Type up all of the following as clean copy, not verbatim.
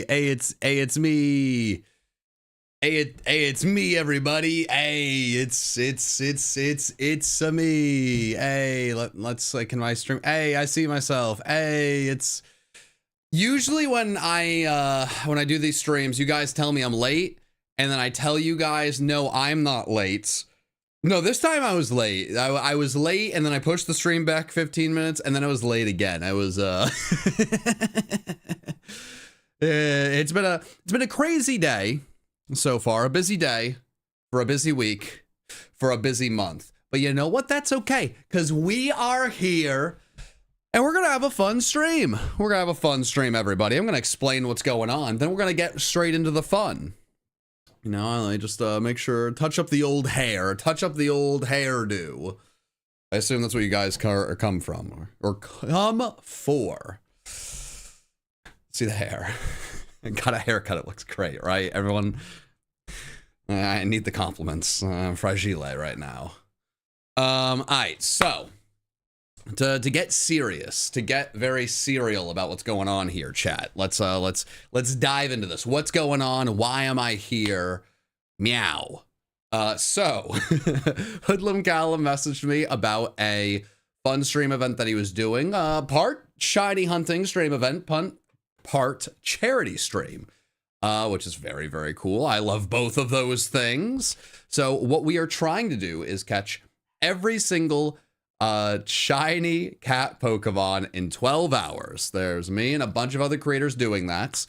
It's me. It's me, everybody. Hey, it's me. Hey, let's like, can I stream? Hey, I see myself. Hey, it's usually when I do these streams, you guys tell me I'm late, and then I tell you guys, no, I'm not late. No, this time I was late. I was late, and then I pushed the stream back 15 minutes, and then I was late again. I was it's been a crazy day so far, a busy day for a busy week for a busy month. But you know what? That's okay, because we are here and we're gonna have a fun stream. We're gonna have a fun stream, everybody. I'm gonna explain what's going on, then we're gonna get straight into the fun. You know, I just make sure, touch up the old hair, touch up the old hairdo. I assume that's what you guys come from, or come for. See the hair. I got a haircut, it looks great, right? Everyone, I need the compliments. I'm fragile right now. All right, so to get serious, to get very serial about what's going on here, chat. Let's dive into this. What's going on? Why am I here? Meow. So Hoodlum Callum messaged me about a fun stream event that he was doing. Part shiny hunting stream event, part charity stream, which is very, very cool. I love both of those things. So what we are trying to do is catch every single shiny cat Pokemon in 12 hours. There's me and a bunch of other creators doing that.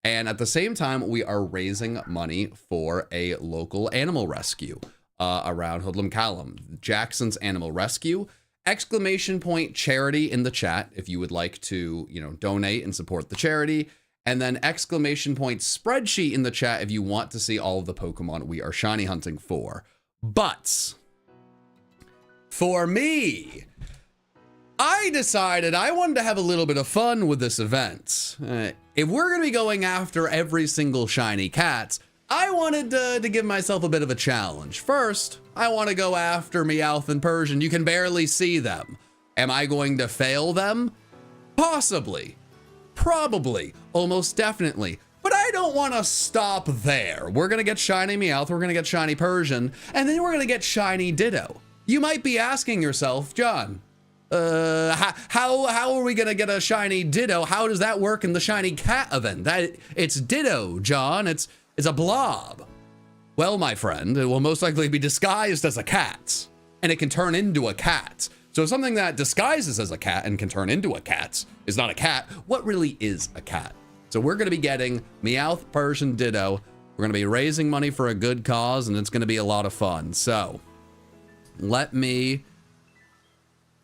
And at the same time, we are raising money for a local animal rescue around Hoodlum Callum. Jackson's Animal Rescue. Exclamation point charity in the chat if you would like to, you know, donate and support the charity. And then exclamation point spreadsheet in the chat if you want to see all of the Pokemon we are shiny hunting for. But for me, I decided I wanted to have a little bit of fun with this event. If we're going to be going after every single shiny cat, I wanted to give myself a bit of a challenge. First, I want to go after Meowth and Persian. You can barely see them. Am I going to fail them? Possibly. Probably. Almost definitely. But I don't want to stop there. We're going to get shiny Meowth, we're going to get shiny Persian, and then we're going to get shiny Ditto. You might be asking yourself, John, how are we gonna get a shiny Ditto? How does that work in the shiny cat event? It's Ditto, John. It's a blob. Well, my friend, it will most likely be disguised as a cat, and it can turn into a cat. So something that disguises as a cat and can turn into a cat is not a cat. What really is a cat? So we're gonna be getting Meowth, Persian, Ditto. We're gonna be raising money for a good cause, and it's gonna be a lot of fun. So let me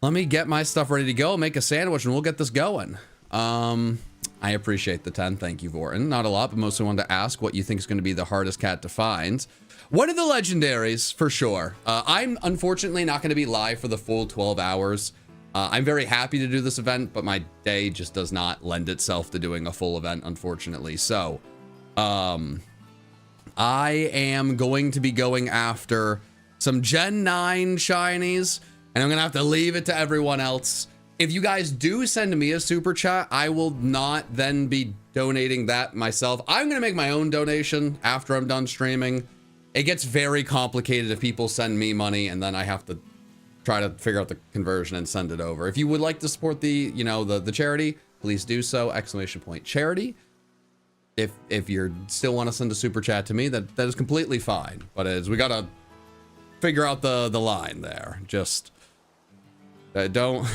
get my stuff ready to go, make a sandwich, and we'll get this going. I appreciate the 10. Thank you, Vorton. Not a lot, but mostly wanted to ask what you think is going to be the hardest cat to find. One of the legendaries, for sure. I'm unfortunately not going to be live for the full 12 hours. I'm very happy to do this event, but my day just does not lend itself to doing a full event, unfortunately. So, I am going to be going after some Gen 9 shinies, and I'm gonna have to leave it to everyone else. If you guys do send me a super chat, I will not then be donating that myself. I'm gonna make my own donation after I'm done streaming. It gets very complicated if people send me money and then I have to try to figure out the conversion and send it over. If you would like to support the, you know, the charity, please do so. Exclamation point charity. If you still want to send a super chat to me, that is completely fine. But we gotta figure out the line there. Just don't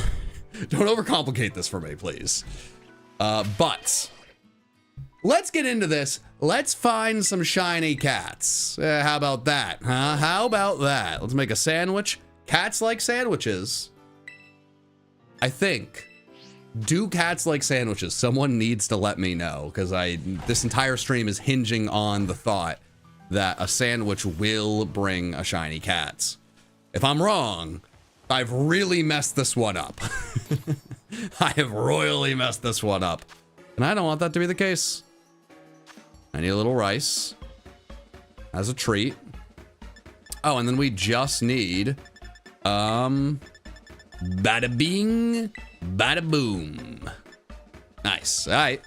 overcomplicate this for me, please. But let's get into this. Let's find some shiny cats. How about that, huh? How about that? Let's make a sandwich. Cats like sandwiches. I think. Do cats like sandwiches? Someone needs to let me know, because this entire stream is hinging on the thought that a sandwich will bring a shiny cat. If I'm wrong, I've really messed this one up. I have royally messed this one up. And I don't want that to be the case. I need a little rice as a treat. Oh, and then we just need, bada bing, bada boom. Nice, all right.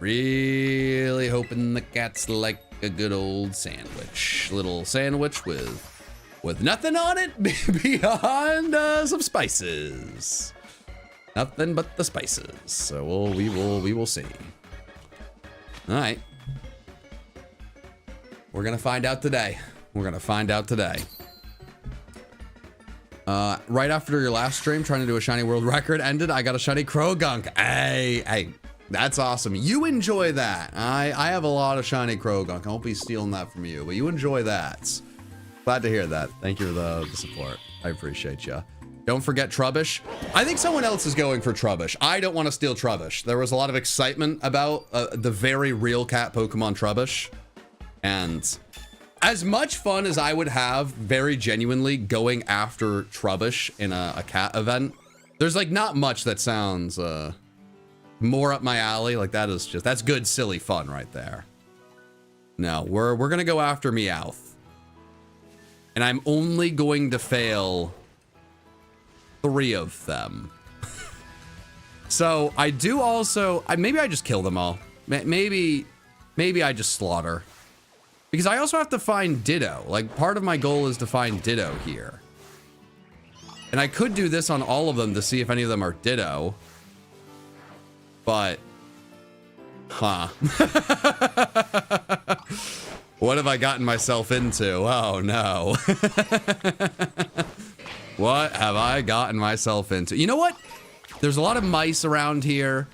Really hoping the cats like a good old sandwich. Little sandwich with nothing on it beyond some spices. Nothing but the spices. So we will see. All right. We're gonna find out today. We're gonna find out today. Right after your last stream, trying to do a shiny world record ended, I got a shiny Croagunk. Hey, that's awesome. You enjoy that. I have a lot of shiny Croagunk. I won't be stealing that from you, but you enjoy that. Glad to hear that. Thank you for the support. I appreciate you. Don't forget Trubbish. I think someone else is going for Trubbish. I don't want to steal Trubbish. There was a lot of excitement about the very real cat Pokemon Trubbish. And as much fun as I would have very genuinely going after Trubbish in a cat event, there's like not much that sounds more up my alley. Like that's good silly fun right there. No, we're gonna go after Meowth. And I'm only going to fail 3 of them. So I do also, maybe I just kill them all. Maybe I just slaughter. Because I also have to find Ditto. Like, part of my goal is to find Ditto here. And I could do this on all of them to see if any of them are Ditto. But, what have I gotten myself into? Oh, no. What have I gotten myself into? You know what? There's a lot of mice around here.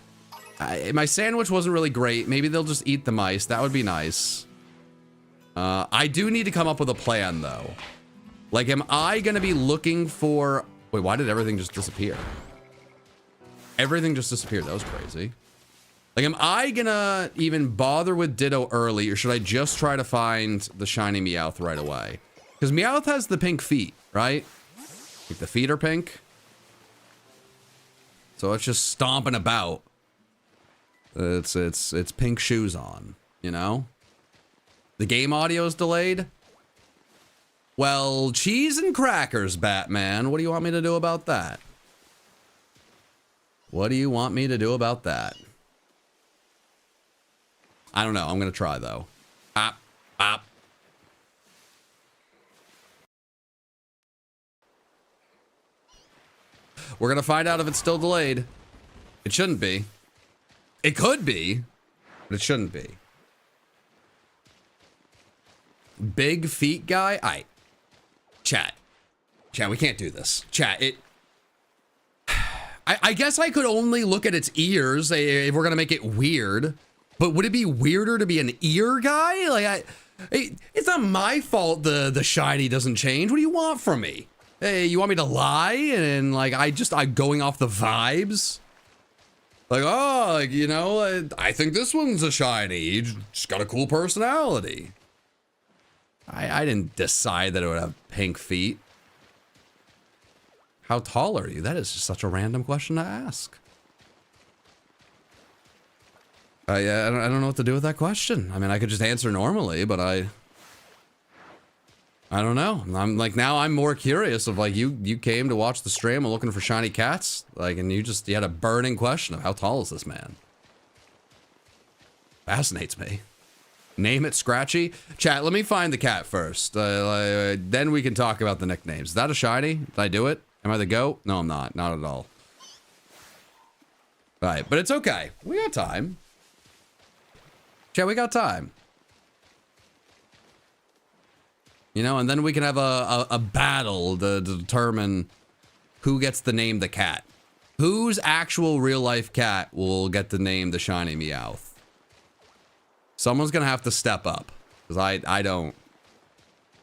My sandwich wasn't really great. Maybe they'll just eat the mice. That would be nice. I do need to come up with a plan, though. Like, am I going to be looking for... Wait, why did everything just disappear? Everything just disappeared. That was crazy. Like, am I going to even bother with Ditto early, or should I just try to find the shiny Meowth right away? Because Meowth has the pink feet, right? Like, the feet are pink. So it's just stomping about. It's pink shoes on, you know? The game audio is delayed? Well, cheese and crackers, Batman. What do you want me to do about that? What do you want me to do about that? I don't know. I'm going to try, though. Bop. We're going to find out if it's still delayed. It shouldn't be. It could be, but it shouldn't be. Big feet guy? Chat, we can't do this. Chat, I guess I could only look at its ears if we're gonna make it weird. But would it be weirder to be an ear guy? Like, it's not my fault the shiny doesn't change. What do you want from me? Hey, you want me to lie? And like, I'm going off the vibes? Like, oh, like, you know, I think this one's a shiny. He just got a cool personality. I didn't decide that it would have pink feet. How tall are you? That is just such a random question to ask. I don't know what to do with that question. I mean, I could just answer normally, but I don't know. I'm like, now I'm more curious of like, you came to watch the stream and looking for shiny cats, like, and you had a burning question of how tall is this man? Fascinates me. Name it Scratchy. Chat, let me find the cat first. Then we can talk about the nicknames. Is that a shiny? Did I do it? Am I the GOAT? No, I'm not. Not at all. All right, but it's okay. We got time. Chat, we got time. You know, and then we can have a battle to determine who gets to name the cat. Whose actual real life cat will get to name the shiny Meowth? Someone's gonna have to step up, because I don't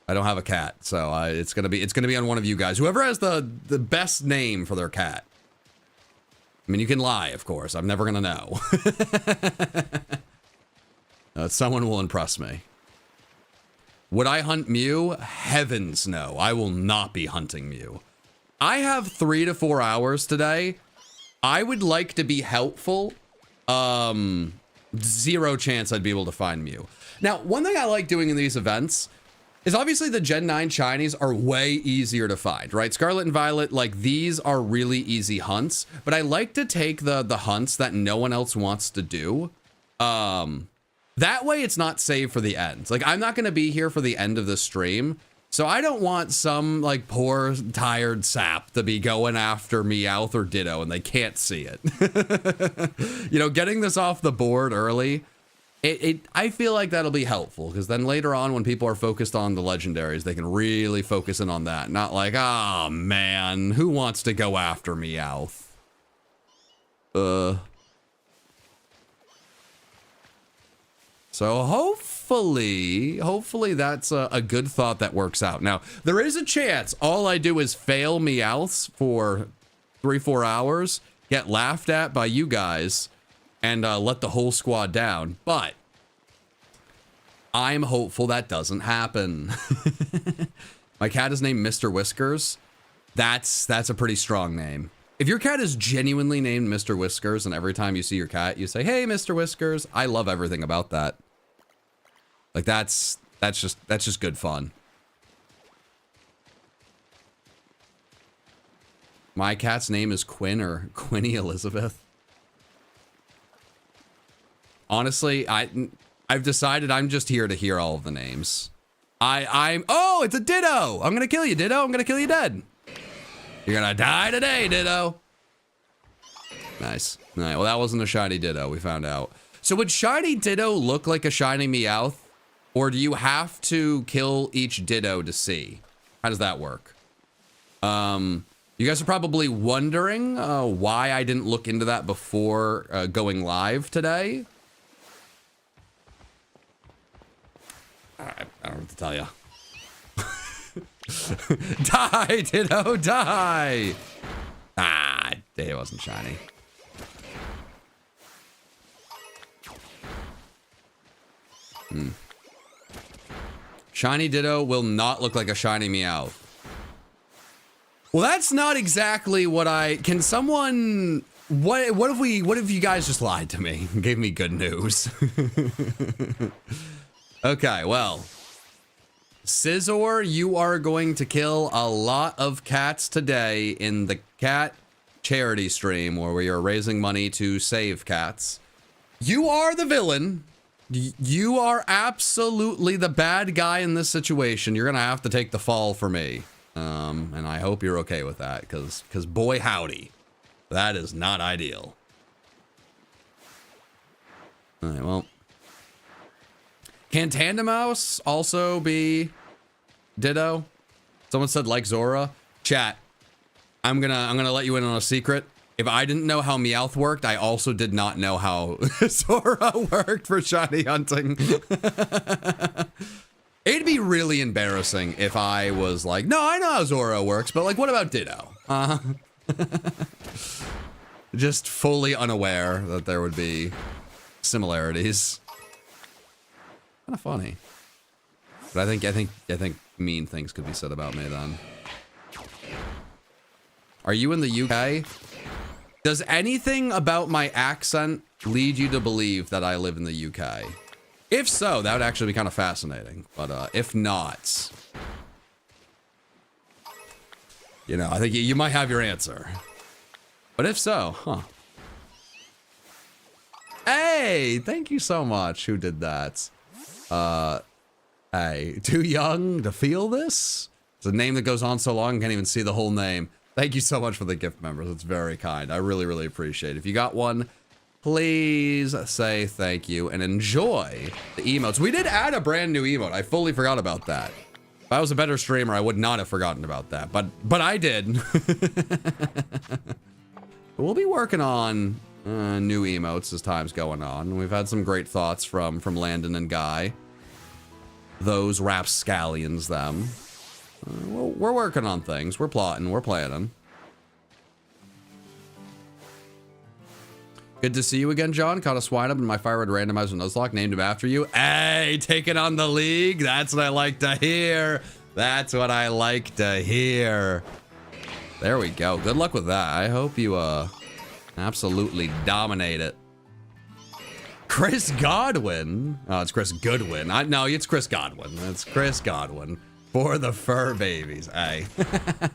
have a cat, so it's gonna be on one of you guys. Whoever has the best name for their cat. I mean, you can lie, of course. I'm never gonna know. Someone will impress me. Would I hunt Mew? Heavens no. I will not be hunting Mew. I have 3 to 4 hours today. I would like to be helpful. 0 chance I'd be able to find Mew. Now, one thing I like doing in these events is obviously the Gen 9 shinies are way easier to find, right? Scarlet and Violet, like, these are really easy hunts, but I like to take the hunts that no one else wants to do That way it's not saved for the end. Like, I'm not going to be here for the end of the stream. So I don't want some, like, poor, tired sap to be going after Meowth or Ditto and they can't see it. You know, getting this off the board early, I feel like that'll be helpful, because then later on when people are focused on the legendaries, they can really focus in on that. Not like, oh, man, who wants to go after Meowth? So hopefully that's a good thought that works out. Now, there is a chance all I do is fail Meowths for 3-4 hours, get laughed at by you guys, and let the whole squad down. But I'm hopeful that doesn't happen. My cat is named Mr. Whiskers. That's a pretty strong name. If your cat is genuinely named Mr. Whiskers, and every time you see your cat, you say, "Hey, Mr. Whiskers," I love everything about that. Like, that's just good fun. My cat's name is Quinn, or Quinny Elizabeth. Honestly, I've decided I'm just here to hear all of the names. Oh, it's a Ditto. I'm gonna kill you, Ditto. I'm gonna kill you dead. You're gonna die today, Ditto. Nice. All right, well, that wasn't a shiny Ditto, we found out. So would shiny Ditto look like a shiny Meowth? Or do you have to kill each Ditto to see? How does that work? You guys are probably wondering why I didn't look into that before going live today. I don't know what to tell you. Die, Ditto, die! Ah, it wasn't shiny. Shiny Ditto will not look like a shiny Meowth. Well, that's not exactly what can someone, what if you guys just lied to me and gave me good news? Okay, well, Scizor, you are going to kill a lot of cats today in the cat charity stream where we are raising money to save cats. You are the villain. You are absolutely the bad guy in this situation. You're gonna have to take the fall for me. And I hope you're okay with that, because boy howdy, that is not ideal. All right, well. Can Tandemaus also be Ditto? Someone said like Zora. Chat, I'm gonna let you in on a secret. If I didn't know how Meowth worked, I also did not know how Zora worked for shiny hunting. It'd be really embarrassing if I was like, no, I know how Zora works, but like, what about Ditto? Just fully unaware that there would be similarities. Kind of funny. But I think mean things could be said about me then. Are you in the UK? Does anything about my accent lead you to believe that I live in the UK? If so, that would actually be kind of fascinating. But if not, you know, I think you might have your answer. But if so, huh? Hey, thank you so much. Who did that? Hey, too young to feel this? It's a name that goes on so long, I can't even see the whole name. Thank you so much for the gift members. It's very kind. I really, really appreciate it. If you got one, please say thank you and enjoy the emotes. We did add a brand new emote. I fully forgot about that. If I was a better streamer, I would not have forgotten about that. But I did. We'll be working on new emotes as time's going on. We've had some great thoughts from Landon and Guy. Those rapscallions, them. We're working on things. We're plotting. We're planning. Good to see you again, John. Caught a swine up in my Fire Red Randomizer Nuzlocke. Named him after you. Hey, taking on the league. That's what I like to hear. That's what I like to hear. There we go. Good luck with that. I hope you absolutely dominate it. Chris Godwin. Oh, it's Chris Goodwin. No, it's Chris Godwin. It's Chris Godwin. For the fur babies. Hey.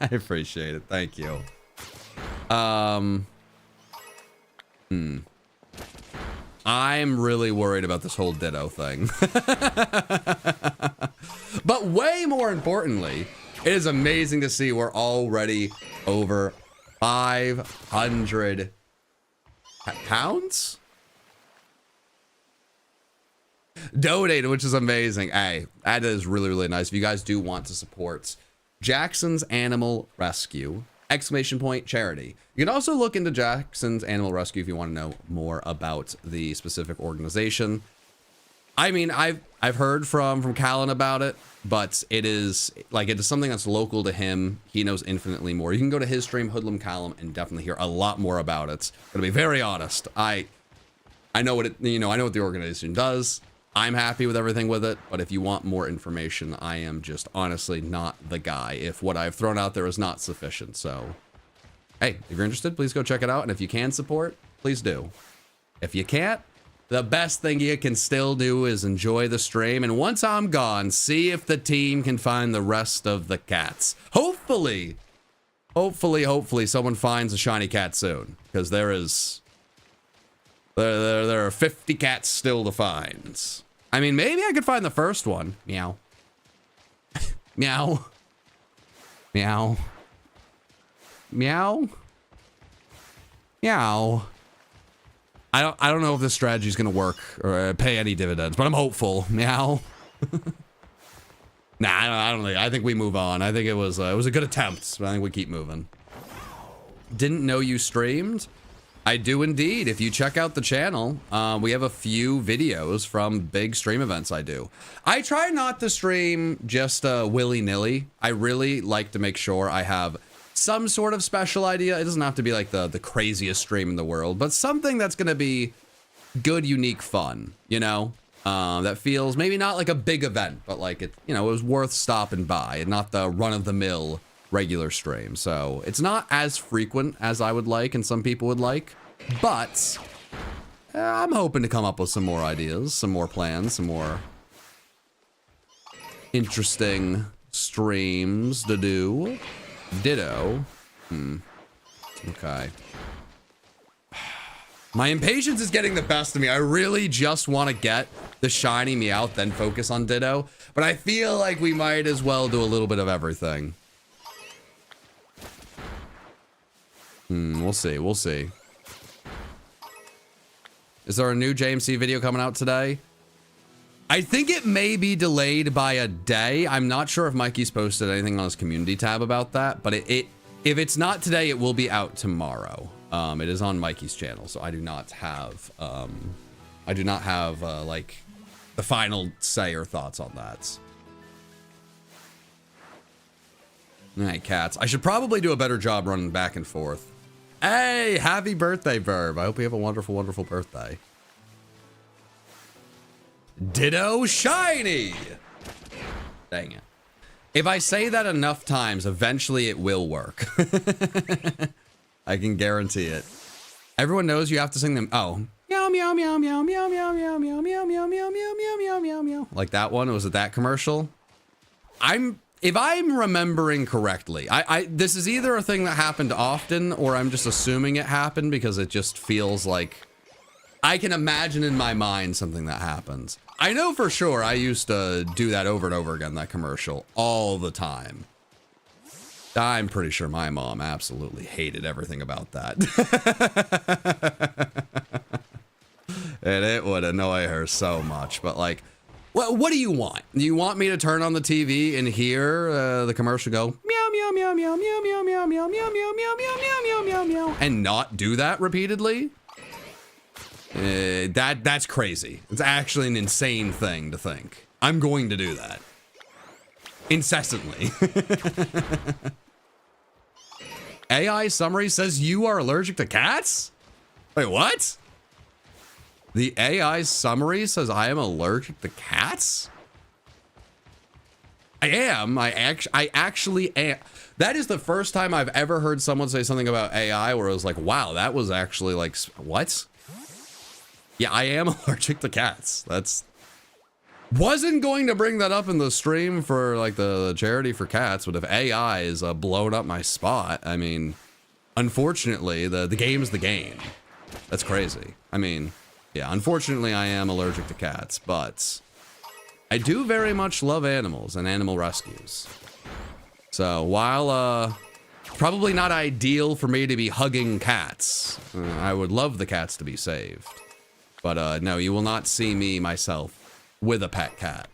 I appreciate it. Thank you. I'm really worried about this whole Ditto thing. But way more importantly, it is amazing to see we're already over 500 pounds donated, which is amazing. Hey, that is really, really nice. If you guys do want to support Jackson's Animal Rescue, !charity. You can also look into Jackson's Animal Rescue if you want to know more about the specific organization. I mean, I've heard from Callan about it, but it is something that's local to him. He knows infinitely more. You can go to his stream, Hoodlum Callum, and definitely hear a lot more about it. I'm gonna be very honest. I know what I know what the organization does. I'm happy with everything with it, but if you want more information, I am just honestly not the guy if what I've thrown out there is not sufficient. So, hey, if you're interested, please go check it out. And if you can support, please do. If you can't, the best thing you can still do is enjoy the stream. And once I'm gone, see if the team can find the rest of the cats. Hopefully someone finds a shiny cat soon, because there are 50 cats still to find. I mean, maybe I could find the first one. Meow. Meow. Meow. Meow. Meow. I don't know if this strategy is gonna work or pay any dividends, but I'm hopeful. Meow. Nah, I don't think. I think we move on. I think it was a good attempt, but I think we keep moving. Didn't know you streamed. I do indeed. If you check out the channel, we have a few videos from big stream events I do. I try not to stream just willy-nilly. I really like to make sure I have some sort of special idea. It doesn't have to be like the craziest stream in the world, but something that's going to be good, unique, fun, you know? That feels maybe not like a big event, but like it was worth stopping by and not the run-of-the-mill regular stream. So it's not as frequent as I would like and some people would like, but I'm hoping to come up with some more ideas, some more plans, some more interesting streams to do. Ditto. Okay. My impatience is getting the best of me. I really just want to get the shiny Meowth, then focus on Ditto, but I feel like we might as well do a little bit of everything. We'll see. We'll see. Is there a new JMC video coming out today? I think it may be delayed by a day. I'm not sure if Mikey's posted anything on his community tab about that, but if it's not today, it will be out tomorrow. It is on Mikey's channel, so I do not have like the final say or thoughts on that. All right, cats. I should probably do a better job running back and forth. Hey, happy birthday, Verb. I hope you have a wonderful, wonderful birthday. Ditto shiny. Dang it. If I say that enough times, eventually it will work. I can guarantee it. Everyone knows you have to sing them. Oh. Meow, meow, meow, meow, meow, meow, meow, meow, meow, meow, meow, meow, meow, meow, meow, meow. Like that one? Was it that commercial? If I'm remembering correctly, this is either a thing that happened often or I'm just assuming it happened because it just feels like I can imagine in my mind something that happens. I know for sure I used to do that over and over again, that commercial, all the time. I'm pretty sure my mom absolutely hated everything about that. And it would annoy her so much, but like, what do you want? Do you want me to turn on the TV and hear the commercial go meow meow meow meow meow meow meow meow meow meow meow meow meow meow meow and not do that repeatedly? That's crazy. It's actually an insane thing to think. I'm going to do that incessantly. AI summary says you are allergic to cats? Wait, what? The AI summary says I am allergic to cats? I am. I actually am. That is the first time I've ever heard someone say something about AI where I was like, wow, that was actually like, what? Yeah, I am allergic to cats. Wasn't going to bring that up in the stream for like the charity for cats, but if AI is blowing up my spot, I mean, unfortunately, the game's the game. That's crazy. I mean, Yeah, unfortunately, I am allergic to cats, but I do very much love animals and animal rescues. So while probably not ideal for me to be hugging cats, I would love the cats to be saved. But no, you will not see me myself with a pet cat.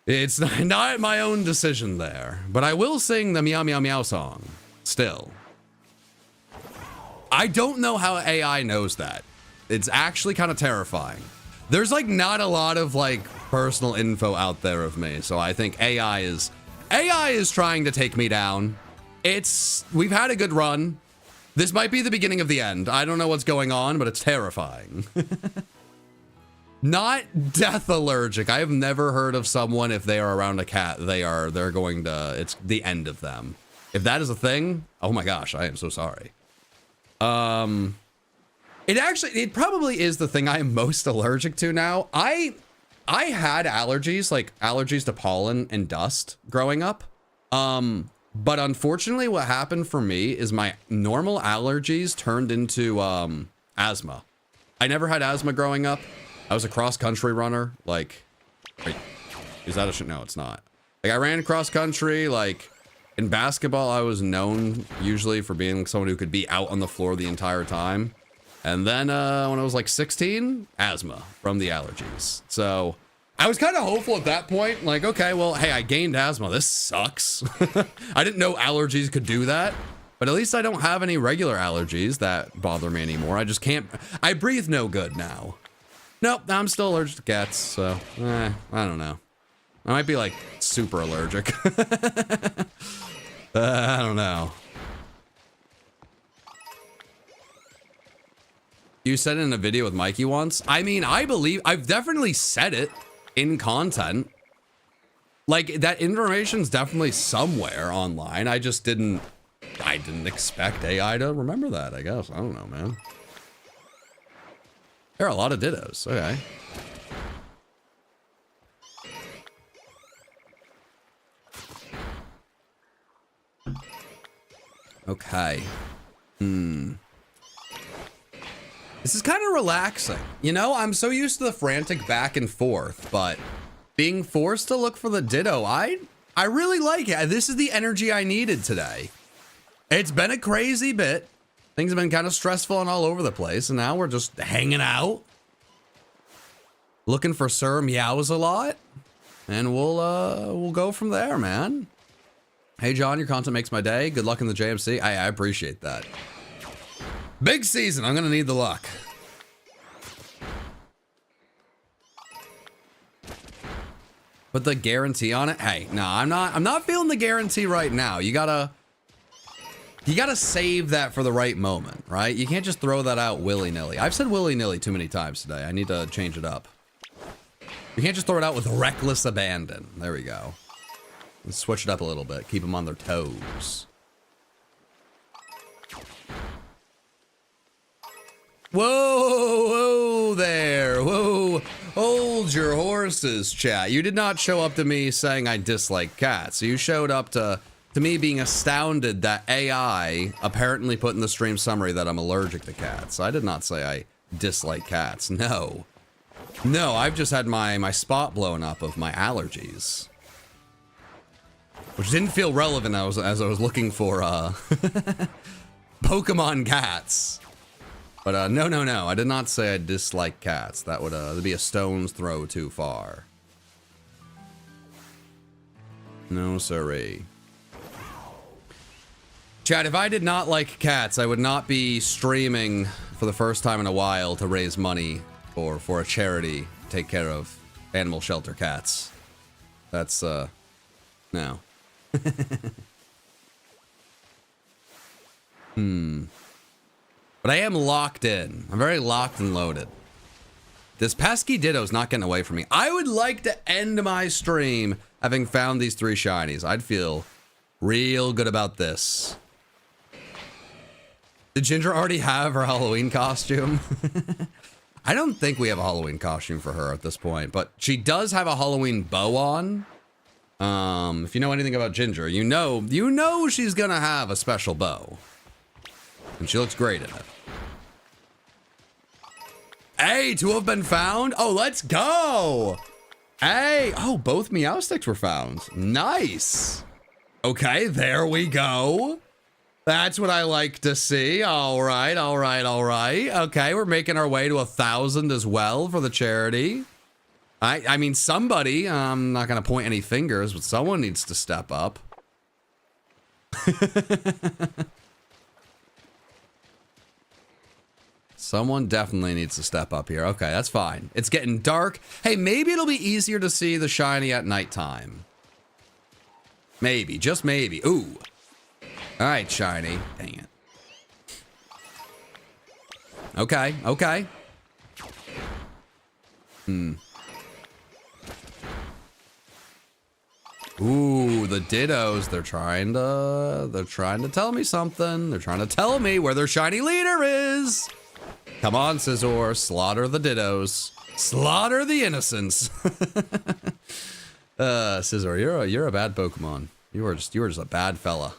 It's not my own decision there, but I will sing the meow meow meow song still. I don't know how AI knows that. It's actually kind of terrifying. There's like not a lot of like personal info out there of me, so I think AI is trying to take me down. We've had a good run. This might be the beginning of the end. I don't know what's going on, but it's terrifying. Not death allergic. I have never heard of someone, if they are around a cat, they're going to, it's the end of them. If that is a thing, oh my gosh, I am so sorry. It probably is the thing I am most allergic to now. I had allergies, like allergies to pollen and dust growing up. But unfortunately what happened for me is my normal allergies turned into asthma. I never had asthma growing up. I was a cross-country runner. Like, wait, is that a shit? No, it's not. Like, I ran cross-country. Like, in basketball, I was known usually for being someone who could be out on the floor the entire time. And then when I was like 16, asthma from the allergies. So I was kind of hopeful at that point. Like, okay, well, hey, I gained asthma. This sucks. I didn't know allergies could do that. But at least I don't have any regular allergies that bother me anymore. I just can't. I breathe no good now. Nope, I'm still allergic to cats. So, I don't know. I might be like super allergic. I don't know. You said it in a video with Mikey once. I mean, I believe I've definitely said it in content. Like, that information's definitely somewhere online. I didn't expect AI to remember that, I guess. I don't know, man. There are a lot of dittos. Okay. Okay. This is kind of relaxing. You know, I'm so used to the frantic back and forth, but being forced to look for the ditto, I really like it. This is the energy I needed today. It's been a crazy bit. Things have been kind of stressful and all over the place, and now we're just hanging out, looking for Sir Meows a lot, and we'll go from there, man. Hey, John, your content makes my day. Good luck in the JMC. I appreciate that. Big season. I'm gonna need the luck. Put the guarantee on it. Hey, no, I'm not feeling the guarantee right now. You gotta save that for the right moment, right? You can't just throw that out willy-nilly. I've said willy-nilly too many times today. I need to change it up. You can't just throw it out with reckless abandon. There we go. Let's switch it up a little bit. Keep them on their toes. Whoa, whoa there. Whoa. Hold your horses, chat. You did not show up to me saying I dislike cats. You showed up to me being astounded that AI apparently put in the stream summary that I'm allergic to cats. I did not say I dislike cats. No. No, I've just had my spot blown up of my allergies. Which didn't feel relevant as I was looking for Pokemon cats. But no. I did not say I dislike cats. That would be a stone's throw too far. No, sirree. Chat, if I did not like cats, I would not be streaming for the first time in a while to raise money for a charity to take care of animal shelter cats. That's, no. But I am locked in. I'm very locked and loaded. This pesky ditto's not getting away from me. I would like to end my stream having found these 3 shinies. I'd feel real good about this. Did Ginger already have her Halloween costume? I don't think we have a Halloween costume for her at this point, but she does have a Halloween bow on. If you know anything about Ginger, you know she's gonna have a special bow. And she looks great in it. Hey, 2 have been found. Oh, let's go. Hey, oh, both Meow Sticks were found. Nice. Okay, there we go. That's what I like to see. All right, all right, all right. Okay, we're making our way to 1,000 as well for the charity. I mean, somebody, I'm not going to point any fingers, but someone needs to step up. Someone definitely needs to step up here. Okay, that's fine. It's getting dark. Hey, maybe it'll be easier to see the shiny at nighttime. Maybe, just maybe. Ooh. All right, shiny. Dang it. Okay, okay. Ooh, the Dittos. They're trying to tell me something. They're trying to tell me where their shiny leader is. Come on, Scizor, slaughter the Dittos. Slaughter the innocents. Scizor, you're a bad Pokemon. You are just a bad fella.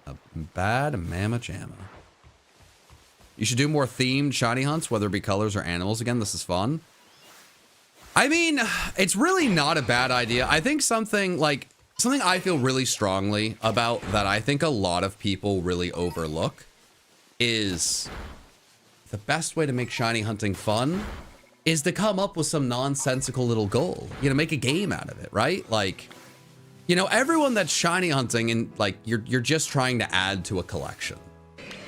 A bad mamma jamma. You should do more themed shiny hunts, whether it be colors or animals again. This is fun. I mean, it's really not a bad idea. I think something I feel really strongly about that I think a lot of people really overlook is the best way to make shiny hunting fun is to come up with some nonsensical little goal. You know, make a game out of it, right? Like, you know, everyone that's shiny hunting and like you're just trying to add to a collection.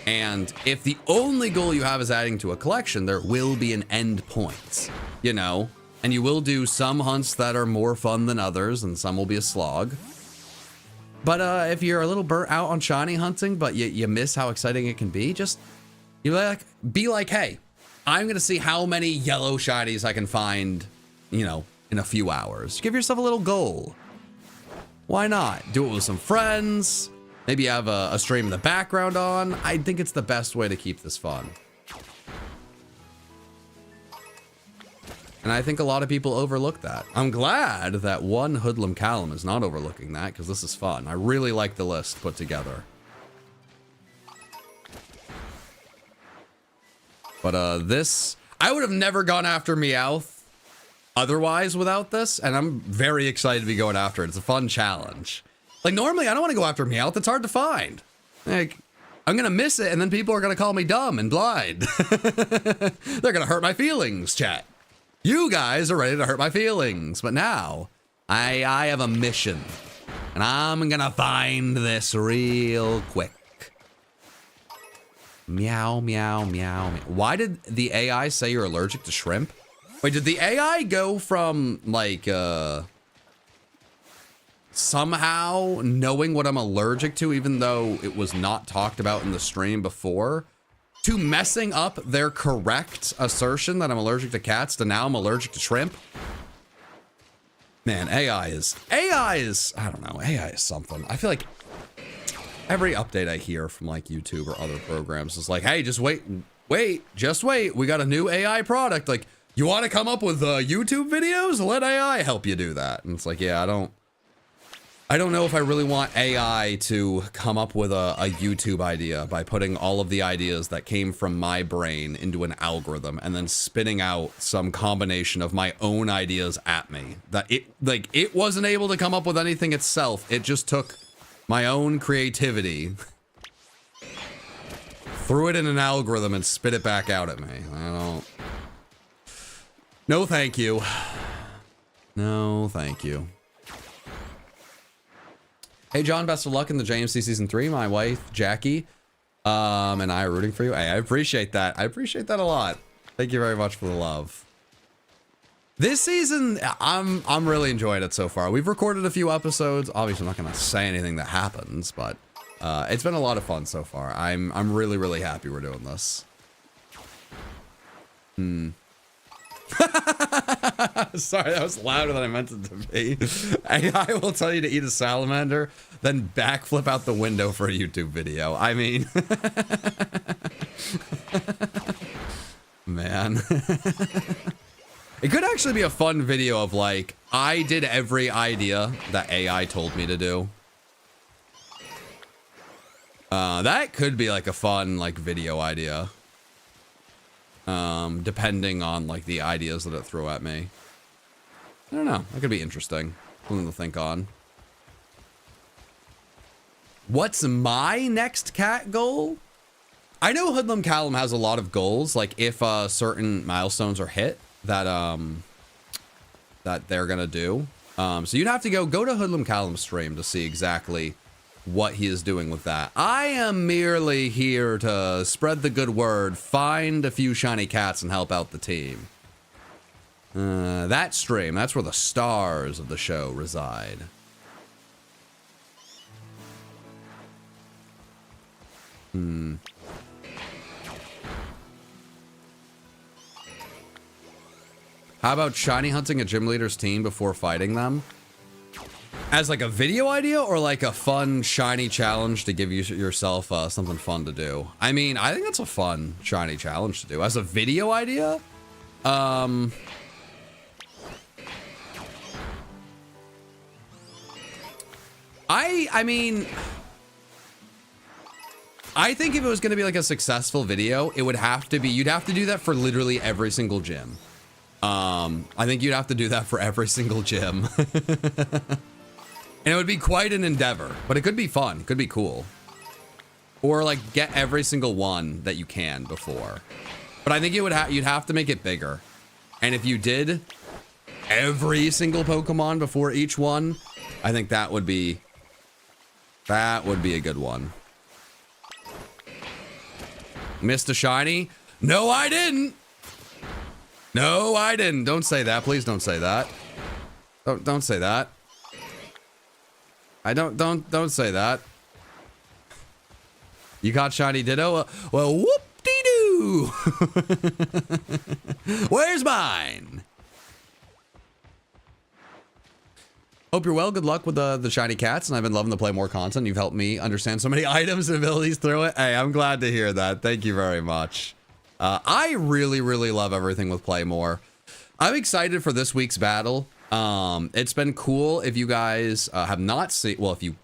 And if the only goal you have is adding to a collection, there will be an end point, you know? And you will do some hunts that are more fun than others, and some will be a slog. But if you're a little burnt out on shiny hunting, but you miss how exciting it can be, just be like, hey, I'm gonna see how many yellow shinies I can find, you know, in a few hours. Give yourself a little goal. Why not? Do it with some friends. Maybe you have a stream in the background on. I think it's the best way to keep this fun. And I think a lot of people overlook that. I'm glad that one Hoodlum Callum is not overlooking that, because this is fun. I really like the list put together. But this, I would have never gone after Meowth otherwise without this, and I'm very excited to be going after it. It's a fun challenge. Like, normally I don't want to go after Meowth. It's hard to find. Like, I'm gonna miss it, and then people are gonna call me dumb and blind. They're gonna hurt my feelings, chat. You guys are ready to hurt my feelings, but now I have a mission, and I'm gonna find this real quick. Meow, meow, meow, meow. Why did the AI say you're allergic to shrimp? Wait, did the AI go from, like, somehow knowing what I'm allergic to, even though it was not talked about in the stream before, to messing up their correct assertion that I'm allergic to cats to now I'm allergic to shrimp? Man, AI is, I don't know, AI is something. I feel like every update I hear from like YouTube or other programs is like, hey, just wait, just wait. We got a new AI product. Like, you want to come up with YouTube videos? Let AI help you do that. And it's like, yeah, I don't know if I really want AI to come up with a YouTube idea by putting all of the ideas that came from my brain into an algorithm and then spitting out some combination of my own ideas at me. That it wasn't able to come up with anything itself. It just took my own creativity, threw it in an algorithm and spit it back out at me. No, thank you. No, thank you. Hey, John, best of luck in the JMC Season 3. My wife, Jackie, and I are rooting for you. Hey, I appreciate that. I appreciate that a lot. Thank you very much for the love. This season, I'm really enjoying it so far. We've recorded a few episodes. Obviously, I'm not going to say anything that happens, but it's been a lot of fun so far. I'm really, really happy we're doing this. Sorry, that was louder than I meant it to be. AI will tell you to eat a salamander, then backflip out the window for a YouTube video. I mean, man. It could actually be a fun video of like, I did every idea that AI told me to do. That could be like a fun like video idea. depending on like the ideas that it threw at me. I don't know. That could be interesting. Something to think on. What's my next cat goal? I know Hoodlum Callum has a lot of goals. Like if certain milestones are hit that that they're gonna do. So you'd have to go to Hoodlum Callum's stream to see exactly what he is doing with that. I am merely here to spread the good word, find a few shiny cats, and help out the team. That stream, that's where the stars of the show reside. How about shiny hunting a gym leader's team before fighting them? As like a video idea or like a fun shiny challenge to give yourself something fun to do? I mean, I think that's a fun shiny challenge to do. As a video idea, I mean, I think if it was going to be like a successful video, it would have to be, you'd have to do that for literally every single gym. I think you'd have to do that for every single gym. And it would be quite an endeavor, but it could be fun. It could be cool. Or like get every single one that you can before. But I think you'd have to make it bigger. And if you did every single Pokemon before each one, I think that would be a good one. Missed a shiny? No, I didn't. No, I didn't. Don't say that. Please don't say that. Don't say that. Don't say that. You caught shiny Ditto? Well, whoop-dee-doo. Where's mine? Hope you're well. Good luck with the shiny cats, and I've been loving to play more content. You've helped me understand so many items and abilities through it. Hey, I'm glad to hear that. Thank you very much. I really, really love everything with Play More. I'm excited for this week's battle. It's been cool. If you guys have not seen, well, if you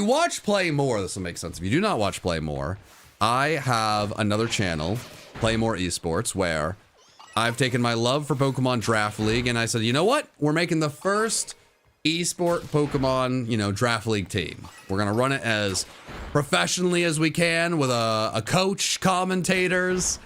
watch Play More, this will make sense. If you do not watch Play More, I have another channel, Play More Esports, where I've taken my love for Pokemon Draft League and I said, you know what? We're making the first esport Pokemon, Draft League team. We're going to run it as professionally as we can with a coach, commentators,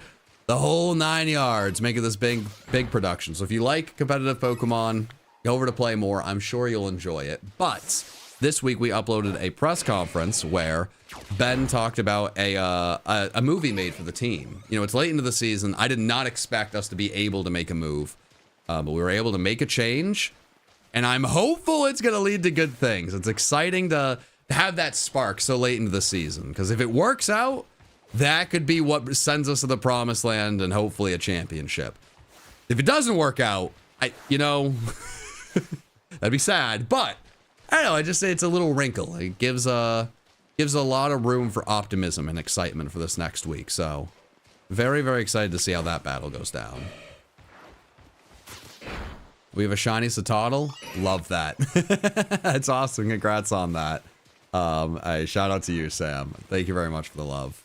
the whole 9 yards, making this big production. So if you like competitive Pokemon, go over to Play More. I'm sure you'll enjoy it. But this week we uploaded a press conference where Ben talked about a movie made for the team. It's late into the season. I did not expect us to be able to make a move, but we were able to make a change. And I'm hopeful it's going to lead to good things. It's exciting to have that spark so late into the season. Because if it works out, that could be what sends us to the promised land and hopefully a championship. If it doesn't work out, that'd be sad. But I don't know. I just say it's a little wrinkle. It gives a lot of room for optimism and excitement for this next week. So very, very excited to see how that battle goes down. We have a shiny Citadel. Love that. That's awesome. Congrats on that. Shout out to you, Sam. Thank you very much for the love.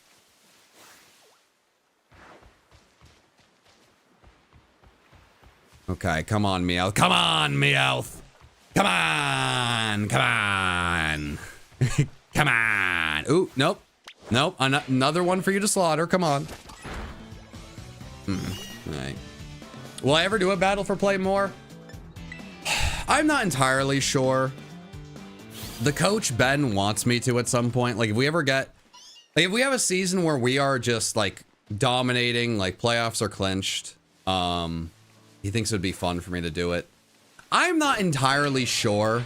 Okay, come on, Meowth. Come on, Meowth. Come on. Come on. Come on. Ooh, nope. Nope. Another one for you to slaughter. Come on. All right. Will I ever do a battle for Play More? I'm not entirely sure. The coach, Ben, wants me to at some point. Like, if we have a season where we are just, like, dominating, like, playoffs are clinched, he thinks it would be fun for me to do it. I'm not entirely sure.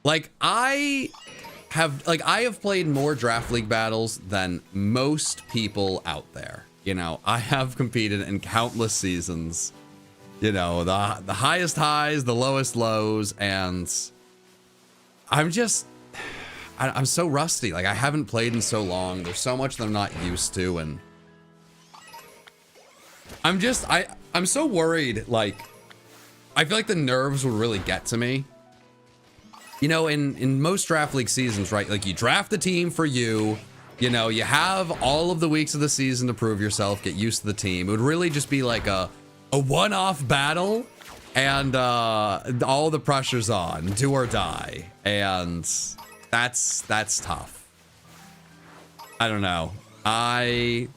Like, I have played more Draft League battles than most people out there. I have competed in countless seasons. The highest highs, the lowest lows, and I'm so rusty. Like, I haven't played in so long. There's so much that I'm not used to, and I'm so worried. Like, I feel like the nerves will really get to me. In most Draft League seasons, right? Like, you draft the team for you, You know, you have all of the weeks of the season to prove yourself, get used to the team. It would really just be like a one-off battle, and all the pressure's on, do or die. And that's tough. I don't know. I've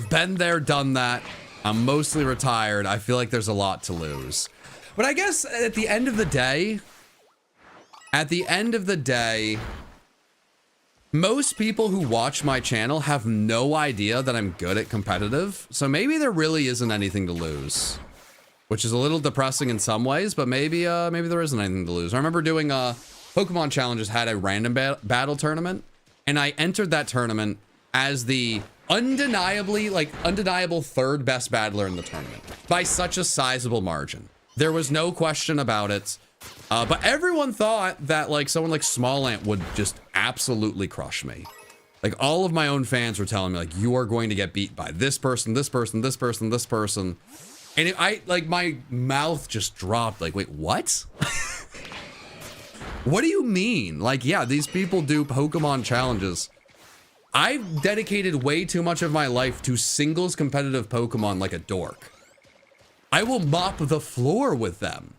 been there, done that. I'm mostly retired. I feel like there's a lot to lose. But I guess at the end of the day, most people who watch my channel have no idea that I'm good at competitive. So maybe there really isn't anything to lose, which is a little depressing in some ways, but maybe there isn't anything to lose. I remember doing Pokemon Challenges had a random battle tournament, and I entered that tournament as the undeniable third best battler in the tournament by such a sizable margin. There was no question about it. But everyone thought that like someone like Smallant would just absolutely crush me. Like all of my own fans were telling me like, you are going to get beat by this person, this person, this person, this person. And my mouth just dropped like, wait, what? What do you mean? Like, yeah, these people do Pokemon challenges. I've dedicated way too much of my life to singles competitive Pokemon like a dork. I will mop the floor with them.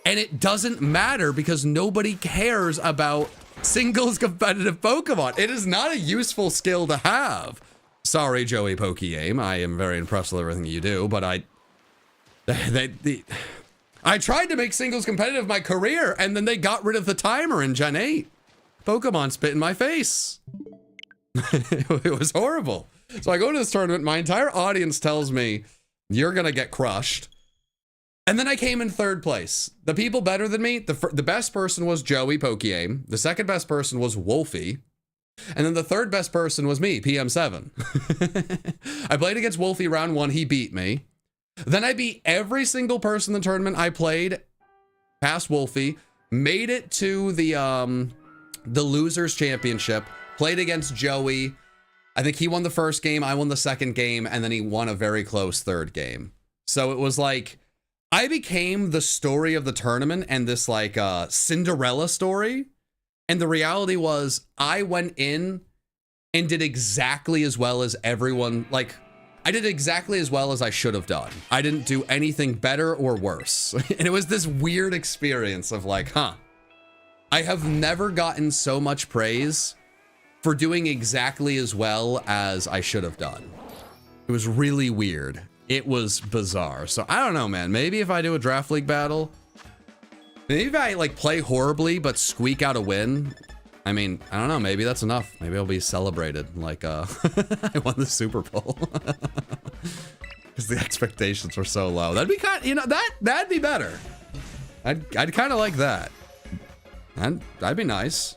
And it doesn't matter because nobody cares about singles competitive Pokemon. It is not a useful skill to have. Sorry, Joey Pokey-Aim. I am very impressed with everything you do, but I tried to make singles competitive my career, and then they got rid of the timer in Gen 8. Pokemon spit in my face. It was horrible. So I go to this tournament, my entire audience tells me, you're gonna get crushed. And then I came in third place. The people better than me, the best person was Joey Pokey-Aim. The second best person was Wolfie. And then the third best person was me, PM7. I played against Wolfie round 1, he beat me. Then I beat every single person in the tournament I played past Wolfie, made it to the losers championship, played against Joey. I think he won the first game, I won the second game, and then he won a very close third game. So it was like, I became the story of the tournament and this like Cinderella story. And the reality was I went in and did exactly as well as everyone. Like I did exactly as well as I should have done. I didn't do anything better or worse. And it was this weird experience of like, I have never gotten so much praise for doing exactly as well as I should have done. It was really weird. It was bizarre. So I don't know, man. Maybe if I do a draft league battle, maybe if I like play horribly but squeak out a win. I mean, I don't know. Maybe that's enough. Maybe I'll be celebrated like I won the Super Bowl because the expectations were so low. That'd be kind. You know that'd be better. I'd kind of like that. And that'd be nice.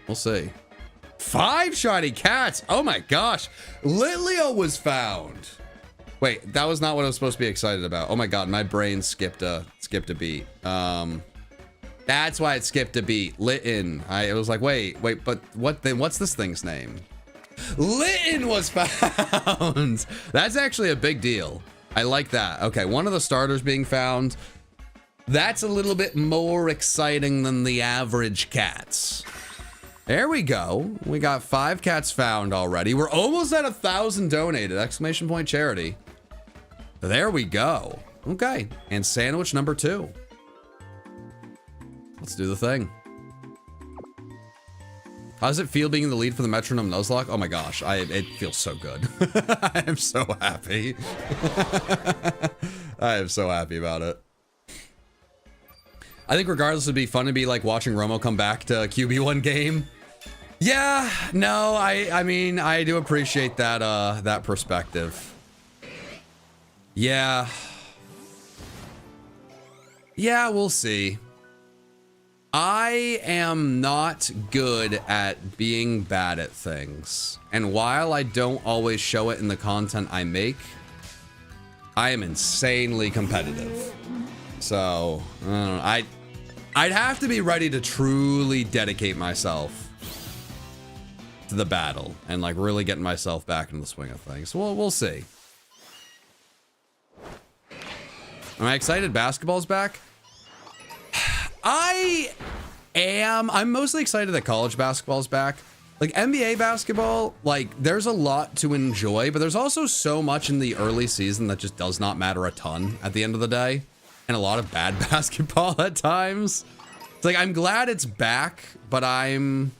We'll see. 5 shiny cats. Oh my gosh. Litleo was found. Wait, that was not what I was supposed to be excited about. Oh my god, my brain skipped a beat. That's why it skipped a beat. Litten. It was like, wait, but what's this thing's name? Litten was found. That's actually a big deal. I like that. Okay, one of the starters being found. That's a little bit more exciting than the average cats. There we go. We got 5 cats found already. We're almost at 1,000 donated. Exclamation point charity. There we go. Okay. And sandwich number 2. Let's do the thing. How does it feel being in the lead for the Metronome Nuzlocke? Oh my gosh. It feels so good. I am so happy. I am so happy about it. I think regardless, it'd be fun to be like watching Romo come back to QB1 game. Yeah, no, I mean, I do appreciate that, that perspective. Yeah. Yeah, we'll see. I am not good at being bad at things. And while I don't always show it in the content I make, I am insanely competitive. So, I don't know, I'd have to be ready to truly dedicate myself to the battle and like really getting myself back into the swing of things. So we'll see. Am I excited basketball's back? I'm mostly excited that college basketball is back. Like NBA basketball, like there's a lot to enjoy, but there's also so much in the early season that just does not matter a ton at the end of the day. And a lot of bad basketball at times. It's like, I'm glad it's back, but I'm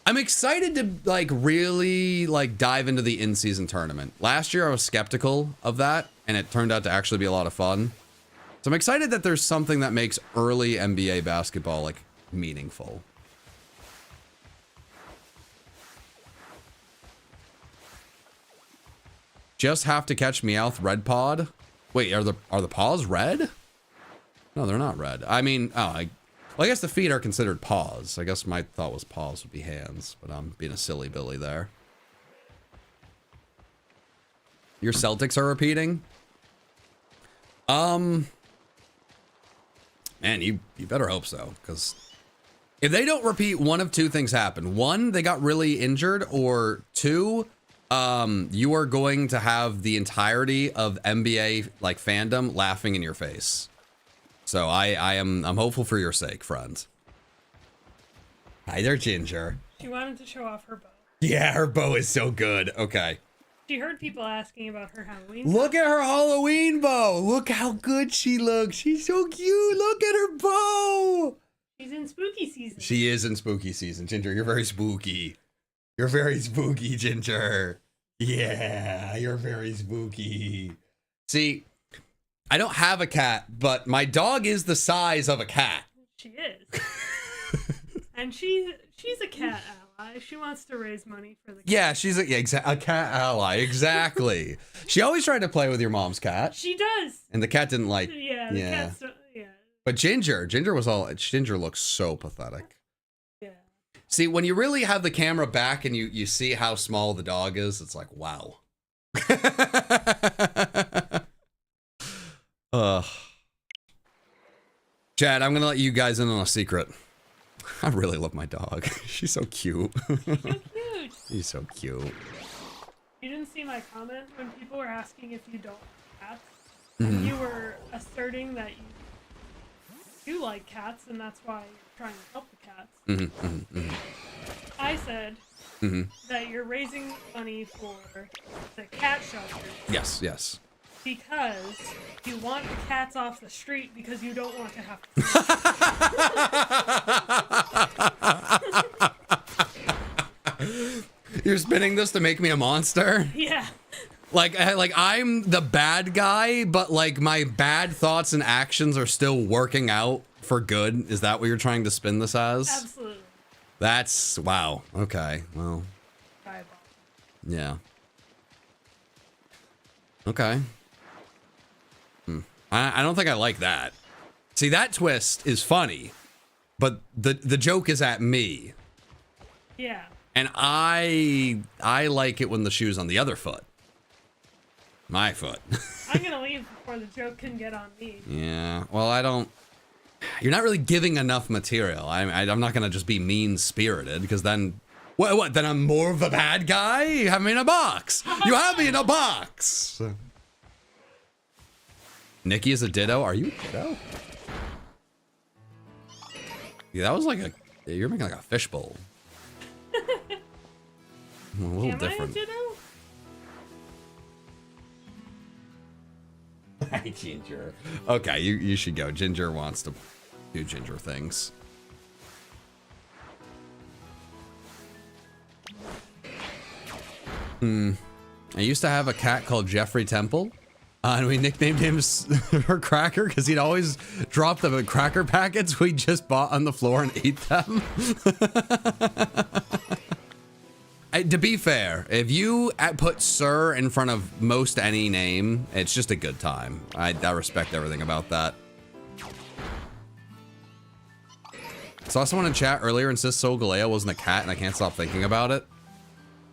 excited to like really like dive into the in-season tournament. Last year I was skeptical of that, and it turned out to actually be a lot of fun. So I'm excited that there's something that makes early NBA basketball like meaningful. Just have to catch Meowth red pod. Wait, are the paws red? No, they're not red. I mean, well, I guess the feet are considered paws. I guess my thought was paws would be hands, but I'm being a silly Billy there. Your Celtics are repeating? Man, you better hope so, because if they don't repeat, one of two things happen. One, they got really injured, or two, you are going to have the entirety of NBA like fandom laughing in your face. So I'm hopeful for your sake, friend. Hi there, Ginger. She wanted to show off her bow. Yeah, her bow is so good. Okay. She heard people asking about her Halloween. Look at her Halloween bow. Look how good she looks. She's so cute. Look at her bow. She's in spooky season. She is in spooky season. Ginger, you're very spooky. You're very spooky, Ginger. Yeah, you're very spooky. See, I don't have a cat, but my dog is the size of a cat. She is. And she's a cat ally. She wants to raise money for the cat. Yeah, she's a cat ally. Exactly. She always tried to play with your mom's cat. She does. And the cat didn't like. Yeah, the cat's, yeah. But Ginger looks so pathetic. Yeah. See, when you really have the camera back and you see how small the dog is, it's like, wow. Chad, I'm gonna let you guys in on a secret. I really love my dog. She's so cute. So cute. She's so cute. You didn't see my comment when people were asking if you don't like cats? And you were asserting that you like cats, and that's why you're trying to help the cats. I said that you're raising money for the cat shelter. Yes, yes. Because you want the cats off the street because you don't want to have to. You're spinning this to make me a monster? Yeah. Like I'm the bad guy, but like my bad thoughts and actions are still working out for good. Is that what you're trying to spin this as? Absolutely. That's wow. Okay. Well. Yeah. Okay. I don't think I like that. See, that twist is funny, but the joke is at me. Yeah. And I like it when the shoe's on the other foot. My foot. I'm gonna leave before the joke can get on me. Yeah. Well, I don't. You're not really giving enough material. I'm not gonna just be mean-spirited, because then what? Then I'm more of a bad guy? You have me in a box. You have me in a box. Nikki is a ditto. Are you a ditto? Yeah, that was like you're making like a fishbowl. A little different. I a ditto? Hi, Ginger. Okay, you should go. Ginger wants to do Ginger things. I used to have a cat called Jeffrey Temple. And we nicknamed him her Cracker because he'd always drop the cracker packets we just bought on the floor and eat them. To be fair, if you put Sir in front of most any name, it's just a good time. I respect everything about that. Saw someone in chat earlier insist Solgaleo wasn't a cat, and I can't stop thinking about it.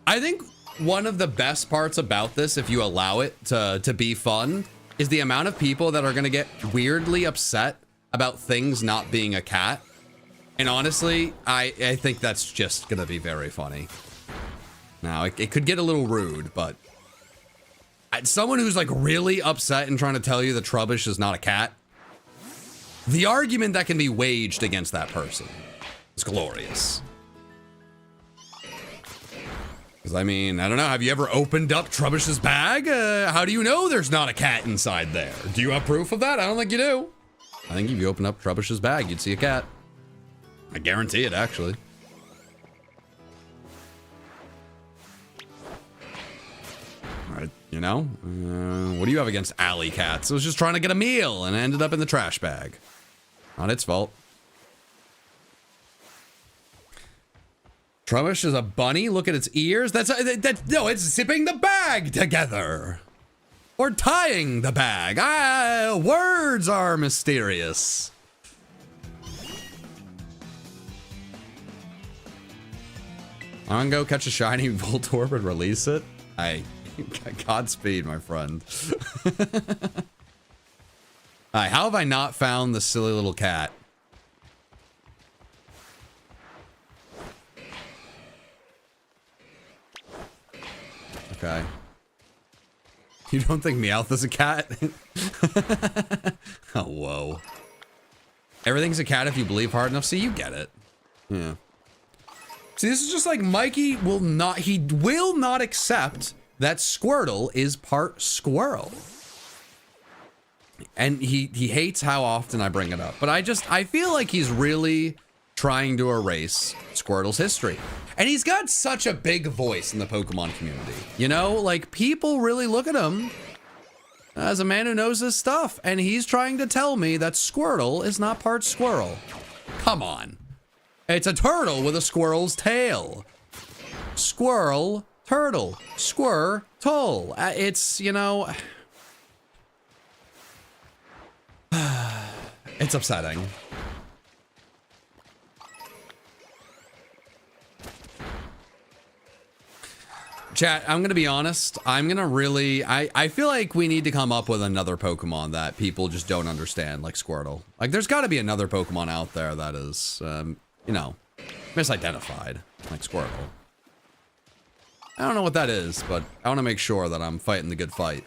I think one of the best parts about this, if you allow it to be fun, is the amount of people that are going to get weirdly upset about things not being a cat. And honestly, I think that's just going to be very funny. Now, it could get a little rude, but someone who's like really upset and trying to tell you the Trubbish is not a cat, the argument that can be waged against that person is glorious. Because, I mean, I don't know. Have you ever opened up Trubbish's bag? How do you know there's not a cat inside there? Do you have proof of that? I don't think you do. I think if you open up Trubbish's bag, you'd see a cat. I guarantee it, actually. All right, you know? What do you have against alley cats? It was just trying to get a meal and ended up in the trash bag. Not its fault. Trubbish is a bunny. Look at its ears. No, it's zipping the bag together. Or tying the bag. Words are mysterious. I'm gonna go catch a shiny Voltorb and release it. Godspeed, my friend. Alright, how have I not found the silly little cat? Okay. You don't think Meowth is a cat? Oh, whoa. Everything's a cat if you believe hard enough. See, you get it. Yeah. See, this is just like Mikey will not accept that Squirtle is part squirrel. And he hates how often I bring it up. But I feel like he's really trying to erase Squirtle's history. And he's got such a big voice in the Pokemon community. You know, like, people really look at him as a man who knows his stuff. And he's trying to tell me that Squirtle is not part squirrel. Come on. It's a turtle with a squirrel's tail. Squirrel, turtle, squirtle. It's, you know... It's upsetting. Chat, I'm gonna be honest. I'm gonna really... I feel like we need to come up with another Pokemon that people just don't understand, like Squirtle. Like, there's gotta be another Pokemon out there that is, you know, misidentified, like Squirtle. I don't know what that is, but I want to make sure that I'm fighting the good fight.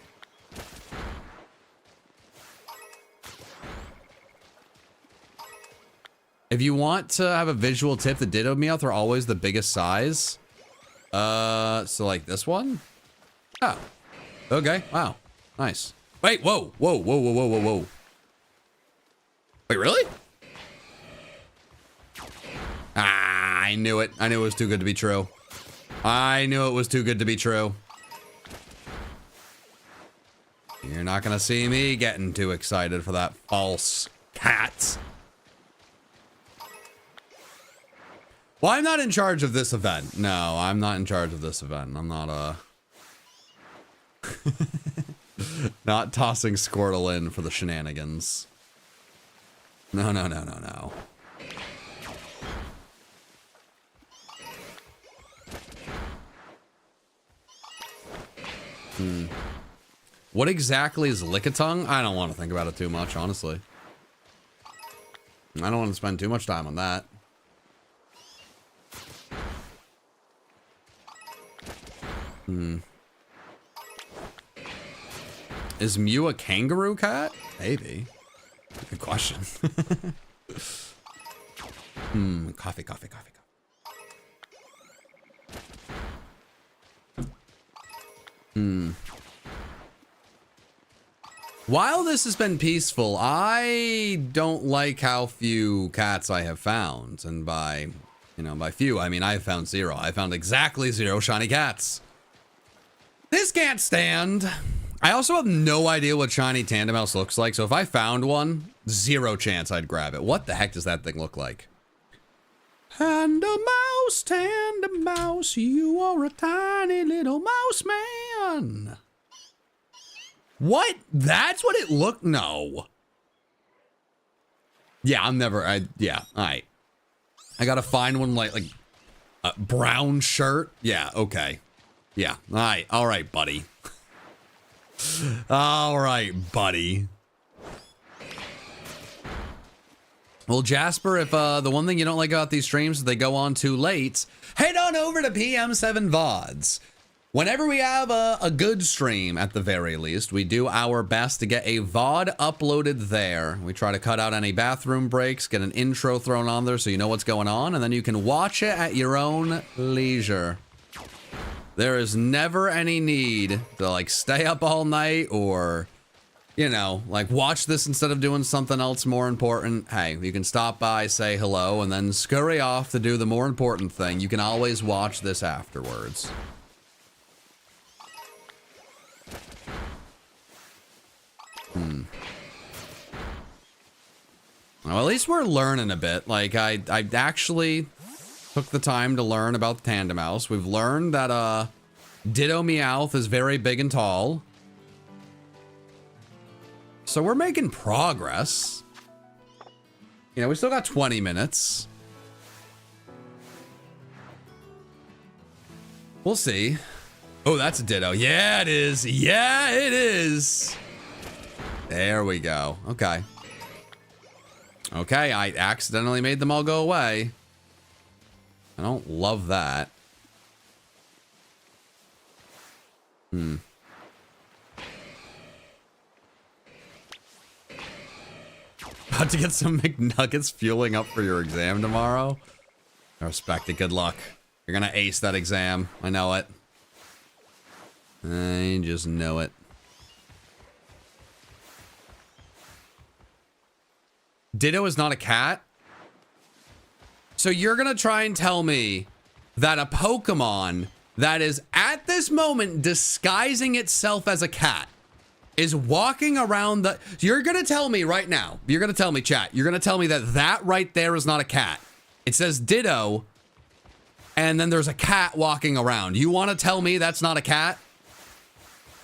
If you want to have a visual tip, the Ditto Meowth are always the biggest size. So like this one? Oh. Okay, wow. Nice. Wait, whoa. Wait, really? Ah, I knew it. I knew it was too good to be true. I knew it was too good to be true. You're not gonna see me getting too excited for that false cat. Well, I'm not in charge of this event. No, I'm not in charge of this event. I'm not, not tossing Squirtle in for the shenanigans. No. What exactly is Lickitung? I don't want to think about it too much, honestly. I don't want to spend too much time on that. Is Mew a kangaroo cat? Maybe. Good question. Coffee. While this has been peaceful, I don't like how few cats I have found. And by, you know, by few, I mean I have found 0. I found exactly 0 shiny cats. This can't stand. I also have no idea what shiny Tandemaus looks like, so if I found one, 0 chance I'd grab it. What the heck does that thing look like? Tandemaus, you are a tiny little mouse man. What? That's what it looked? No. Yeah, I'm never, yeah, all right. I gotta find one like a brown shirt. Yeah, okay. Yeah, all right, buddy. All right, buddy. Well, Jasper, if the one thing you don't like about these streams is they go on too late, head on over to PM7 VODs, Whenever we have a good stream, at the very least, we do our best to get a VOD uploaded there. We try to cut out any bathroom breaks, get an intro thrown on there so you know what's going on, and then you can watch it at your own leisure. There is never any need to, like, stay up all night or, you know, like, watch this instead of doing something else more important. Hey, you can stop by, say hello, and then scurry off to do the more important thing. You can always watch this afterwards. Well, at least we're learning a bit. Like, I actually took the time to learn about the Tandemaus. We've learned that, Ditto Meowth is very big and tall. So we're making progress. You know, we still got 20 minutes. We'll see. Oh, that's a Ditto. Yeah, it is. Yeah, it is. There we go. Okay. Okay, I accidentally made them all go away. I don't love that. About to get some McNuggets fueling up for your exam tomorrow. I respect it. Good luck. You're gonna ace that exam. I know it. I just know it. Ditto is not a cat? So you're gonna try and tell me that a Pokemon that is at this moment disguising itself as a cat is walking around the... You're gonna tell me right now, you're gonna tell me, chat, you're gonna tell me that that right there is not a cat. It says Ditto, and then there's a cat walking around. You wanna tell me that's not a cat?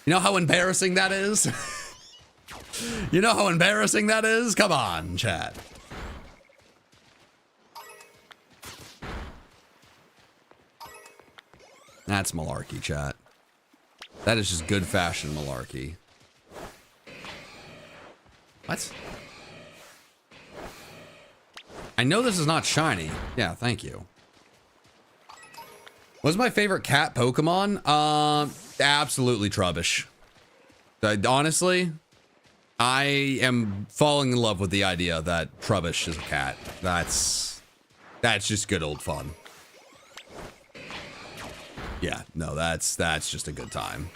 You know how embarrassing that is? You know how embarrassing that is? Come on, chat. That's malarkey, chat. That is just good fashion malarkey. What? I know this is not shiny. Yeah, thank you. What's my favorite cat Pokemon? Absolutely Trubbish. Honestly, I am falling in love with the idea that Trubbish is a cat. That's just good old fun. Yeah, no, that's just a good time.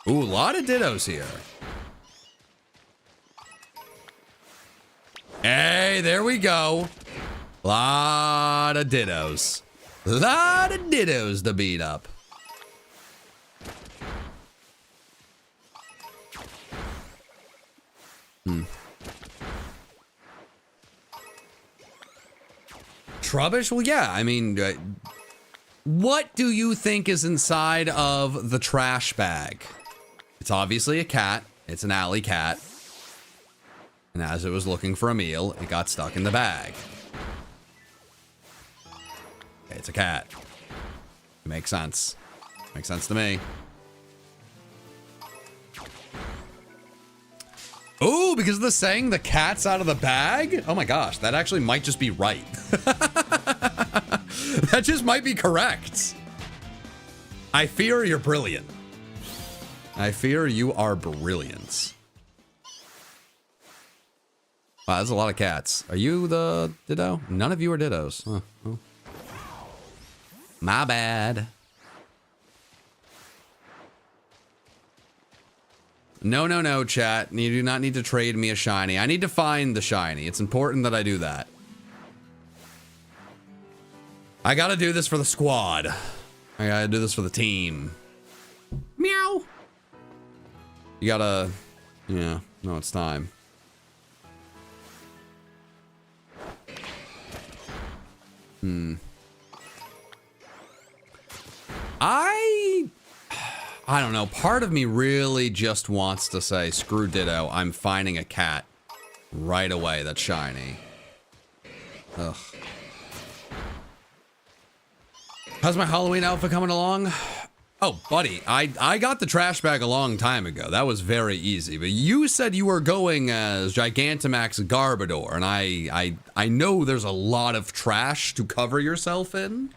Ooh, a lot of Dittos here. Hey, there we go. Lot of Dittos. Lot of Dittos to beat up. Trubbish? Well, yeah, I mean, what do you think is inside of the trash bag? It's obviously a cat. It's an alley cat. And as it was looking for a meal, it got stuck in the bag. It's a cat. It makes sense. Makes sense to me. Ooh, because of the saying, the cat's out of the bag? Oh my gosh, that actually might just be right. That just might be correct. I fear you're brilliant. I fear you are brilliant. Wow, that's a lot of cats. Are you the Ditto? None of you are Dittos. Huh. Oh. My bad. No, no, no, chat. You do not need to trade me a shiny. I need to find the shiny. It's important that I do that. I gotta do this for the squad. I gotta do this for the team. Meow. You gotta... Yeah, no, it's time. I don't know. Part of me really just wants to say, screw Ditto, I'm finding a cat right away that's shiny. Ugh. How's my Halloween outfit coming along? Oh, buddy, I got the trash bag a long time ago. That was very easy. But you said you were going as Gigantamax Garbodor, and I know there's a lot of trash to cover yourself in.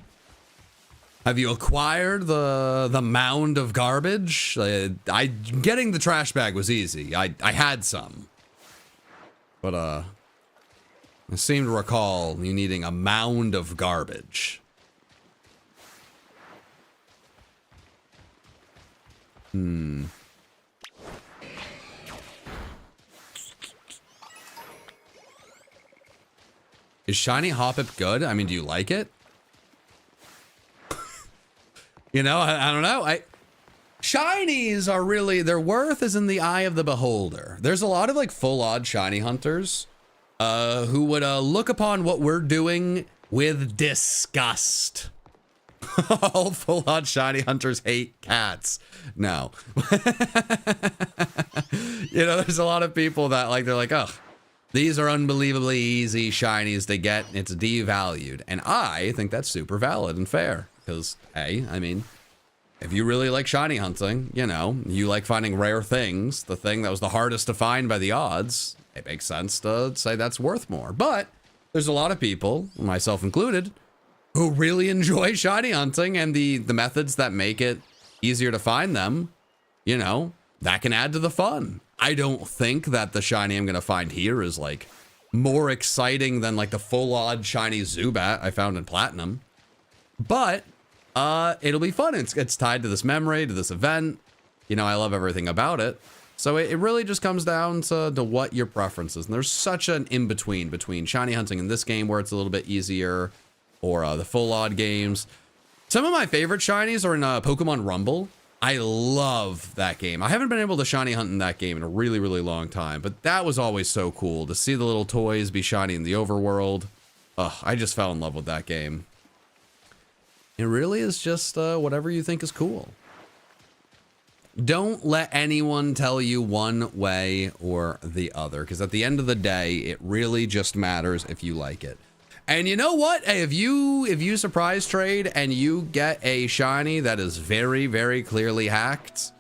Have you acquired the mound of garbage? Getting the trash bag was easy. I had some. But I seem to recall you needing a mound of garbage. Is Shiny Hoppip good? I mean, do you like it? You know, I don't know. Shinies are really, their worth is in the eye of the beholder. There's a lot of like full odd shiny hunters who would look upon what we're doing with disgust. All full odd shiny hunters hate cats. No. You know, there's a lot of people that like, they're like, oh, these are unbelievably easy shinies to get. It's devalued. And I think that's super valid and fair. Because, hey, I mean, if you really like shiny hunting, you know, you like finding rare things, the thing that was the hardest to find by the odds, it makes sense to say that's worth more. But there's a lot of people, myself included, who really enjoy shiny hunting, and the methods that make it easier to find them, you know, that can add to the fun. I don't think that the shiny I'm going to find here is like more exciting than like the full odd shiny Zubat I found in Platinum. But it'll be fun. It's tied to this memory, to this event. You know, I love everything about it. So it really just comes down to what your preference is. And there's such an in-between between shiny hunting in this game where it's a little bit easier, or the full odd games. Some of my favorite shinies are in Pokemon Rumble. I love that game. I haven't been able to shiny hunt in that game in a really, really long time, but that was always so cool to see the little toys be shiny in the overworld. Ugh, I just fell in love with that game. It really is just whatever you think is cool. Don't let anyone tell you one way or the other, because at the end of the day, it really just matters if you like it. And you know what? Hey, if you surprise trade and you get a shiny that is very, very clearly hacked,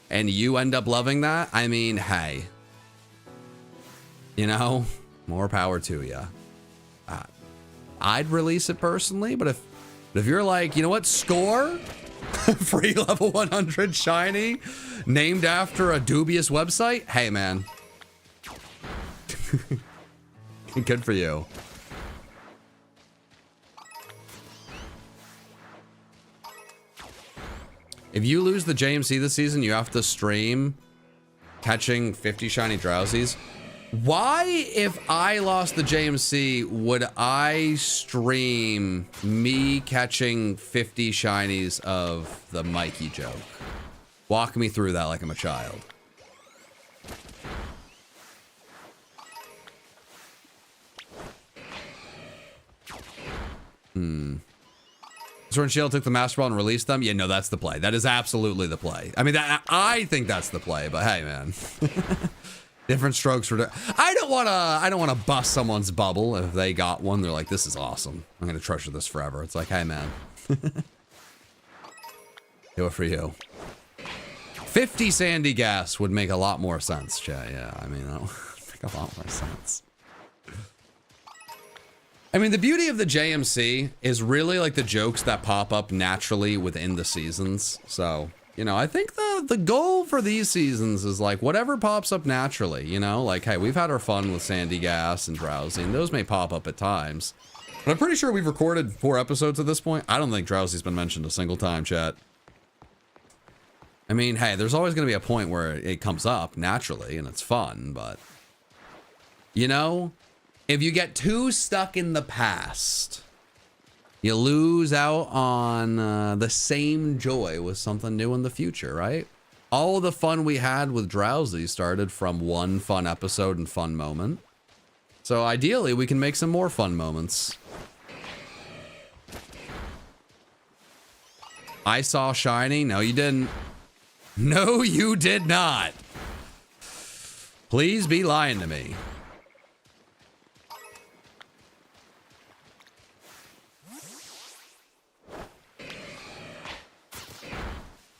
and you end up loving that, I mean, hey, you know, more power to you. I'd release it personally, but if you're like, you know what, score, free level 100 shiny, named after a dubious website, hey man, good for you. If you lose the JMC this season, you have to stream catching 50 shiny Drowsies. Why, if I lost the JMC, would I stream me catching 50 shinies of the Mikey joke? Walk me through that like I'm a child. Sword and Shield took the Master Ball and released them. Yeah, no, that's the play. That is absolutely the play. I mean, I think that's the play, but hey, man. Different strokes for... I don't want to bust someone's bubble if they got one. They're like, this is awesome. I'm going to treasure this forever. It's like, hey, man. Do it for you. 50 Sandy Gas would make a lot more sense, chat. Yeah, I mean, that would make a lot more sense. I mean, the beauty of the JMC is really like the jokes that pop up naturally within the seasons. So, you know, I think the goal for these seasons is like whatever pops up naturally, you know, like, hey, we've had our fun with Sandy Gas and Drowsy, and those may pop up at times. But I'm pretty sure we've recorded 4 episodes at this point. I don't think Drowsy's been mentioned a single time, chat. I mean, hey, there's always going to be a point where it comes up naturally and it's fun, but, you know, if you get too stuck in the past, you lose out on the same joy with something new in the future, right? All of the fun we had with Drowsy started from one fun episode and fun moment. So ideally, we can make some more fun moments. I saw shiny. No, you didn't. No, you did not. Please be lying to me.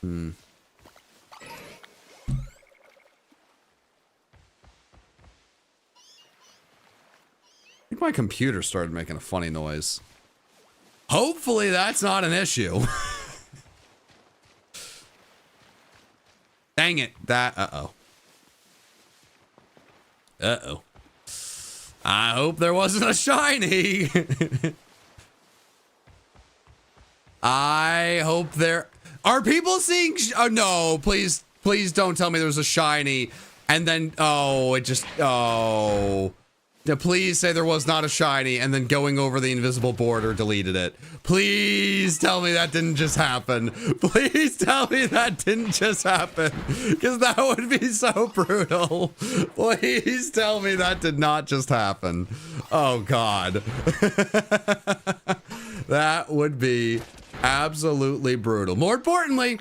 I think my computer started making a funny noise. Hopefully that's not an issue. Dang it. Uh-oh. Uh-oh. I hope there wasn't a shiny. I hope there... Are people seeing... Oh, no. Please don't tell me there was a shiny. And then... Oh, it just... Oh... Yeah, please say there was not a shiny and then going over the invisible border deleted it. Please tell me that didn't just happen. Please tell me that didn't just happen. Because that would be so brutal. Please tell me that did not just happen. Oh, God. That would be absolutely brutal. More importantly,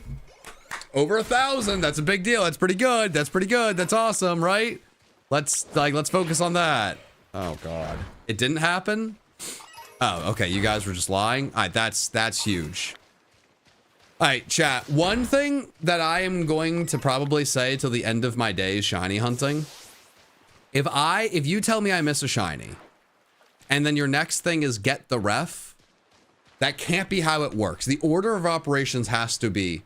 over 1,000. That's a big deal. That's pretty good. That's pretty good. That's awesome, right? Let's focus on that. Oh, God. It didn't happen? Oh, okay. You guys were just lying? All right, that's huge. All right, chat. One thing that I am going to probably say till the end of my days shiny hunting. If you tell me I miss a shiny, and then your next thing is get the ref, that can't be how it works. The order of operations has to be,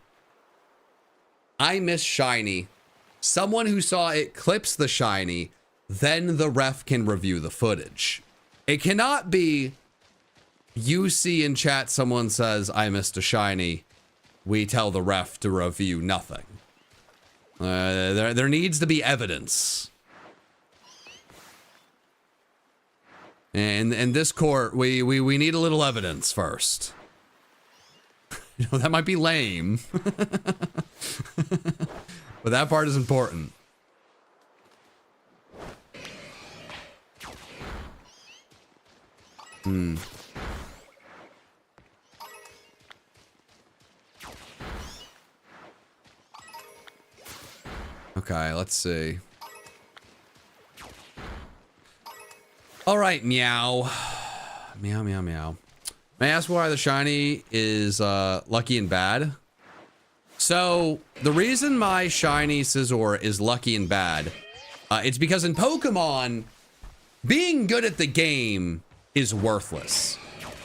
I miss shiny. Someone who saw it clips the shiny, then the ref can review the footage. It cannot be you see in chat someone says, I missed a shiny. We tell the ref to review nothing. There needs to be evidence. And in this court, we need a little evidence first. You know, that might be lame. But that part is important. Okay, let's see. All right, meow. Meow, meow, meow. May I ask why the shiny is lucky and bad? So, the reason my shiny Scizor is lucky and bad, it's because in Pokemon, being good at the game is worthless.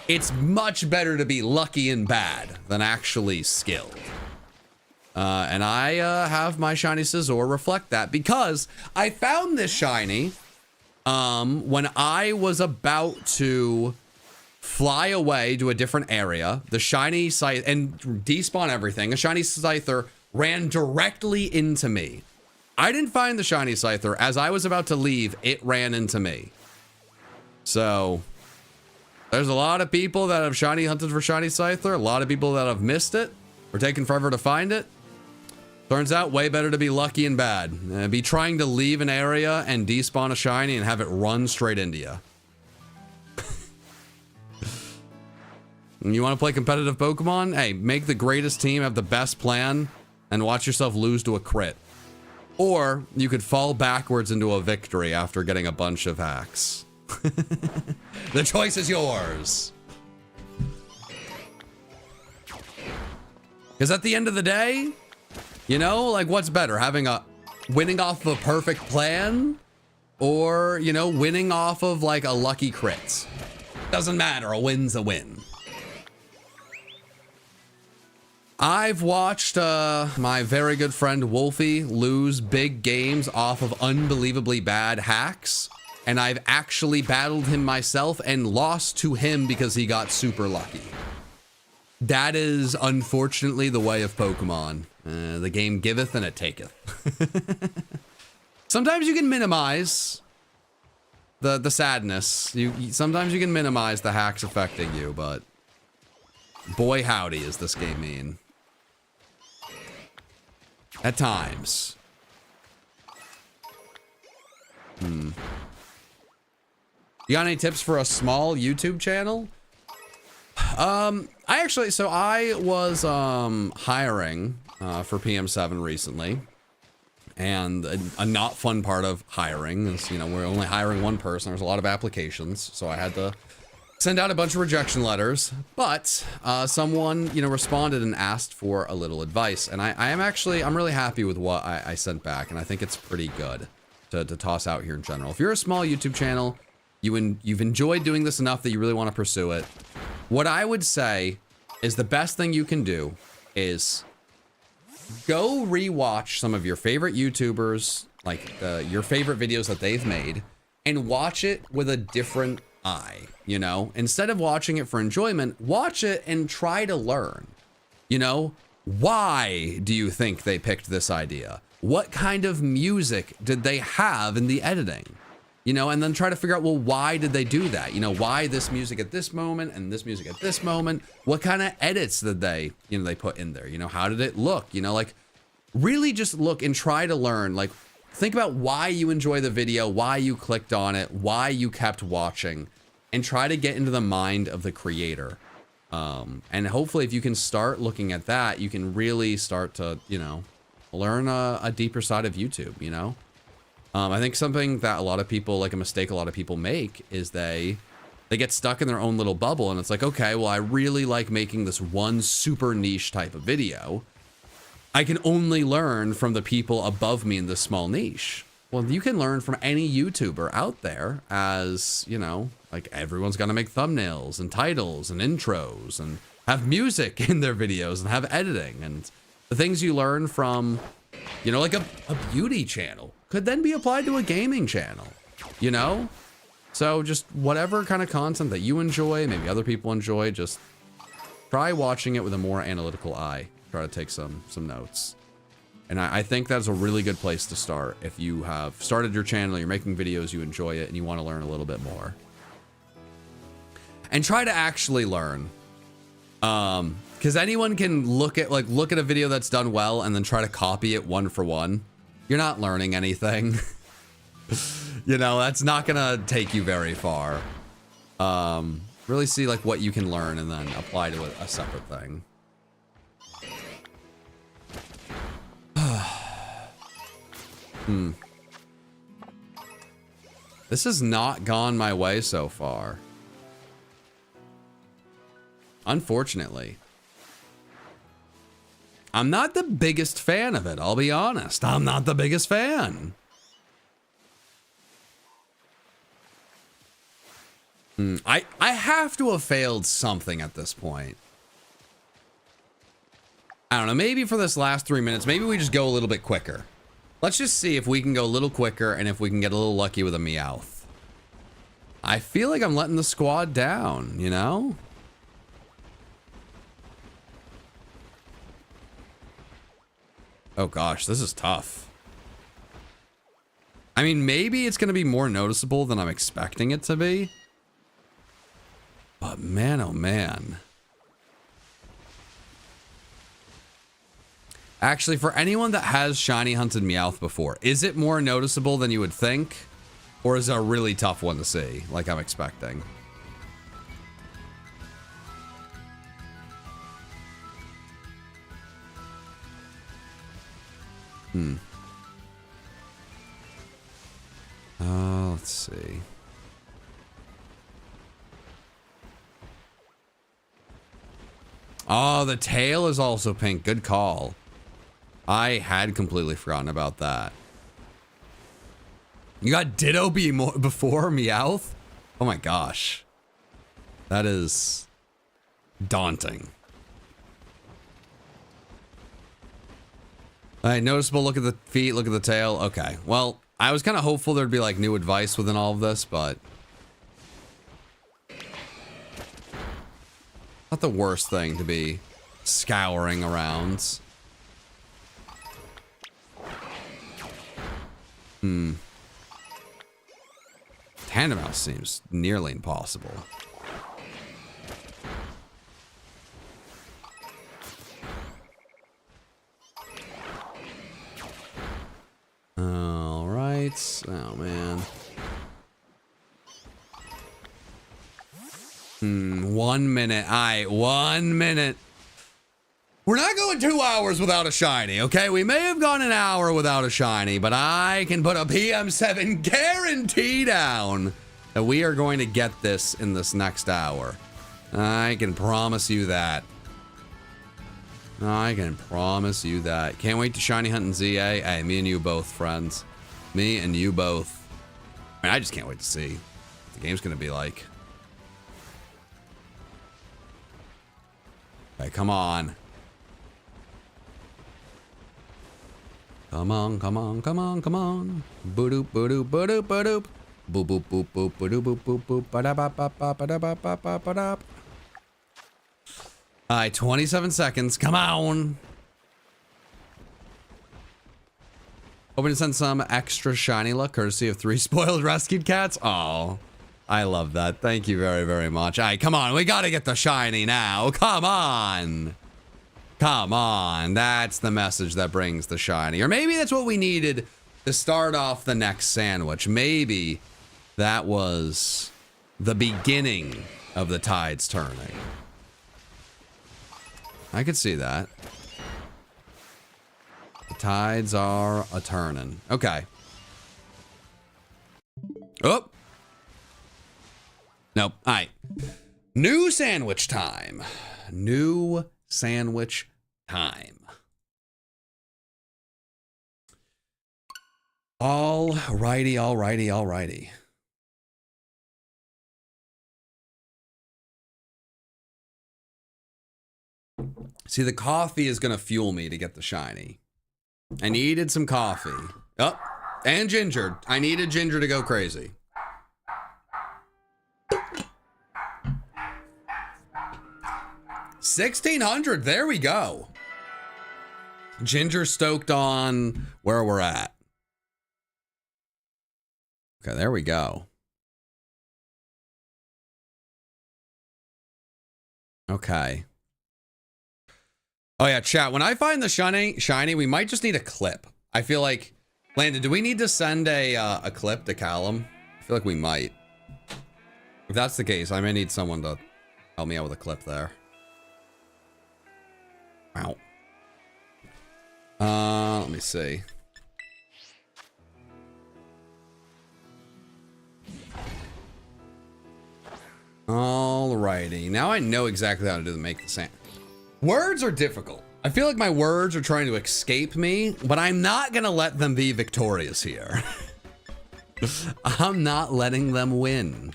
It's much better to be lucky and bad than actually skilled. And I have my shiny Scizor reflect that because I found this shiny when I was about to fly away to a different area. The shiny Scyther, and despawn everything, a shiny Scyther ran directly into me. I didn't find the shiny Scyther. As I was about to leave, it ran into me. So there's a lot of people that have shiny hunted for shiny Scyther, a lot of people that have missed it or taken forever to find it. Turns out way better to be lucky and bad. Be trying to leave an area and despawn a shiny and have it run straight into you. You want to play competitive Pokemon? Hey, make the greatest team, have the best plan, and watch yourself lose to a crit. Or you could fall backwards into a victory after getting a bunch of hacks. The choice is yours. Because at the end of the day, you know, like what's better? Winning off of a perfect plan? Or, you know, winning off of like a lucky crit? Doesn't matter, a win's a win. I've watched my very good friend Wolfie lose big games off of unbelievably bad hacks. And I've actually battled him myself and lost to him because he got super lucky. That is unfortunately the way of Pokemon. The game giveth and it taketh. Sometimes you can minimize the sadness. Sometimes you can minimize the hacks affecting you, but boy howdy is this game mean. At times. You got any tips for a small YouTube channel? I was hiring for PM7 recently, and a not fun part of hiring is, you know, we're only hiring one person. There's a lot of applications, so I had to send out a bunch of rejection letters, but someone, you know, responded and asked for a little advice. And I'm really happy with what I sent back. And I think it's pretty good to toss out here in general. If you're a small YouTube channel, you've enjoyed doing this enough that you really want to pursue it, what I would say is the best thing you can do is go rewatch some of your favorite YouTubers, like your favorite videos that they've made, and watch it with a different eye, you know? Instead of watching it for enjoyment, watch it and try to learn. You know, why do you think they picked this idea? What kind of music did they have in the editing? You know, and then try to figure out, well, why did they do that? You know, why this music at this moment and this music at this moment? What kind of edits did they put in there? You know, how did it look? You know, like really just look and try to learn. Like think about why you enjoy the video, why you clicked on it, why you kept watching, and try to get into the mind of the creator. And hopefully if you can start looking at that, you can really start to, you know, learn a deeper side of YouTube, you know? I think something that a lot of people, like a mistake a lot of people make, is they get stuck in their own little bubble, and it's like, okay, well, I really like making this one super niche type of video. I can only learn from the people above me in this small niche. Well, you can learn from any YouTuber out there, as, you know, like everyone's gonna make thumbnails and titles and intros and have music in their videos and have editing, and the things you learn from, you know, like a beauty channel could then be applied to a gaming channel, you know? So just whatever kind of content that you enjoy, maybe other people enjoy, just try watching it with a more analytical eye. Try to take some notes. And I think that's a really good place to start. If you have started your channel, you're making videos, you enjoy it, and you want to learn a little bit more. And try to actually learn. Because anyone can look at a video that's done well and then try to copy it one for one. You're not learning anything. You know, that's not gonna take you very far. Really see like what you can learn and then apply to a separate thing. This has not gone my way so far. Unfortunately. I'm not the biggest fan of it, I'll be honest. I'm not the biggest fan. I have to have failed something at this point. I don't know, maybe for this last 3 minutes, maybe we just go a little bit quicker. Let's just see if we can go a little quicker and if we can get a little lucky with a Meowth. I feel like I'm letting the squad down, you know? Oh gosh, this is tough. I mean, maybe it's going to be more noticeable than I'm expecting it to be. But man, oh man. Actually, for anyone that has shiny hunted Meowth before, is it more noticeable than you would think? Or is it a really tough one to see, like I'm expecting? Let's see. Oh, the tail is also pink. Good call. I had completely forgotten about that. You got Ditto before Meowth? Oh my gosh. That is daunting. All right, noticeable. Look at the feet, look at the tail. Okay, well, I was kind of hopeful there'd be like new advice within all of this, but not the worst thing to be scouring around. Tandemaus seems nearly impossible. All right. Oh man. 1 minute. 1 minute. We're not going 2 hours without a shiny, okay? We may have gone an hour without a shiny, but I can put a PM7 guarantee down that we are going to get this in this next hour. I can promise you that. I can promise you that. Can't wait to shiny hunt in ZA. Hey, me and you both, friends. Me and you both. I mean, I just can't wait to see what the game's gonna be like. Okay, come on. Come on, come on, come on, come on. Boop, boop, boop, boop, boop. Boop, boop, boop, boop, boop, boop, boop, boop, ba-da-ba-ba-ba-ba-da-ba-ba-ba-da. All right, 27 seconds. Come on. Hoping to send some extra shiny luck courtesy of 3 spoiled rescued cats. Oh, I love that. Thank you very, very much. All right, come on. We got to get the shiny now. Come on. Come on. That's the message that brings the shiny. Or maybe that's what we needed to start off the next sandwich. Maybe that was the beginning of the tides turning. I could see that. The tides are a-turning. Okay. Oh. Nope. All right. New sandwich time. New sandwich time. Alrighty, alrighty, alrighty. See, the coffee is going to fuel me to get the shiny. I needed some coffee. Oh, and ginger. I needed ginger to go crazy. $1,600. There we go. Ginger stoked on where we're at. Okay, there we go. Okay. Oh yeah, chat. When I find the shiny, we might just need a clip. I feel like, Landon, do we need to send a clip to Callum? I feel like we might. If that's the case, I may need someone to help me out with a clip there. Wow. Let me see. Alrighty. Now I know exactly how to do the make the sand. Words are difficult. I feel like my words are trying to escape me, but I'm not gonna let them be victorious here. I'm not letting them win.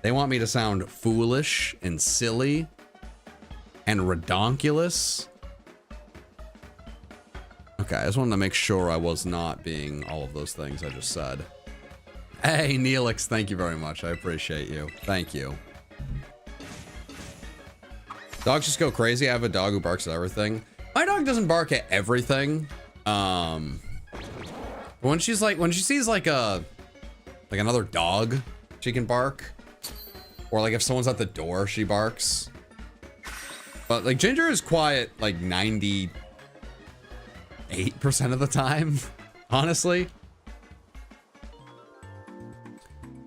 They want me to sound foolish and silly and redonkulous. Okay, I just wanted to make sure I was not being all of those things I just said. Hey, Neelix, thank you very much. I appreciate you. Thank you. Dogs just go crazy. I have a dog who barks at everything. My dog doesn't bark at everything. When she sees like another dog, she can bark. Or like if someone's at the door, she barks. But like Ginger is quiet like 98% of the time, honestly.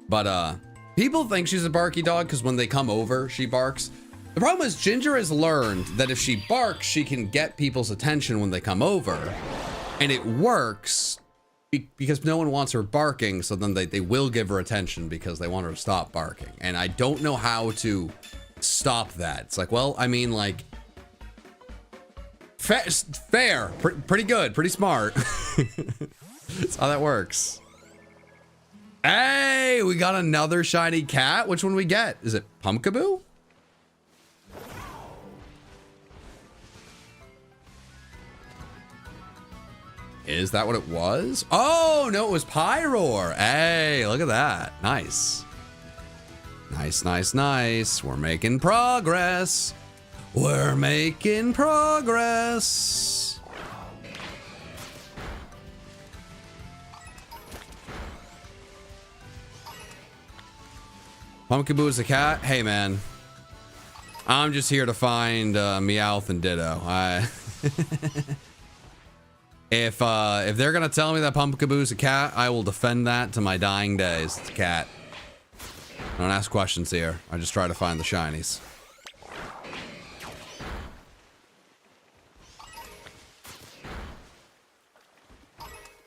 But people think she's a barky dog because when they come over, she barks. The problem is Ginger has learned that if she barks, she can get people's attention when they come over. And it works because no one wants her barking, so then they will give her attention because they want her to stop barking. And I don't know how to stop that. It's like, well, I mean, like, fair, pretty good, pretty smart. That's how that works. Hey, we got another shiny cat. Which one we get? Is it Pumpkaboo? Is that what it was? Oh, no, it was Pyroar. Hey, look at that. Nice. Nice, nice, nice. We're making progress. We're making progress. Pumpkaboo is a cat? Hey, man. I'm just here to find Meowth and Ditto. If they're gonna tell me that Pumpkaboo's a cat, I will defend that to my dying days. It's a cat. I don't ask questions here. I just try to find the shinies.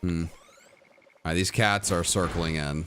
Alright, these cats are circling in.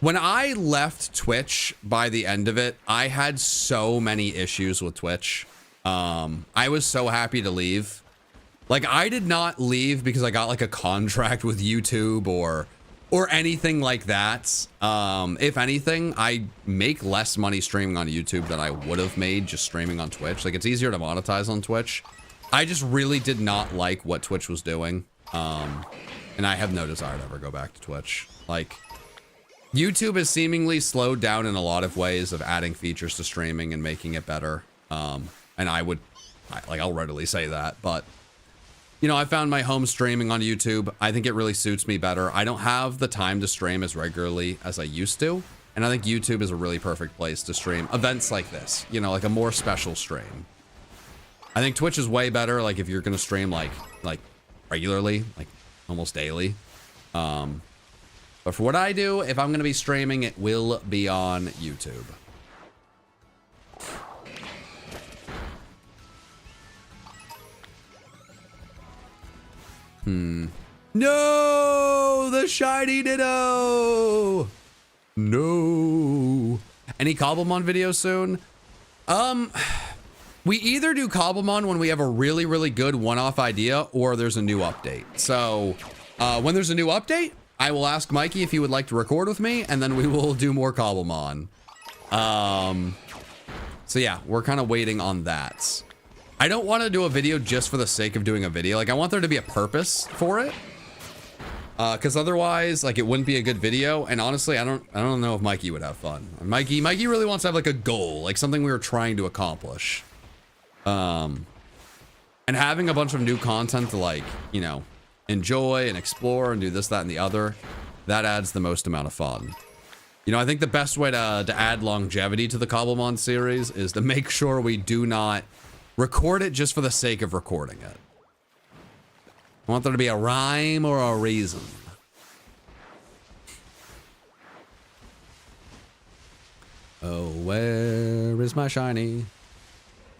When I left Twitch by the end of it, I had so many issues with Twitch. I was so happy to leave. Like, I did not leave because I got like a contract with YouTube or anything like that. If anything, I make less money streaming on YouTube than I would have made just streaming on Twitch. Like, it's easier to monetize on Twitch. I just really did not like what Twitch was doing. And I have no desire to ever go back to Twitch. Like, YouTube has seemingly slowed down in a lot of ways of adding features to streaming and making it better. And I'll readily say that, but you know, I found my home streaming on YouTube. I think it really suits me better. I don't have the time to stream as regularly as I used to. And I think YouTube is a really perfect place to stream events like this, you know, like a more special stream. I think Twitch is way better. Like if you're going to stream like regularly, like almost daily. But for what I do, if I'm going to be streaming, it will be on YouTube. No, the shiny Ditto. No. Any Cobblemon videos soon? We either do Cobblemon when we have a really, really good one-off idea or there's a new update. So when there's a new update, I will ask Mikey if he would like to record with me, and then we will do more Cobblemon. So yeah, we're kind of waiting on that. I don't want to do a video just for the sake of doing a video. Like, I want there to be a purpose for it. Because otherwise, like, it wouldn't be a good video. And honestly, I don't know if Mikey would have fun. Mikey really wants to have like a goal, like something we were trying to accomplish. And having a bunch of new content to, like, you know, enjoy and explore and do this, that, and the other, that adds the most amount of fun. You know, I think the best way to add longevity to the Cobblemon series is to make sure we do not record it just for the sake of recording it. I want there to be a rhyme or a reason. Oh, where is my shiny?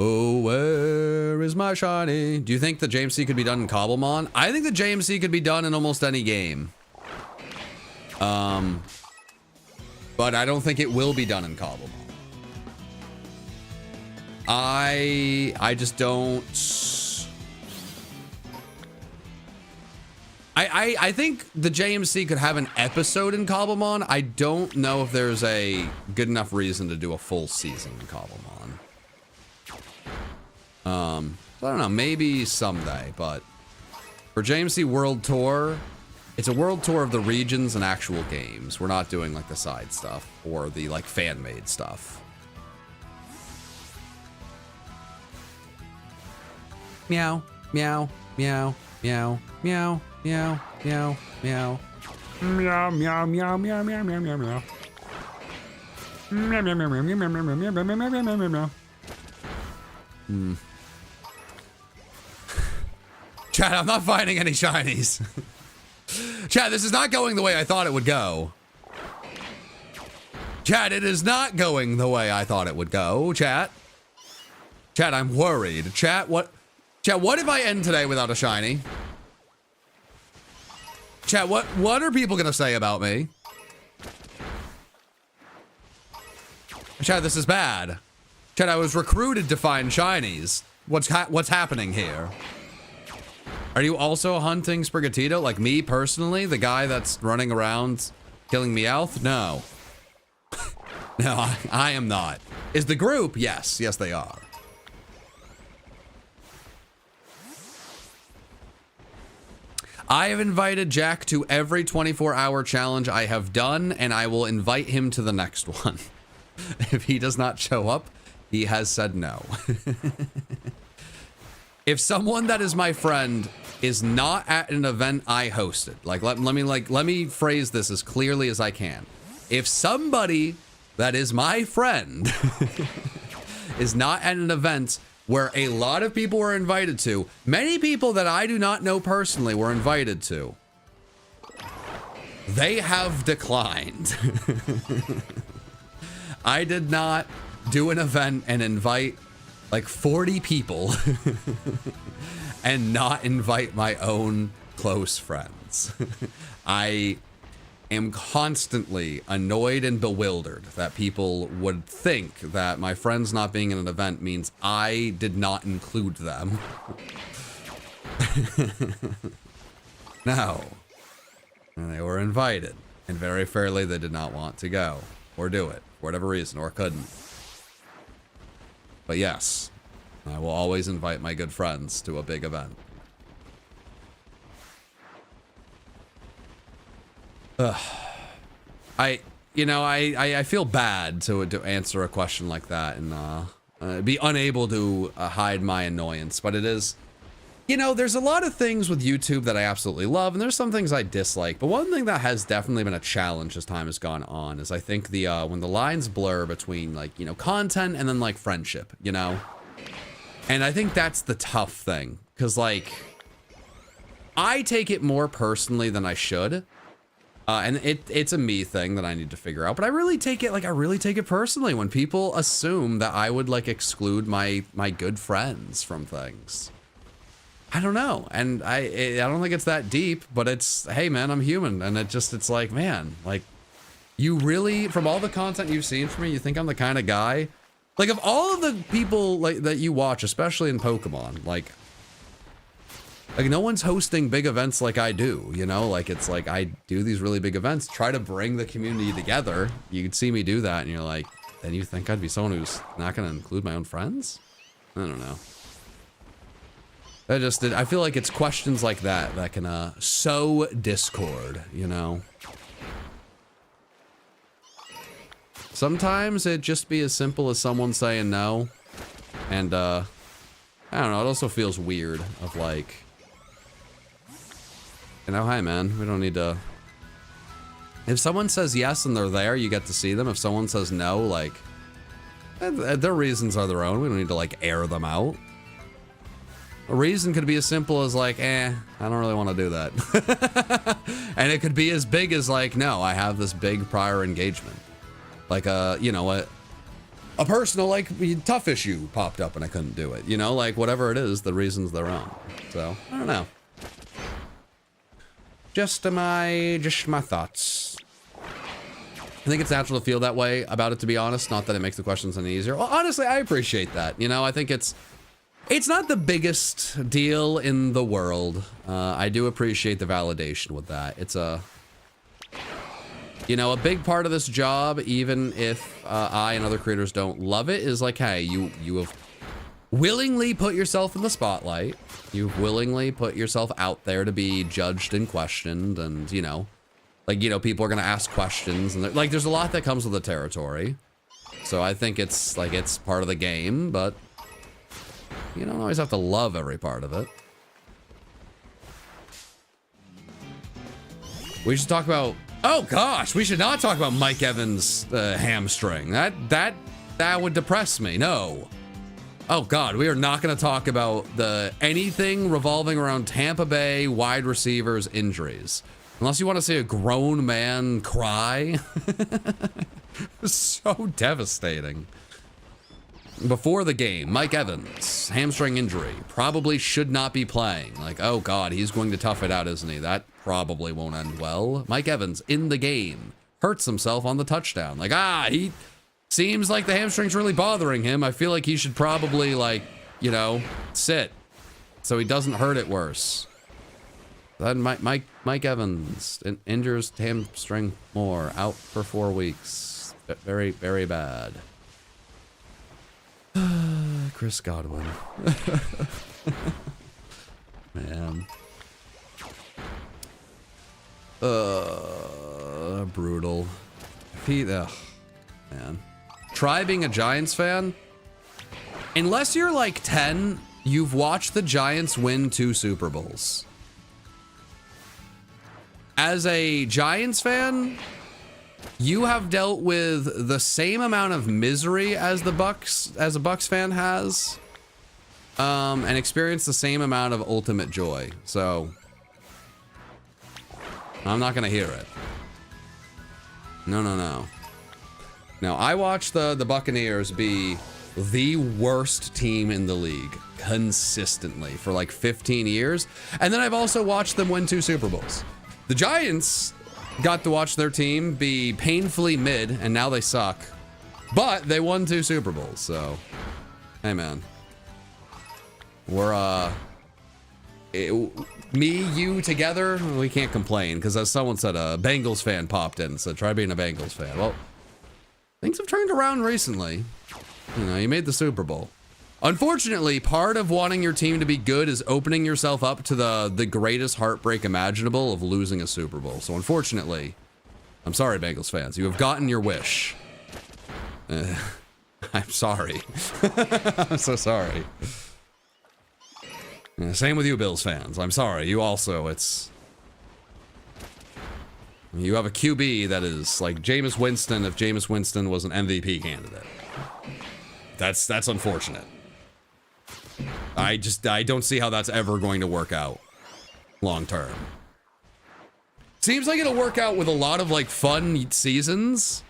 Oh, where is my shiny? Do you think the JMC could be done in Cobblemon? I think the JMC could be done in almost any game. But I don't think it will be done in Cobblemon. I just don't. I think the JMC could have an episode in Cobblemon. I don't know if there's a good enough reason to do a full season in Cobblemon. I don't know, maybe someday, but for JMC World Tour, it's a world tour of the regions and actual games. We're not doing like the side stuff or the like fan-made stuff. Meow, meow, meow, meow, meow, meow, meow, meow. Meow, meow, meow, meow, meow, meow, meow, meow. Meow, meow, meow, meow, meow, meow, meow, meow, meow, meow, meow, meow, meow. Chat, I'm not finding any shinies. Chat, this is not going the way I thought it would go. Chat, it is not going the way I thought it would go. Chat, I'm worried. Chat, what if I end today without a shiny? Chat, what are people gonna say about me? Chat, this is bad. Chat, I was recruited to find shinies. What's happening here? Are you also hunting Sprigatito? Like me personally, the guy that's running around killing Meowth? No. No, I am not. Is the group? Yes. Yes, they are. I have invited Jack to every 24-hour challenge I have done, and I will invite him to the next one. If he does not show up, he has said no. If someone that is my friend is not at an event I hosted, let me phrase this as clearly as I can. If somebody that is my friend is not at an event where a lot of people were invited to, many people that I do not know personally were invited to, they have declined. I did not do an event and invite like 40 people and not invite my own close friends. I am constantly annoyed and bewildered that people would think that my friends not being in an event means I did not include them. No. And they were invited, and very fairly they did not want to go or do it for whatever reason, or couldn't. But yes, I will always invite my good friends to a big event. I feel bad to answer a question like that and be unable to hide my annoyance, but it is, there's a lot of things with YouTube that I absolutely love, and there's some things I dislike, but one thing that has definitely been a challenge as time has gone on is I think the when the lines blur between, like, content and then, like, friendship, and I think that's the tough thing, because, like, I take it more personally than I should. And it's a me thing that I need to figure out, but I really take it personally when people assume that I would, like, exclude my good friends from things. I don't know, and I don't think it's that deep, but it's, hey man, I'm human, and it's like, man, like, you really, from all the content you've seen from me, you think I'm the kind of guy, like, of all of the people like that you watch, especially in Pokemon, like no one's hosting big events like I do, like, it's like I do these really big events, try to bring the community together. You could see me do that, and you're like, then you think I'd be someone who's not going to include my own friends? I don't know. I feel like it's questions like that that can sow discord, Sometimes it'd just be as simple as someone saying no, and I don't know, it also feels weird of, like, hi man, we don't need to. If someone says yes and they're there, you get to see them. If someone says no, like, their reasons are their own. We don't need to, like, air them out. A reason could be as simple as, like, I don't really want to do that. And it could be as big as, like, no, I have this big prior engagement. Like, a personal, like, tough issue popped up and I couldn't do it. Like, whatever it is, the reason's their own. So, I don't know. Just my thoughts. I think it's natural to feel that way about it, to be honest. Not that it makes the questions any easier. Well, honestly, I appreciate that. I think it's not the biggest deal in the world. I do appreciate the validation with that. It's a big part of this job, even if I and other creators don't love it, is like, hey, you have willingly put yourself in the spotlight. You've willingly put yourself out there to be judged and questioned, and, people are going to ask questions, and like, there's a lot that comes with the territory. So I think it's part of the game, but you don't always have to love every part of it. We should talk about, oh gosh, we should not talk about Mike Evans' hamstring. That would depress me. No. Oh God, we are not going to talk about anything revolving around Tampa Bay wide receivers' injuries. Unless you want to see a grown man cry. So devastating. Before the game, Mike Evans, hamstring injury, probably should not be playing. Like, oh God, he's going to tough it out, isn't he? That probably won't end well. Mike Evans, in the game, hurts himself on the touchdown. Like, he seems like the hamstring's really bothering him. I feel like he should probably, like, sit so he doesn't hurt it worse. Then Mike Evans injures hamstring more, out for 4 weeks. Very, very bad. Chris Godwin. Man. Brutal. Man. Try being a Giants fan. Unless you're like 10, you've watched the Giants win 2 Super Bowls. As a Giants fan, you have dealt with the same amount of misery as a Bucks fan has, and experienced the same amount of ultimate joy. So I'm not gonna hear it. No. Now, I watched the Buccaneers be the worst team in the league consistently for like 15 years, and then I've also watched them win 2 Super Bowls. The Giants got to watch their team be painfully mid, and now they suck. But they won 2 Super Bowls, so hey man. We're me, you together, we can't complain, because as someone said, a Bengals fan popped in, so try being a Bengals fan. Well, things have turned around recently. You know, you made the Super Bowl. Unfortunately, part of wanting your team to be good is opening yourself up to the greatest heartbreak imaginable of losing a Super Bowl. So unfortunately, I'm sorry, Bengals fans, you have gotten your wish. I'm sorry. I'm so sorry. Same with you, Bills fans. I'm sorry. You also, you have a QB that is like Jameis Winston if Jameis Winston was an MVP candidate. That's unfortunate. I don't see how that's ever going to work out long term. Seems like it'll work out with a lot of like fun seasons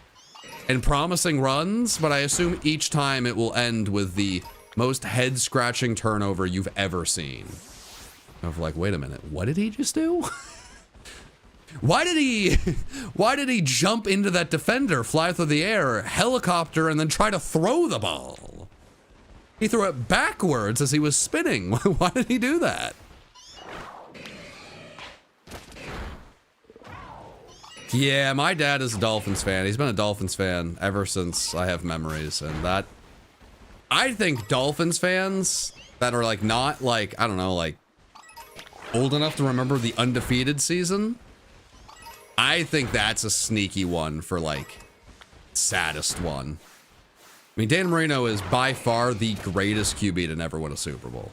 and promising runs, but I assume each time it will end with the most head-scratching turnover you've ever seen. Of like, wait a minute, what did he just do? Why did he jump into that defender, fly through the air, helicopter, and then try to throw the ball? He threw it backwards as he was spinning. Why did he do that? Yeah, my dad is a Dolphins fan. He's been a Dolphins fan ever since I have memories, and that I think Dolphins fans that are like not like, I don't know, like old enough to remember the undefeated season, I think that's a sneaky one for like saddest one. I mean, Dan Marino is by far the greatest QB to never win a Super Bowl.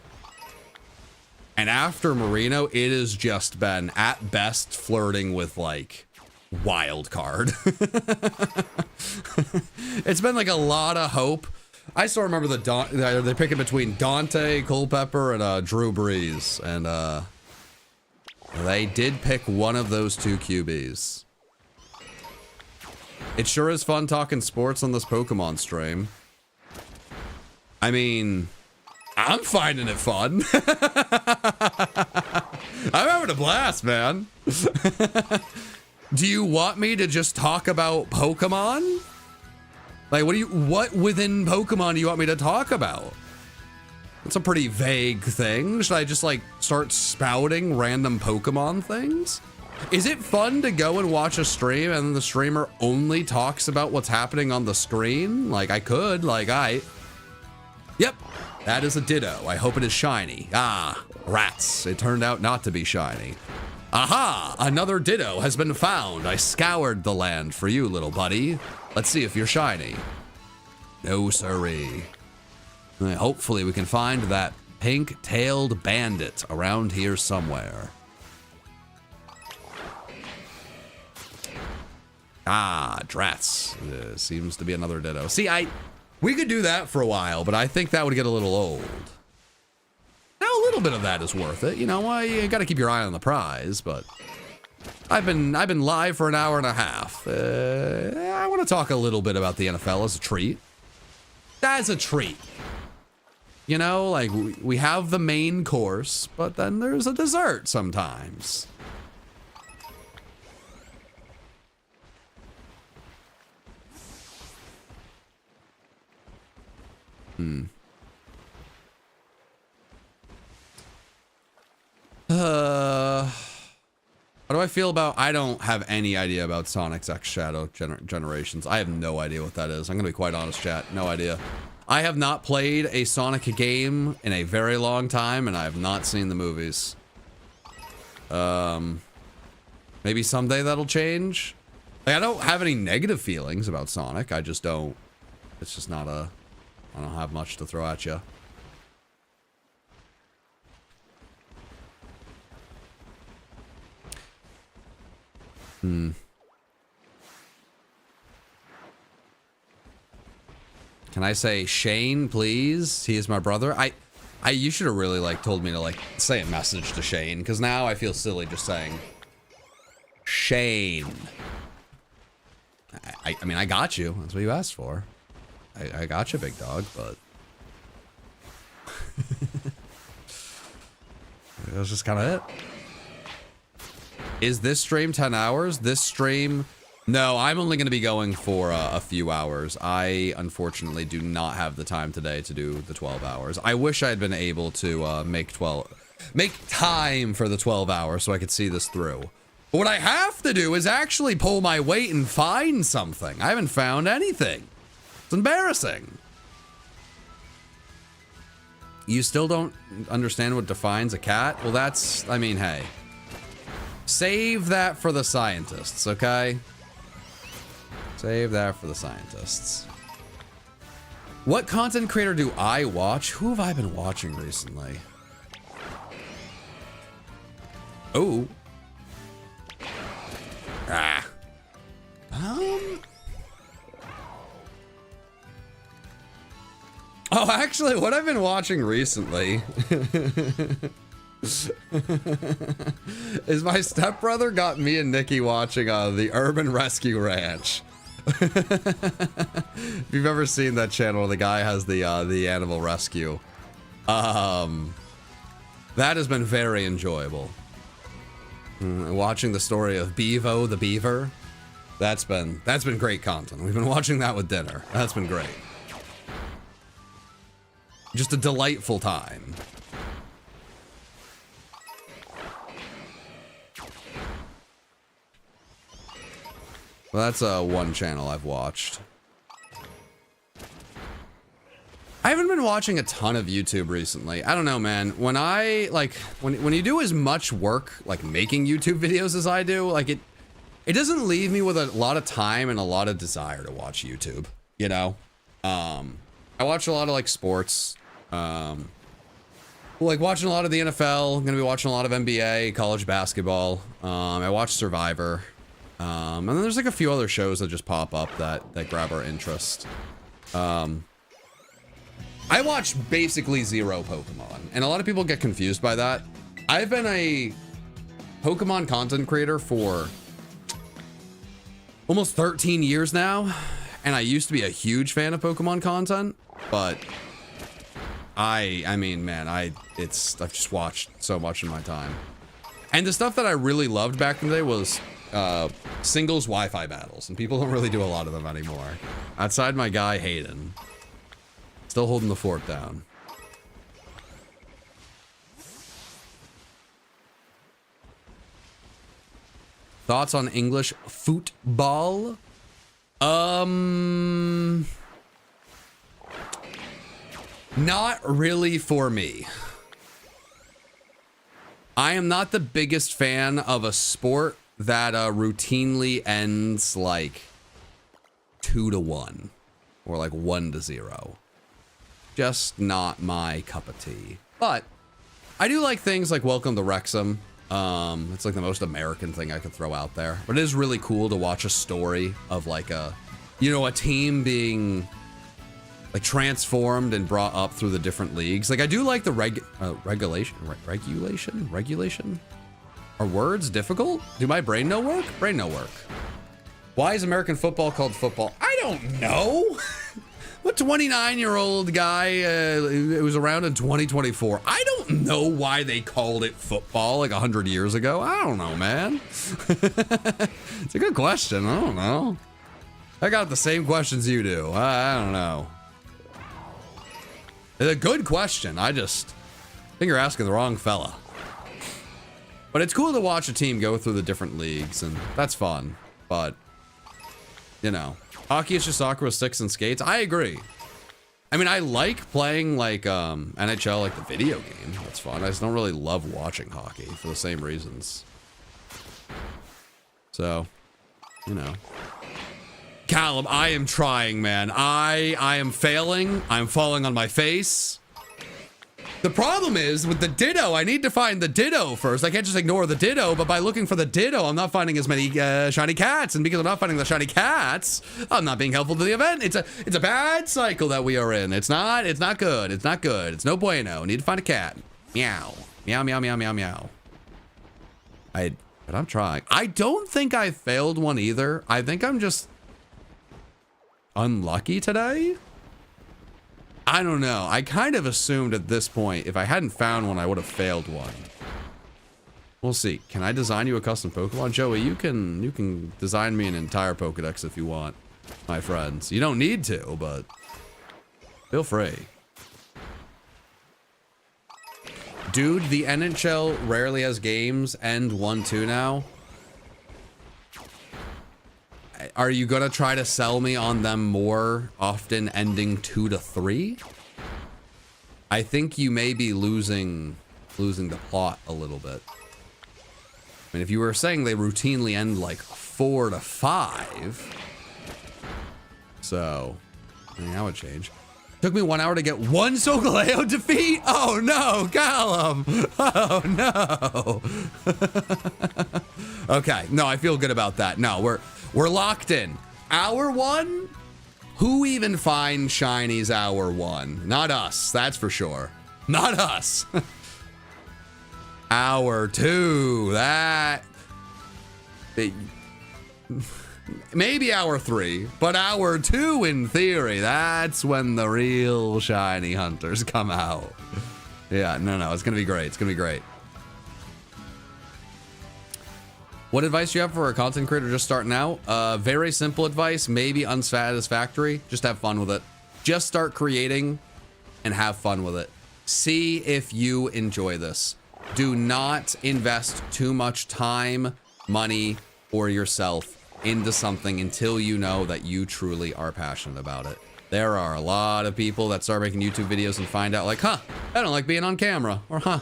And after Marino, it has just been at best flirting with like wild card. It's been like a lot of hope. I still remember they're picking between Dante Culpepper and Drew Brees, and they did pick one of those 2 QBs. It sure is fun talking sports on this Pokemon stream. I mean, I'm finding it fun. I'm having a blast, man. Do you want me to just talk about Pokemon? Like, what within Pokemon do you want me to talk about? It's a pretty vague thing. Should I just like start spouting random Pokemon things? Is it fun to go and watch a stream and the streamer only talks about what's happening on the screen? Like, I could, like, yep, that is a Ditto. I hope it is shiny. Ah, rats. It turned out not to be shiny. Aha, another Ditto has been found. I scoured the land for you, little buddy. Let's see if you're shiny. No siree. Hopefully we can find that pink-tailed bandit around here somewhere. Ah, drats. Seems to be another Ditto. See, we could do that for a while, but I think that would get a little old. Now a little bit of that is worth it. You know, you got to keep your eye on the prize, but I've been live for an hour and a half. I want to talk a little bit about the NFL as a treat. As a treat. You know, like we have the main course, but then there's a dessert sometimes. How do I feel about, I don't have any idea about Sonic's X Shadow Generations. I have no idea what that is. I'm gonna be quite honest, chat. No idea. I have not played a Sonic game in a very long time, and I have not seen the movies. Maybe someday that'll change. Like, I don't have any negative feelings about Sonic. I just don't. It's just not a. I don't have much to throw at you. Can I say Shane, please? He is my brother. You should have really like told me to like say a message to Shane, because now I feel silly just saying Shane. I mean, I got you. That's what you asked for. I got you, big dog, but it was just kind of it. Is this stream 10 hours? This stream... No, I'm only going to be going for a few hours. I, unfortunately, do not have the time today to do the 12 hours. I wish I had been able to make time for the 12 hours so I could see this through. But what I have to do is actually pull my weight and find something. I haven't found anything. It's embarrassing. You still don't understand what defines a cat? Well, that's... I mean, hey. Save that for the scientists, okay? Save that for the scientists. What content creator do I watch? Who have I been watching recently? Oh. Ah. Oh, actually, what I've been watching recently is my stepbrother got me and Nikki watching the Urban Rescue Ranch. If you've ever seen that channel, the guy has the animal rescue. That has been very enjoyable. Watching the story of Bevo the beaver, that's been great content. We've been watching that with dinner. That's been great. Just a delightful time. Well, that's one channel I've watched. I haven't been watching a ton of YouTube recently. I don't know, man. When I when you do as much work like making YouTube videos as I do, like it doesn't leave me with a lot of time and a lot of desire to watch YouTube, you know? I watch a lot of like sports, like watching a lot of the NFL. I'm gonna be watching a lot of NBA, college basketball. I watch Survivor. And then there's like a few other shows that just pop up that grab our interest. I watch basically zero Pokemon, and a lot of people get confused by that. I've been a Pokemon content creator for almost 13 years now, and I used to be a huge fan of Pokemon content, but I mean, man, I've just watched so much in my time. And the stuff that I really loved back in the day was singles Wi-Fi battles, and people don't really do a lot of them anymore. Outside my guy Hayden, still holding the fort down. Thoughts on English football? Not really for me. I am not the biggest fan of a sport that routinely ends like 2-1 or like 1-0. Just not my cup of tea. But I do like things like Welcome to Wrexham. It's like the most American thing I could throw out there. But it is really cool to watch a story of like a team being like transformed and brought up through the different leagues. Like I do like the regulation. Are words difficult? Do my brain no work? Brain no work. Why is American football called football? I don't know. What 29-year-old guy who was around in 2024? I don't know why they called it football like 100 years ago. I don't know, man. It's a good question. I don't know. I got the same questions you do. I don't know. It's a good question. I think you're asking the wrong fella. But it's cool to watch a team go through the different leagues, and that's fun. But, you know, hockey is just soccer with sticks and skates. I agree. I mean, I like playing like NHL, like the video game. That's fun. I just don't really love watching hockey for the same reasons. So, you know. Callum, I am trying, man. I am failing. I'm falling on my face. The problem is with the Ditto, I need to find the Ditto first. I can't just ignore the Ditto, but by looking for the Ditto, I'm not finding as many shiny cats. And because I'm not finding the shiny cats, I'm not being helpful to the event. It's a bad cycle that we are in. It's not good. It's not good. It's no bueno. Need to find a cat. Meow. Meow, meow, meow, meow, meow. But I'm trying. I don't think I failed one either. I think I'm just unlucky today. I don't know. I kind of assumed at this point, if I hadn't found one, I would have failed one. We'll see. Can I design you a custom Pokemon? Joey, you can design me an entire Pokedex if you want, my friends. You don't need to, but feel free. Dude, the NHL rarely has games end 1-2 now. Are you gonna try to sell me on them more often ending 2-3? I think you may be losing the plot a little bit. I mean, if you were saying they routinely end like 4-5, so I mean, that would change. Took me 1 hour to get one Solgaleo defeat. Oh no, Callum. Oh no. Okay, no, I feel good about that. No, we're locked in. Hour 1. Who even finds shinies hour 1? Not us, that's for sure. Not us. Hour 2. That. Maybe hour 3, but hour 2 in theory, that's when the real shiny hunters come out. Yeah, no, it's gonna be great. It's gonna be great. What advice do you have for a content creator just starting out? Very simple advice, maybe unsatisfactory. Just have fun with it. Just start creating and have fun with it. See if you enjoy this. Do not invest too much time, money, or yourself into something until you know that you truly are passionate about it. There are a lot of people that start making YouTube videos and find out like, huh, I don't like being on camera, or huh,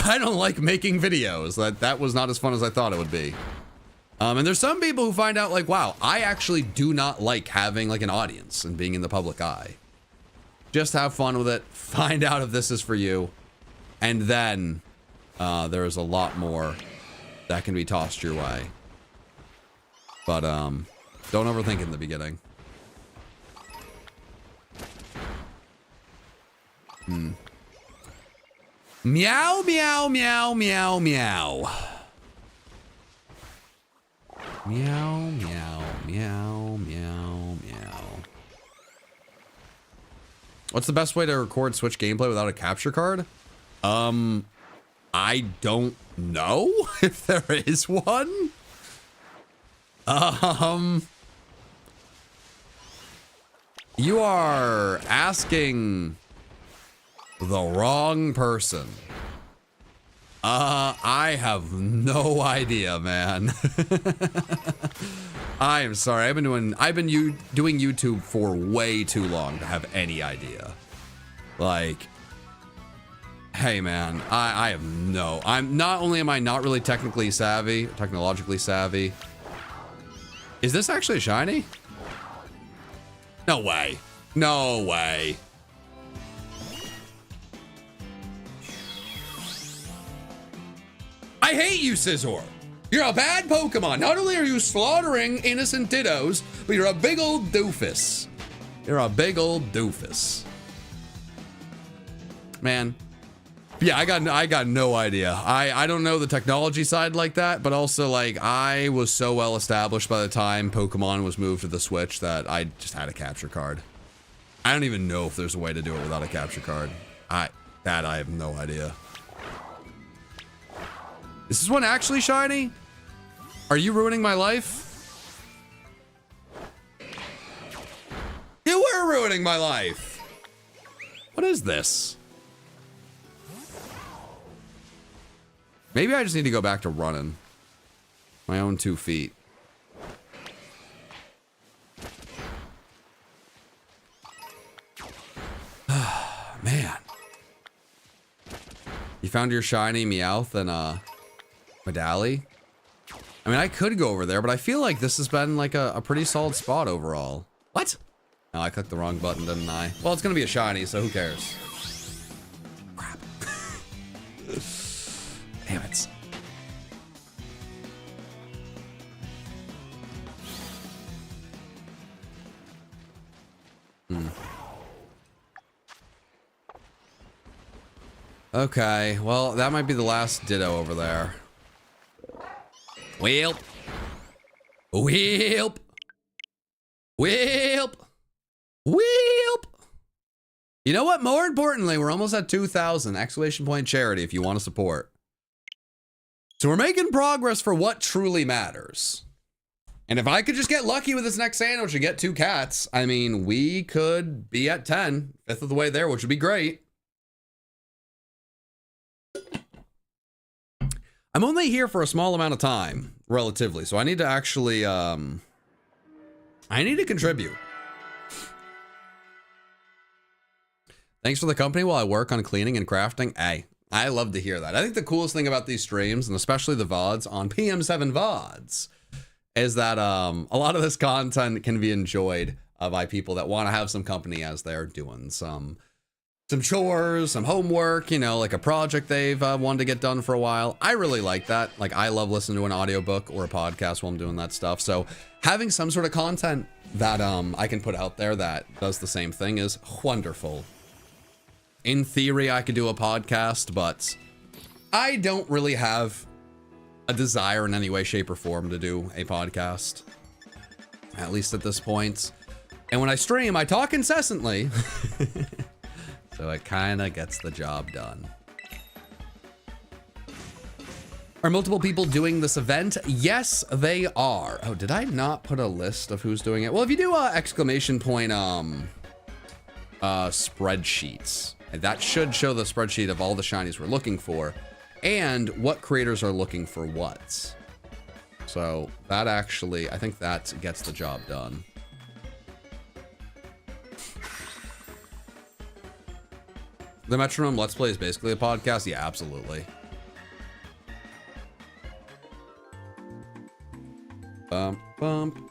I don't like making videos. That was not as fun as I thought it would be. And there's some people who find out like, wow, I actually do not like having like an audience and being in the public eye. Just have fun with it. Find out if this is for you. And then there's a lot more that can be tossed your way. But don't overthink it in the beginning. Meow, meow, meow, meow, meow. Meow, meow, meow, meow, meow. What's the best way to record Switch gameplay without a capture card? I don't know if there is one. You are asking the wrong person. I have no idea, man. I am sorry. I've been doing YouTube for way too long to have any idea. Like, hey man, I have no. Not only am I not really technologically savvy. Is this actually a shiny? No way. No way. I hate you, Scizor. You're a bad Pokemon. Not only are you slaughtering innocent Dittos, but you're a big old doofus. You're a big old doofus. Man. Yeah, I got no idea. I don't know the technology side like that, but also like I was so well established by the time Pokemon was moved to the Switch that I just had a capture card. I don't even know if there's a way to do it without a capture card. I have no idea. Is this one actually shiny? Are you ruining my life? You were ruining my life. What is this? Maybe I just need to go back to running. My own 2 feet. Man. You found your shiny Meowth and Medali? I mean, I could go over there, but I feel like this has been like a pretty solid spot overall. What? No, I clicked the wrong button, didn't I? Well, it's gonna be a shiny, so who cares? Crap. Damn it. Okay, well, that might be the last Ditto over there. Whelp. Whelp. Whelp. Whelp. You know what? More importantly, we're almost at 2,000. Exclamation point charity if you want to support. So we're making progress for what truly matters. And if I could just get lucky with this next sandwich and get 2 cats, I mean, we could be at 10, fifth of the way there, which would be great. I'm only here for a small amount of time, relatively, so I need to actually, I need to contribute. Thanks for the company while I work on cleaning and crafting. Hey, I love to hear that. I think the coolest thing about these streams, and especially the VODs on PM7 VODs, is that a lot of this content can be enjoyed by people that want to have some company as they're doing some chores, some homework, you know, like a project they've wanted to get done for a while. I really like that. Like, I love listening to an audiobook or a podcast while I'm doing that stuff. So having some sort of content that I can put out there that does the same thing is wonderful. In theory, I could do a podcast, but I don't really have a desire in any way, shape, or form to do a podcast, at least at this point. And when I stream, I talk incessantly. So it kind of gets the job done. Are multiple people doing this event? Yes, they are. Oh, did I not put a list of who's doing it? Well, if you do exclamation point spreadsheets, that should show the spreadsheet of all the shinies we're looking for and what creators are looking for what. So that actually, I think that gets the job done. The Metronome Let's Play is basically a podcast? Yeah, absolutely. Bump, bump.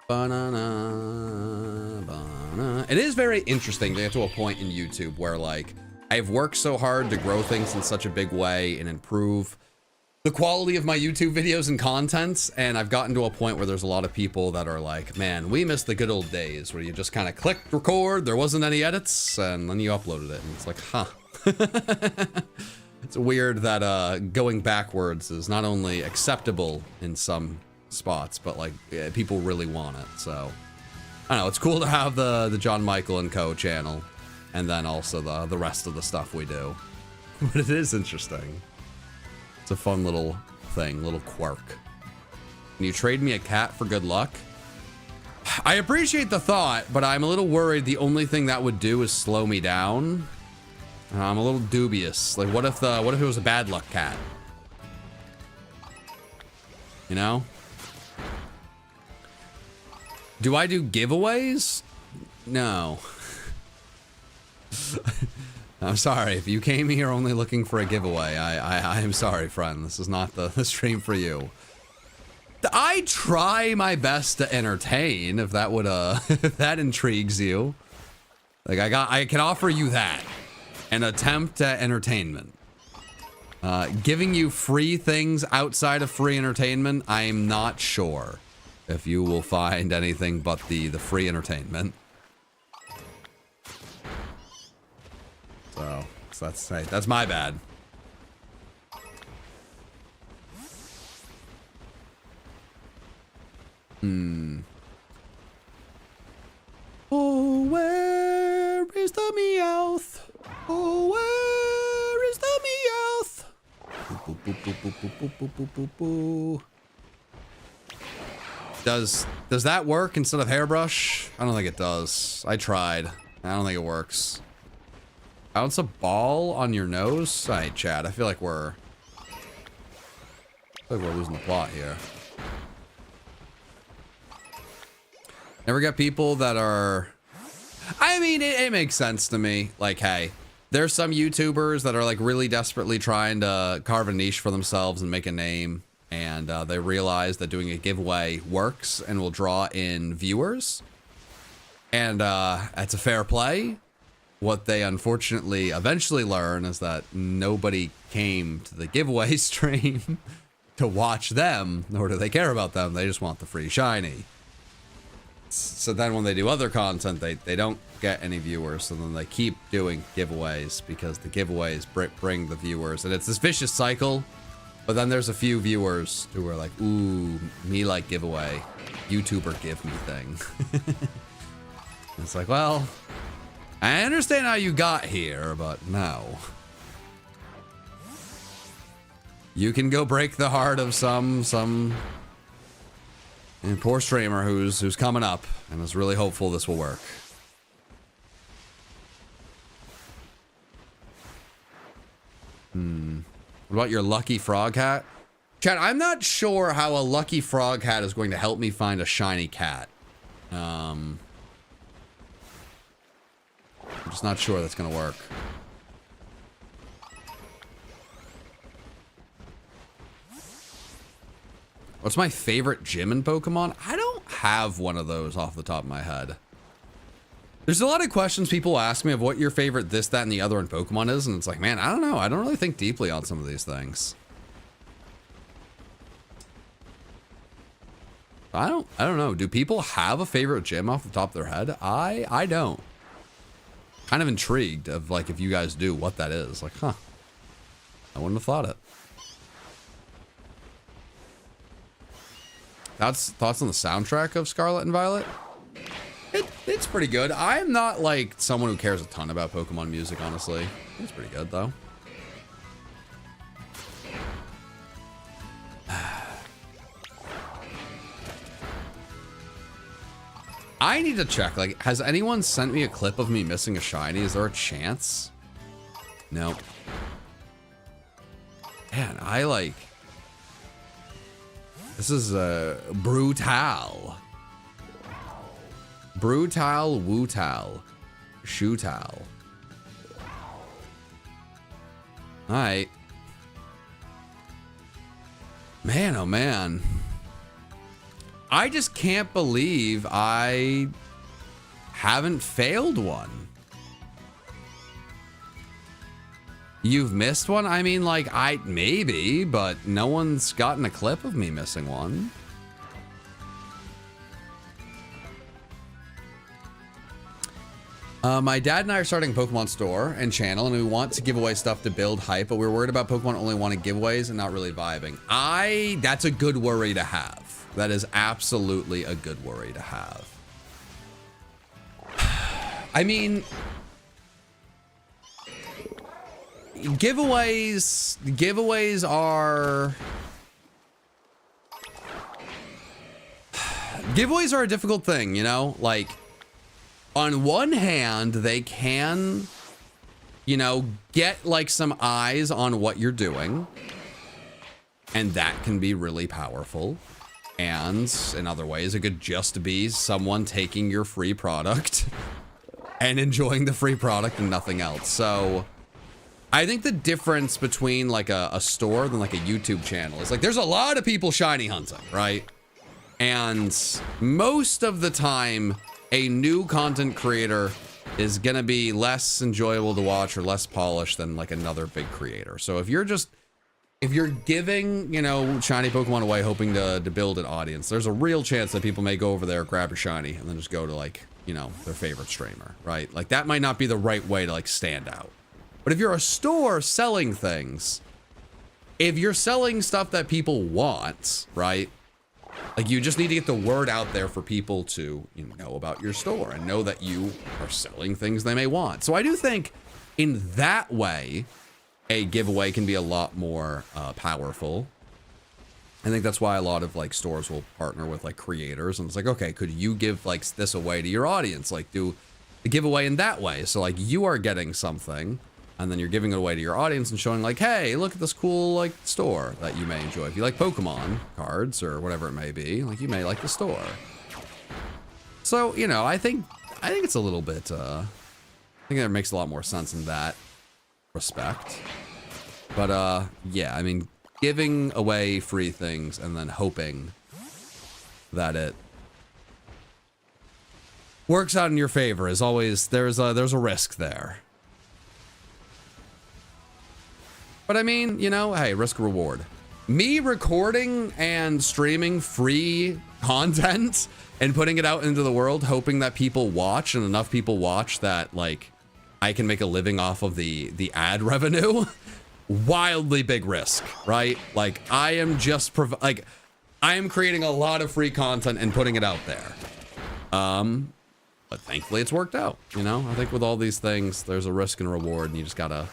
Banana, banana. It is very interesting to get to a point in YouTube where, like, I've worked so hard to grow things in such a big way and improve the quality of my YouTube videos and content, and I've gotten to a point where there's a lot of people that are like, man, we miss the good old days where you just kind of clicked record, there wasn't any edits, and then you uploaded it, and it's like, huh. It's weird that going backwards is not only acceptable in some spots, but like, yeah, people really want it. So I don't know, it's cool to have the John Michael and Co channel, and then also the rest of the stuff we do. But it is interesting. It's a fun little thing, little quirk. Can you trade me a cat for good luck? I appreciate the thought, but I'm a little worried the only thing that would do is slow me down. I'm a little dubious. Like, what if it was a bad luck cat? You know? Do I do giveaways? No. I'm sorry, if you came here only looking for a giveaway, I am sorry, friend. This is not the stream for you. I try my best to entertain, if that would if that intrigues you. Like, I can offer you that. An attempt at entertainment. Giving you free things outside of free entertainment, I'm not sure if you will find anything but the free entertainment. So that's my bad. Oh, where is the Meowth? Oh, where is the Meowth? Boop, boop, boop, boop, boop, boop, boop, boop, boop, boop. Does that work instead of hairbrush? I don't think it does. I tried. I don't think it works. Bounce a ball on your nose? Alright, Chad. I feel like we're losing the plot here. Never get people that are... I mean, it makes sense to me. Like, hey, there's some YouTubers that are like really desperately trying to carve a niche for themselves and make a name. And they realize that doing a giveaway works and will draw in viewers. And that's a fair play. What they unfortunately eventually learn is that nobody came to the giveaway stream to watch them, nor do they care about them. They just want the free shiny. So then when they do other content, they don't get any viewers. So then they keep doing giveaways because the giveaways bring the viewers. And it's this vicious cycle. But then there's a few viewers who are like, ooh, me like giveaway. YouTuber give me thing. It's like, well, I understand how you got here, but no. you can go break the heart of some poor streamer who's coming up and is really hopeful this will work. What about your lucky frog hat? Chat, I'm not sure how a lucky frog hat is going to help me find a shiny cat. I'm just not sure that's going to work. What's my favorite gym in Pokemon? I don't have one of those off the top of my head. There's a lot of questions people ask me of what your favorite this, that, and the other in Pokemon is, and it's like, man, I don't know. I don't really think deeply on some of these things. I don't know. Do people have a favorite gym off the top of their head? I don't. Kind of intrigued of like if you guys do what that is. Like, huh. I wouldn't have thought it. That's thoughts on the soundtrack of Scarlet and Violet? It's pretty good. I'm not like someone who cares a ton about Pokemon music, honestly. It's pretty good though. I need to check, like, has anyone sent me a clip of me missing a shiny? Is there a chance? Nope. Man, I like... This is Brutal. Brutal Wootal. Shootal. Alright. Man, oh man. I just can't believe I haven't failed one. You've missed one? I mean, like, maybe, but no one's gotten a clip of me missing one. My dad and I are starting a Pokemon store and channel, and we want to give away stuff to build hype, but we're worried about Pokemon only wanting giveaways and not really vibing. That's a good worry to have. That is absolutely a good worry to have. I mean, giveaways are a difficult thing, you know? Like, on one hand, they can, you know, get like some eyes on what you're doing, and that can be really powerful. And in other ways, it could just be someone taking your free product and enjoying the free product and nothing else. So I think the difference between like a store than like a YouTube channel is like there's a lot of people shiny hunting, right? And most of the time, a new content creator is gonna be less enjoyable to watch or less polished than like another big creator. So if you're giving, you know, shiny Pokemon away hoping to build an audience, there's a real chance that people may go over there, grab a shiny, and then just go to like, you know, their favorite streamer, right? Like that might not be the right way to like stand out. But if you're a store selling things, if you're selling stuff that people want, right? Like you just need to get the word out there for people to, you know about your store and know that you are selling things they may want. So I do think in that way, a giveaway can be a lot more powerful. I think that's why a lot of like stores will partner with like creators, and it's like, okay, could you give like this away to your audience? Like do the giveaway in that way. So like you are getting something and then you're giving it away to your audience and showing like, hey, look at this cool like store that you may enjoy. If you like Pokemon cards or whatever it may be, like you may like the store. So, you know, I think it's a little bit, I think that makes a lot more sense in that respect. But yeah, I mean, giving away free things and then hoping that it works out in your favor is always, there's a risk there. But I mean, you know, hey, risk reward. Me recording and streaming free content and putting it out into the world, hoping that people watch and enough people watch that like I can make a living off of the ad revenue. Wildly big risk, right? Like I am just I am creating a lot of free content and putting it out there. But thankfully it's worked out, you know? I think with all these things, there's a risk and reward, and you just gotta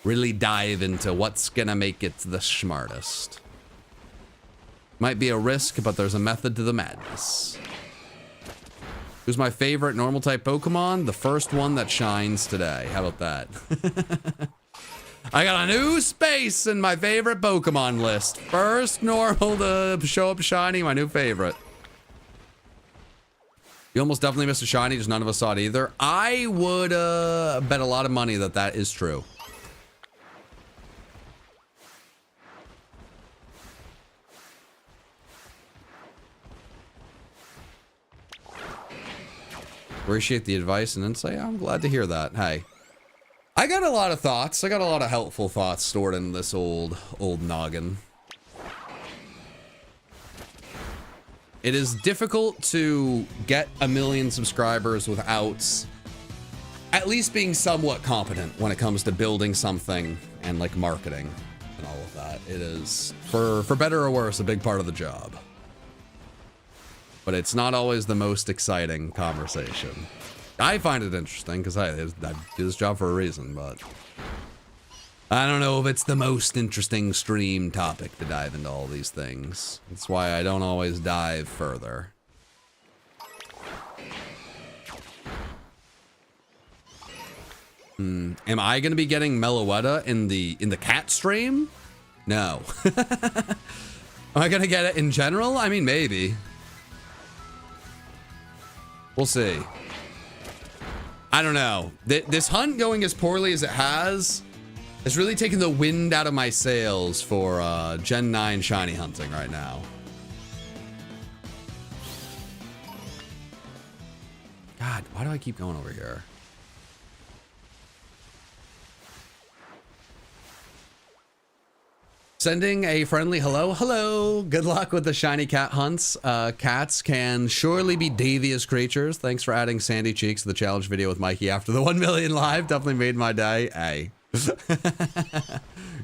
really dive into what's gonna make it the smartest. Might be a risk, but there's a method to the madness. Who's my favorite normal type Pokemon? The first one that shines today. How about that? I got a new space in my favorite Pokemon list. First normal to show up shiny, my new favorite. You almost definitely missed a shiny, just none of us saw it either. I would bet a lot of money that that is true. Appreciate the advice and insight. I'm glad to hear that. Hey, I got a lot of thoughts. I got a lot of helpful thoughts stored in this old noggin. It is difficult to get 1 million subscribers without at least being somewhat competent when it comes to building something and like marketing and all of that. It is, for better or worse, a big part of the job. But it's not always the most exciting conversation. I find it interesting because I do this job for a reason, but I don't know if it's the most interesting stream topic to dive into all these things. That's why I don't always dive further. Am I gonna be getting Meloetta in the cat stream? No. Am I gonna get it in general? I mean, maybe. We'll see. I don't know. This hunt going as poorly as it has really taken the wind out of my sails for Gen 9 shiny hunting right now. God, why do I keep going over here? Sending a friendly hello. Hello. Good luck with the shiny cat hunts. Cats can surely be devious creatures. Thanks for adding Sandy Cheeks to the challenge video with Mikey after the 1 million live. Definitely made my day. Hey.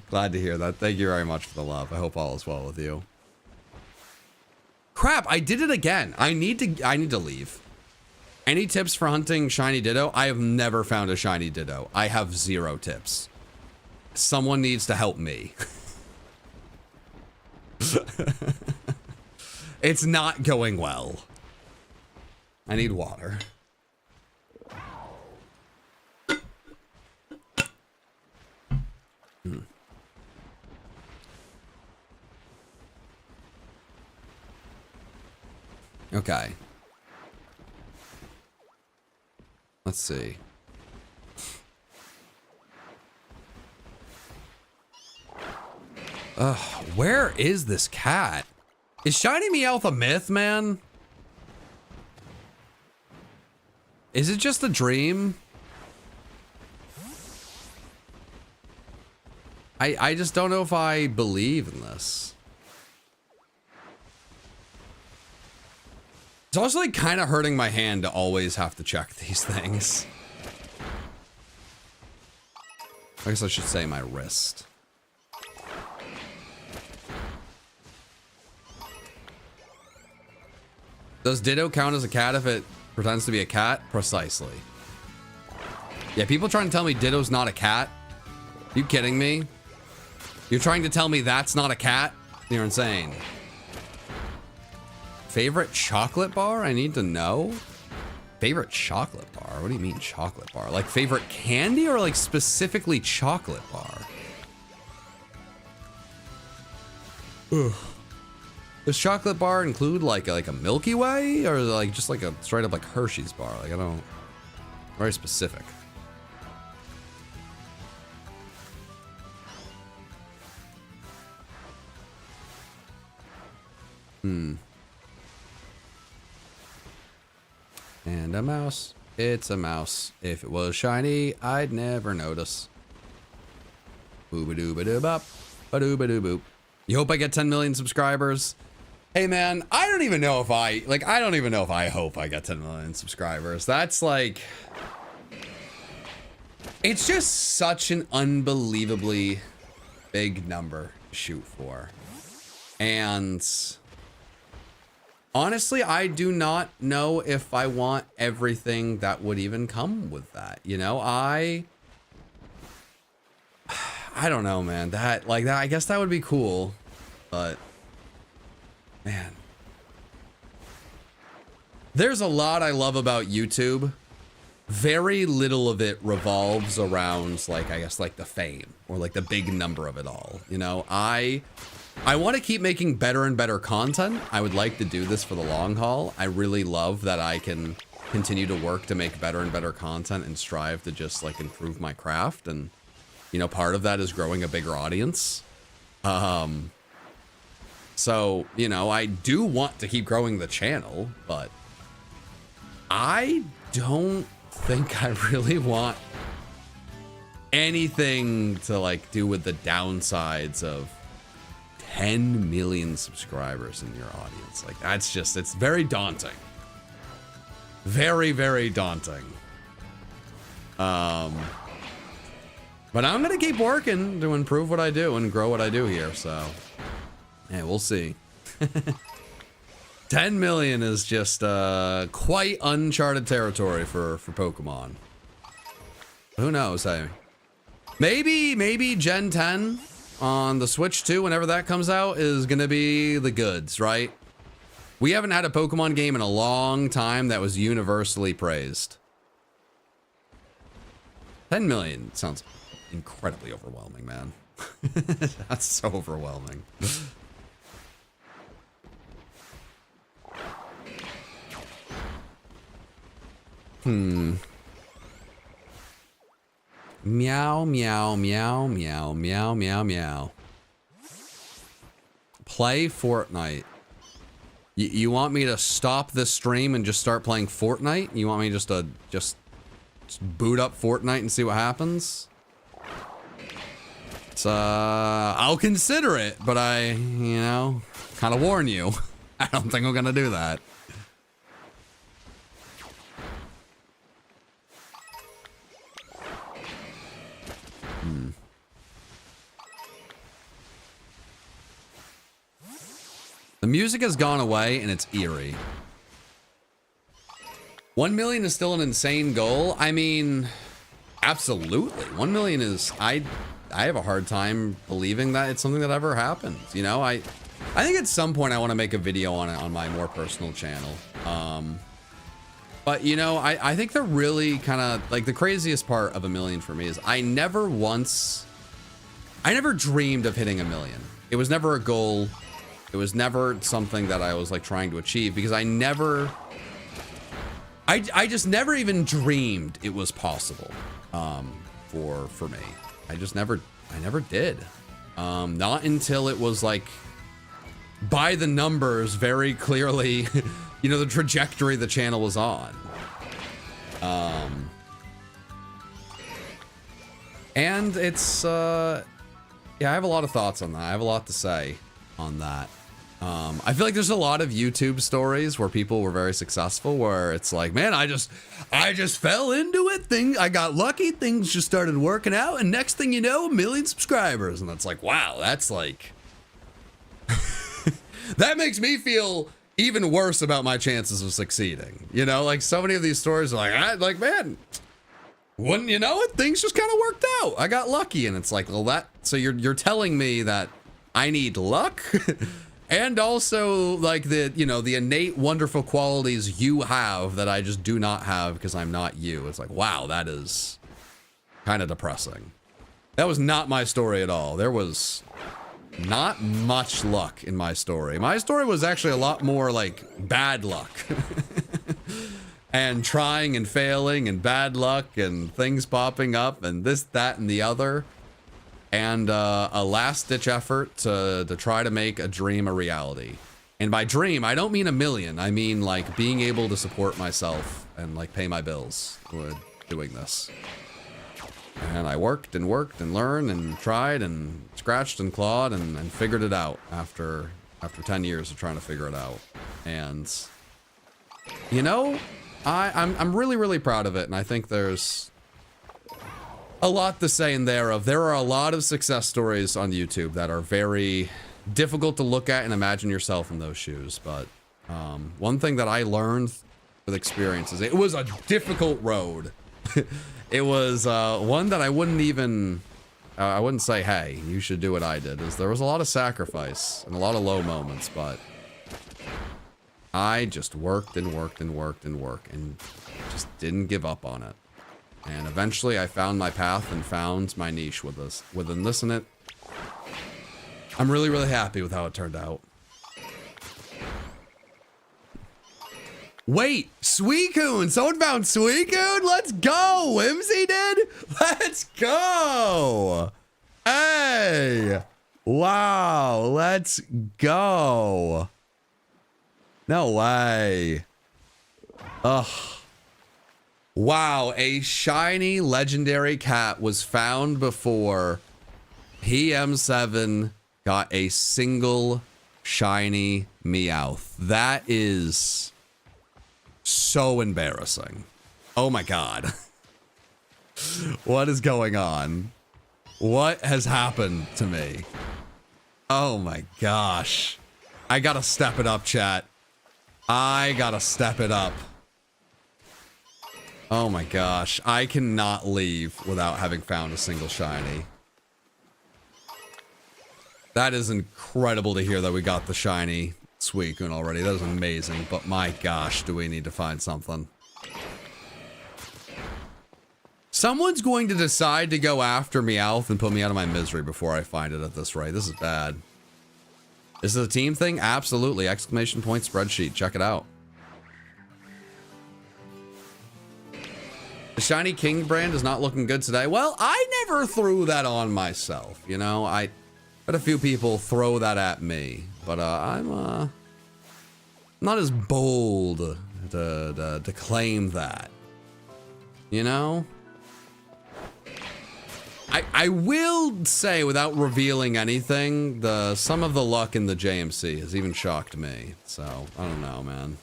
Glad to hear that. Thank you very much for the love. I hope all is well with you. Crap, I did it again. I need to leave. Any tips for hunting shiny Ditto? I have never found a shiny Ditto. I have 0 tips. Someone needs to help me. It's not going well. I need water. Okay. Let's see. Where is this cat? Is Shiny Meowth a myth, man? Is it just a dream? I just don't know if I believe in this. It's also like kind of hurting my hand to always have to check these things. I guess I should say my wrist. Does Ditto count as a cat if it pretends to be a cat? Precisely. Yeah, people trying to tell me Ditto's not a cat. You kidding me? You're trying to tell me that's not a cat? You're insane. Favorite chocolate bar? I need to know. Favorite chocolate bar? What do you mean chocolate bar? Like favorite candy or like specifically chocolate bar? Ugh. Does chocolate bar include like a Milky Way or like just like a straight up like Hershey's bar? Like I don't, very specific. And a mouse. It's a mouse. If it was shiny, I'd never notice. Boo-ba-doo-ba-doo-bop. Ba-doo-ba-doo-boop. You hope I get 10 million subscribers? Hey man, I don't even know if I hope I get 10 million subscribers. That's like, it's just such an unbelievably big number to shoot for. And honestly, I do not know if I want everything that would even come with that. You know, I don't know, man. That I guess that would be cool, but man, there's a lot I love about YouTube. Very little of it revolves around like, I guess, like the fame or like the big number of it all. You know, I want to keep making better and better content. I would like to do this for the long haul. I really love that I can continue to work to make better and better content and strive to just like improve my craft. And, you know, part of that is growing a bigger audience. So, you know, I do want to keep growing the channel, but I don't think I really want anything to like do with the downsides of 10 million subscribers in your audience. Like that's just, it's very daunting. Very, very daunting. But I'm gonna keep working to improve what I do and grow what I do here, so yeah, we'll see. 10 million is just quite uncharted territory for Pokemon. Who knows, hey? Maybe Gen 10 on the Switch 2, whenever that comes out, is gonna be the goods, right? We haven't had a Pokemon game in a long time that was universally praised. 10 million sounds incredibly overwhelming, man. That's so overwhelming. Meow, meow, meow, meow, meow, meow, meow. Play Fortnite. You want me to stop this stream and just start playing Fortnite? You want me just to just boot up Fortnite and see what happens? It's, I'll consider it, but I, you know, kind of warn you. I don't think I'm gonna do that. The music has gone away and it's eerie. 1 million is still an insane goal. I mean, absolutely. 1 million is, I have a hard time believing that it's something that ever happened. You know, I think at some point I want to make a video on it on my more personal channel. But you know, I think the really kind of like the craziest part of 1 million for me is I never dreamed of hitting 1 million. It was never a goal. It was never something that I was like trying to achieve because I just never even dreamed it was possible for me. I never did. Not until it was like by the numbers very clearly, you know, the trajectory the channel was on. And it's yeah, I have a lot of thoughts on that. I have a lot to say on that. I feel like there's a lot of YouTube stories where people were very successful where it's like, man, I just fell into it. I got lucky. Things just started working out. And next thing you know, 1 million subscribers. And it's like, wow, that's like, that makes me feel even worse about my chances of succeeding. You know, like so many of these stories are like, man, wouldn't you know it? Things just kind of worked out. I got lucky. And it's like, well, so you're telling me that I need luck? And also like the, you know, the innate wonderful qualities you have that I just do not have because I'm not you. It's like, wow, that is kind of depressing. That was not my story at all. There was not much luck in my story. My story was actually a lot more like bad luck. And trying and failing and bad luck and things popping up and this, that, and the other. And a last-ditch effort to try to make a dream a reality. And by dream, I don't mean 1 million. I mean, like, being able to support myself and, like, pay my bills with doing this. And I worked and learned and tried and scratched and clawed and figured it out after 10 years of trying to figure it out. And, you know, I'm really, really proud of it. And I think there's a lot to say in there are a lot of success stories on YouTube that are very difficult to look at and imagine yourself in those shoes. But one thing that I learned with experience is it was a difficult road. It was one that I wouldn't even I wouldn't say, hey, you should do what I did. Is there was a lot of sacrifice and a lot of low moments, but I just worked and worked and worked and worked and just didn't give up on it. And eventually I found my path and found my niche within this and it. I'm really, really happy with how it turned out. Wait, Suicune! Someone found Suicune? Let's go! Whimsy did? Let's go! Hey! Wow, let's go! No way. Ugh. Wow, a shiny legendary cat was found before PM7 got a single shiny Meowth. That is so embarrassing. Oh my god. What is going on? What has happened to me? Oh my gosh. I gotta step it up, chat. I gotta step it up. Oh my gosh. I cannot leave without having found a single shiny. That is incredible to hear that we got the shiny Suicune already. That is amazing. But my gosh, do we need to find something. Someone's going to decide to go after Meowth and put me out of my misery before I find it at this rate. This is bad. Is it a team thing? Absolutely. Exclamation point spreadsheet. Check it out. The shiny King brand is not looking good today. Well, I never threw that on myself. You know, I had a few people throw that at me, but I'm not as bold to claim that. You know? I will say, without revealing anything, some of the luck in the JMC has even shocked me. So, I don't know, man.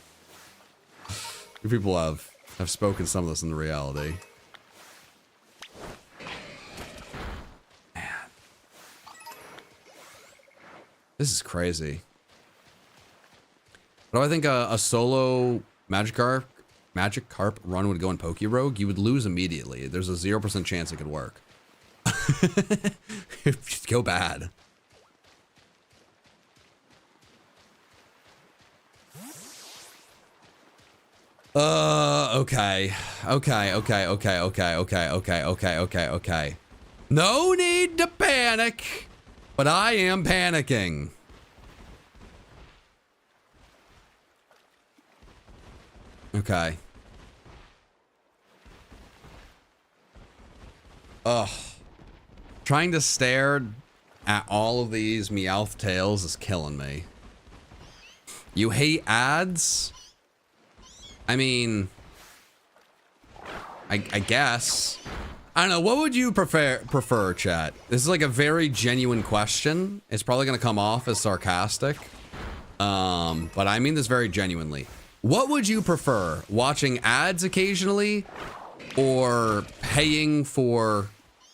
You people have spoken some of this into reality. Man. This is crazy. But I think a solo Magikarp run would go in Pokerogue. You would lose immediately. There's a 0% chance it could work. Just go bad. Okay. Okay. No need to panic, but I am panicking. Okay. Ugh. Trying to stare at all of these Meowth tails is killing me. You hate ads? I mean, I guess. I don't know. What would you prefer, chat? This is like a very genuine question. It's probably going to come off as sarcastic. But I mean this very genuinely. What would you prefer? Watching ads occasionally or paying for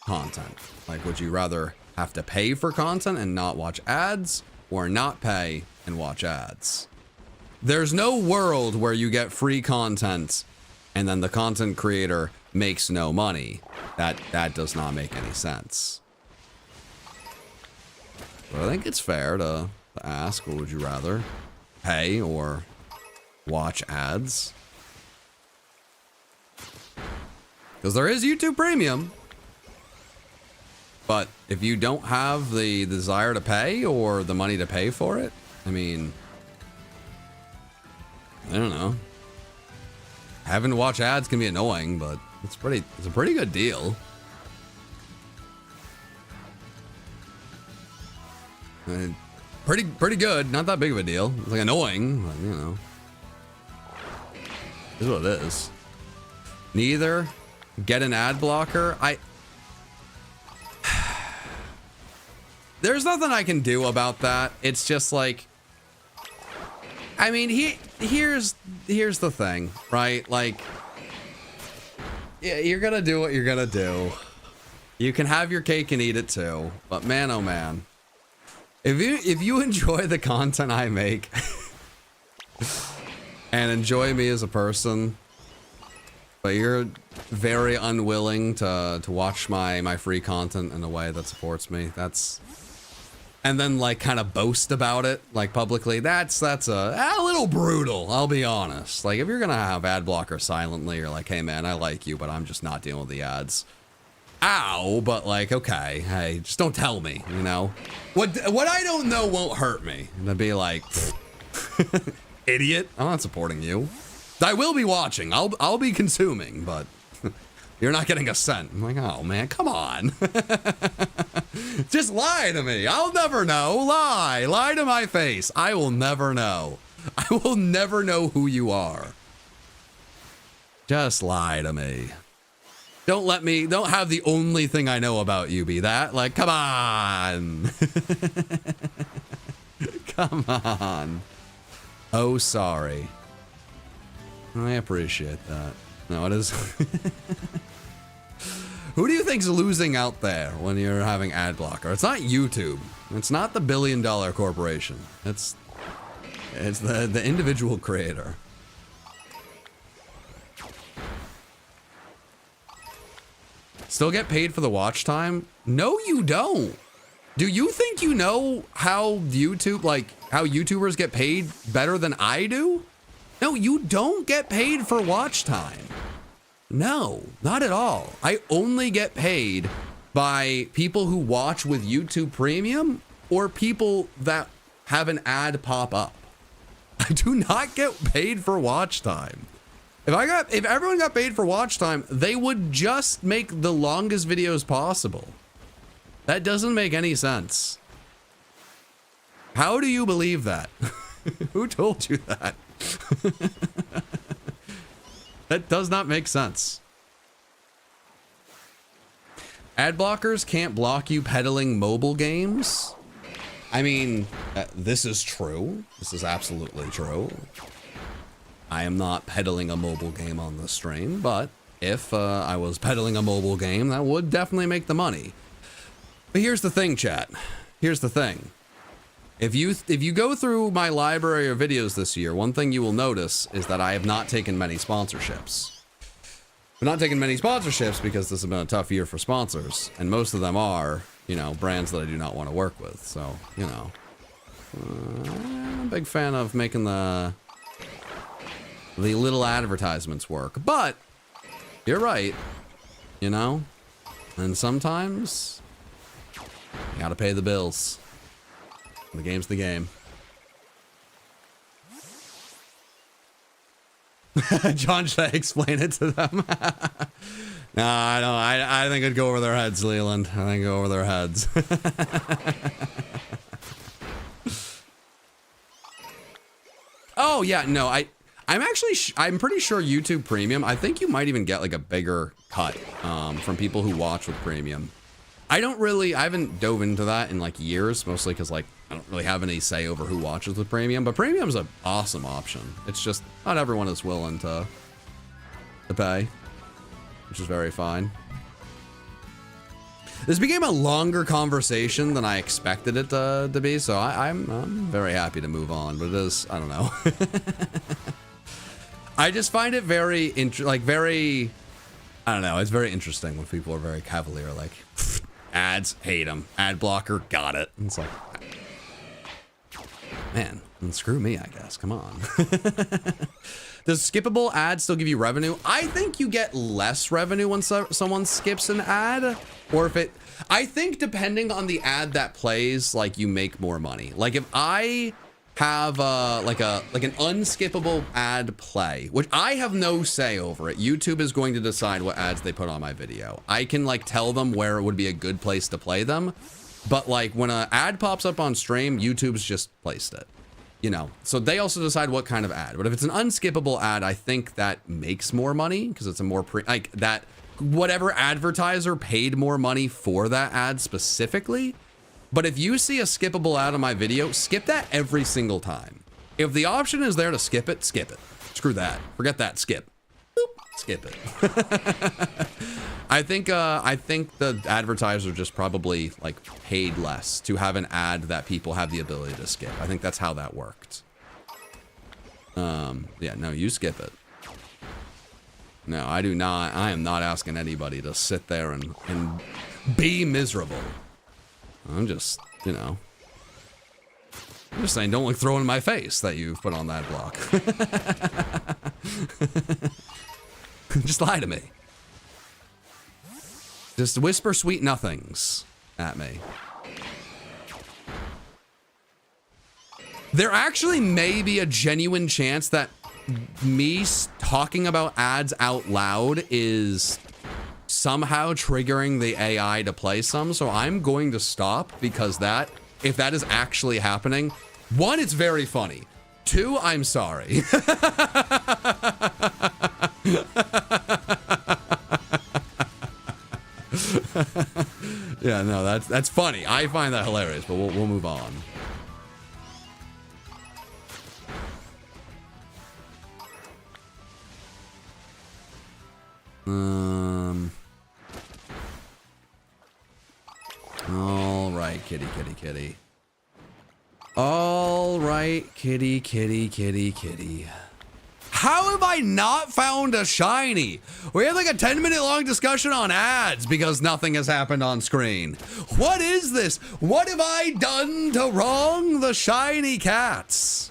content? Like, would you rather have to pay for content and not watch ads, or not pay and watch ads? There's no world where you get free content and then the content creator makes no money. That does not make any sense. But I think it's fair to ask, what would you rather? Pay or watch ads? Because there is YouTube Premium. But if you don't have the desire to pay or the money to pay for it, I mean, I don't know. Having to watch ads can be annoying, but it's a pretty good deal. Pretty good. Not that big of a deal. It's like annoying, but you know. This is what it is. Neither. Get an ad blocker. There's nothing I can do about that. It's just like, I mean, here's the thing, right? Like, yeah, you're gonna do what you're gonna do. You can have your cake and eat it too. But man, oh man, if you enjoy the content I make and enjoy me as a person, but you're very unwilling to watch my free content in a way that supports me. And then like kind of boast about it like publicly. That's a little brutal, I'll be honest. Like if you're gonna have ad blocker silently, you're like, hey man, I like you, but I'm just not dealing with the ads. Ow, but like, okay, hey, just don't tell me, you know? What I don't know won't hurt me. And I'd be like, idiot, I'm not supporting you. I will be watching, I'll be consuming, but you're not getting a cent. I'm like, oh man, come on. Just lie to me. I'll never know. Lie to my face. I will never know. I will never know who you are. Just lie to me. Don't have the only thing I know about you be that. Like, come on. Come on. Oh, sorry. I appreciate that. No, it is. Who do you think's losing out there when you're having ad blocker? It's not YouTube. It's not the billion-dollar corporation. It's the individual creator. Still get paid for the watch time? No, you don't. Do you think you know how YouTubers get paid better than I do? No, you don't get paid for watch time. No, not at all. I only get paid by people who watch with YouTube Premium or people that have an ad pop up. I do not get paid for watch time. If everyone got paid for watch time, they would just make the longest videos possible. That doesn't make any sense. How do you believe that? Who told you that? That does not make sense. Ad blockers can't block you peddling mobile games. I mean, this is true. This is absolutely true. I am not peddling a mobile game on the stream, but if I was peddling a mobile game, that would definitely make the money. But here's the thing, chat. Here's the thing. If you go through my library of videos this year, one thing you will notice is that I have not taken many sponsorships. I've not taken many sponsorships because this has been a tough year for sponsors, and most of them are, you know, brands that I do not want to work with. So, you know, I'm a big fan of making the little advertisements work. But you're right, you know, and sometimes you gotta pay the bills. The game's the game. John, should I explain it to them? No, I don't. I think it'd go over their heads, Leland. I think it'd go over their heads. Oh yeah, no. I'm pretty sure YouTube Premium. I think you might even get like a bigger cut from people who watch with Premium. I haven't dove into that in like years, mostly because like I don't really have any say over who watches with Premium, but Premium's an awesome option. It's just not everyone is willing to pay, which is very fine. This became a longer conversation than I expected it to be, so I'm very happy to move on, but it is, I don't know. I just find it very, I don't know, it's very interesting when people are very cavalier, like, ads, hate them. Ad blocker, got it. And it's like, man, screw me, I guess. Come on. Does skippable ads still give you revenue? I think you get less revenue when someone skips an ad, or if I think depending on the ad that plays, like you make more money. Like if I have like an unskippable ad play, which I have no say over it. YouTube is going to decide what ads they put on my video. I can like tell them where it would be a good place to play them, but like when an ad pops up on stream, YouTube's just placed it, you know. So they also decide what kind of ad. But if it's an unskippable ad, I think that makes more money because it's a more like that. Whatever advertiser paid more money for that ad specifically. But if you see a skippable ad on my video, skip that every single time. If the option is there to skip it, skip it. Screw that. Forget that. Skip. Boop. Skip it. I think the advertiser just probably like paid less to have an ad that people have the ability to skip. I think that's how that worked. Yeah, no, you skip it. No, I do not. I am not asking anybody to sit there and be miserable. I'm just, you know. I'm just saying, don't look throw in my face that you've put on that block. Just lie to me. Just whisper sweet nothings at me. There actually may be a genuine chance that me talking about ads out loud is somehow triggering the AI to play some, so I'm going to stop because if that is actually happening, 1, it's very funny. 2, I'm sorry. Yeah, no, that's funny. I find that hilarious, but we'll move on. All right, kitty, kitty, kitty. All right, kitty, kitty, kitty, kitty. How have I not found a shiny? We had like a 10-minute long discussion on ads because nothing has happened on screen. What is this? What have I done to wrong the shiny cats?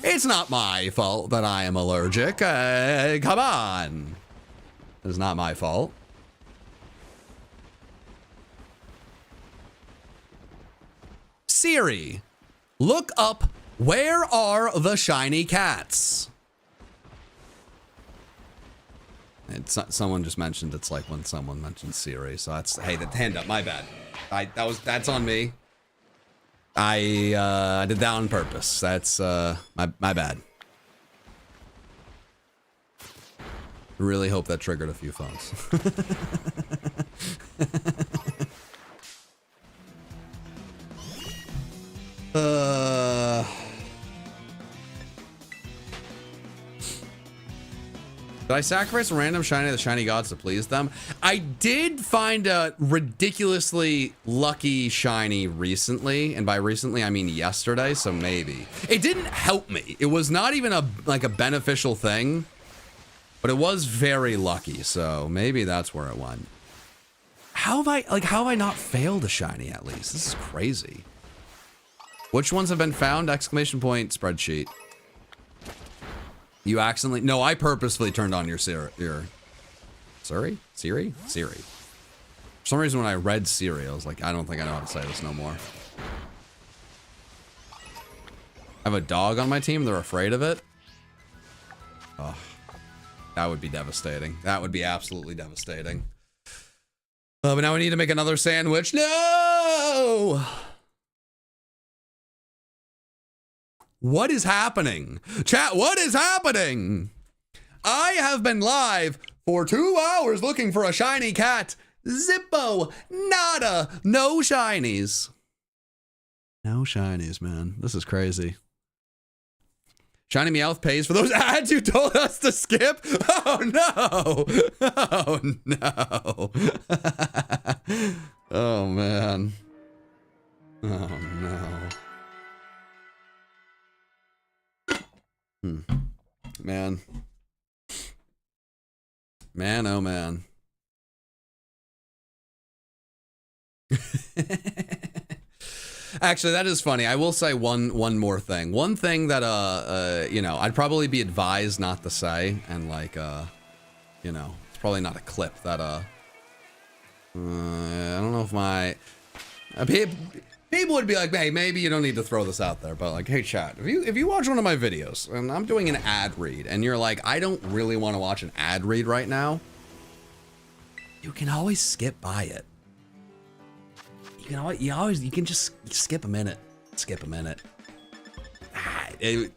It's not my fault that I am allergic. Come on. It's not my fault. Siri, look up where are the shiny cats? Someone just mentioned it's like when someone mentioned Siri, so that's hey, the hand up, my bad. That's on me. I did that on purpose. That's my bad. Really hope that triggered a few phones. Did I sacrifice a random shiny to the shiny gods to please them? I did find a ridiculously lucky shiny recently, and by recently I mean yesterday, so maybe. It didn't help me. It was not even a beneficial thing, but it was very lucky, so maybe that's where it went. How have I not failed a shiny at least? This is crazy. Which ones have been found? Exclamation point spreadsheet. You accidentally... No, I purposefully turned on your Siri. Siri? For some reason when I read Siri, I was like, I don't think I know how to say this no more. I have a dog on my team. They're afraid of it. Oh, that would be devastating. That would be absolutely devastating. But now we need to make another sandwich. No! What is happening? Chat, what is happening? I have been live for 2 hours looking for a shiny cat. Zippo, nada, no shinies. No shinies, man. This is crazy. Shiny Meowth pays for those ads you told us to skip? Oh no! Oh no! Oh man. Oh no. Man. Man, oh man. Actually, that is funny. I will say one more thing. One thing that you know, I'd probably be advised not to say, and like you know, it's probably not a clip that I don't know if my people would be like, hey, maybe you don't need to throw this out there, but like, hey chat, if you watch one of my videos and I'm doing an ad read and you're like, I don't really want to watch an ad read right now, you can always skip by it. You can just skip a minute. Skip a minute. I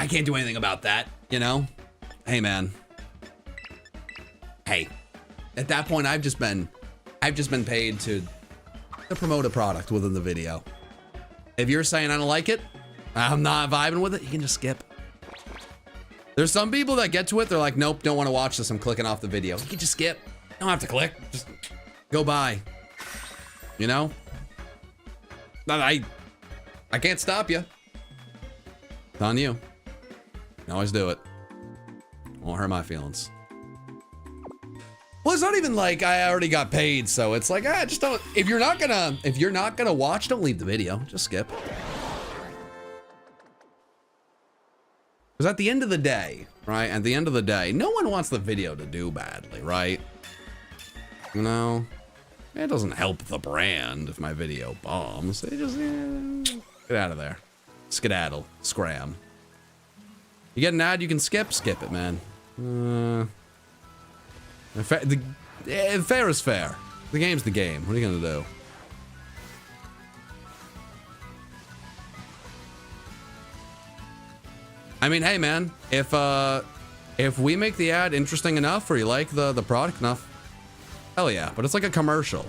can't do anything about that, you know? Hey man. Hey. At that point I've just been paid to promote a product within the video. If you're saying I don't like it, I'm not vibing with it, you can just skip. There's some people that get to it, they're like, nope, don't want to watch this, I'm clicking off the video. You can just skip. You don't have to click, just go by. You know? I can't stop you. It's on you. You can always do it. Won't hurt my feelings. Well, it's not even like I already got paid, so it's like, just don't. If you're not gonna watch, don't leave the video. Just skip. Because at the end of the day, right? At the end of the day, no one wants the video to do badly, right? You know, it doesn't help the brand if my video bombs. They just get out of there, skedaddle, scram. You get an ad, you can skip it, man. Fair is fair. The game's the game. What are you gonna do? I mean, hey man, if we make the ad interesting enough or you like the product enough, hell yeah. But it's like a commercial.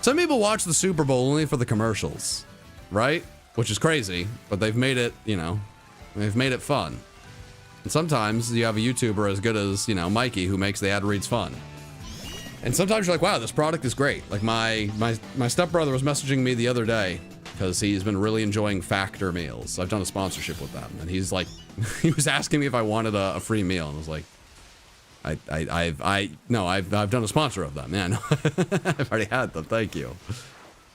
Some people watch the Super Bowl only for the commercials, right? Which is crazy, but they've made it, you know, they've made it fun. And sometimes you have a YouTuber as good as, you know, Mikey, who makes the ad reads fun. And sometimes you're like, wow, this product is great. Like my stepbrother was messaging me the other day because he's been really enjoying Factor meals. I've done a sponsorship with them, and he's like, he was asking me if I wanted a free meal, and I was like, I've done a sponsor of them. Yeah, no, I've already had them. Thank you.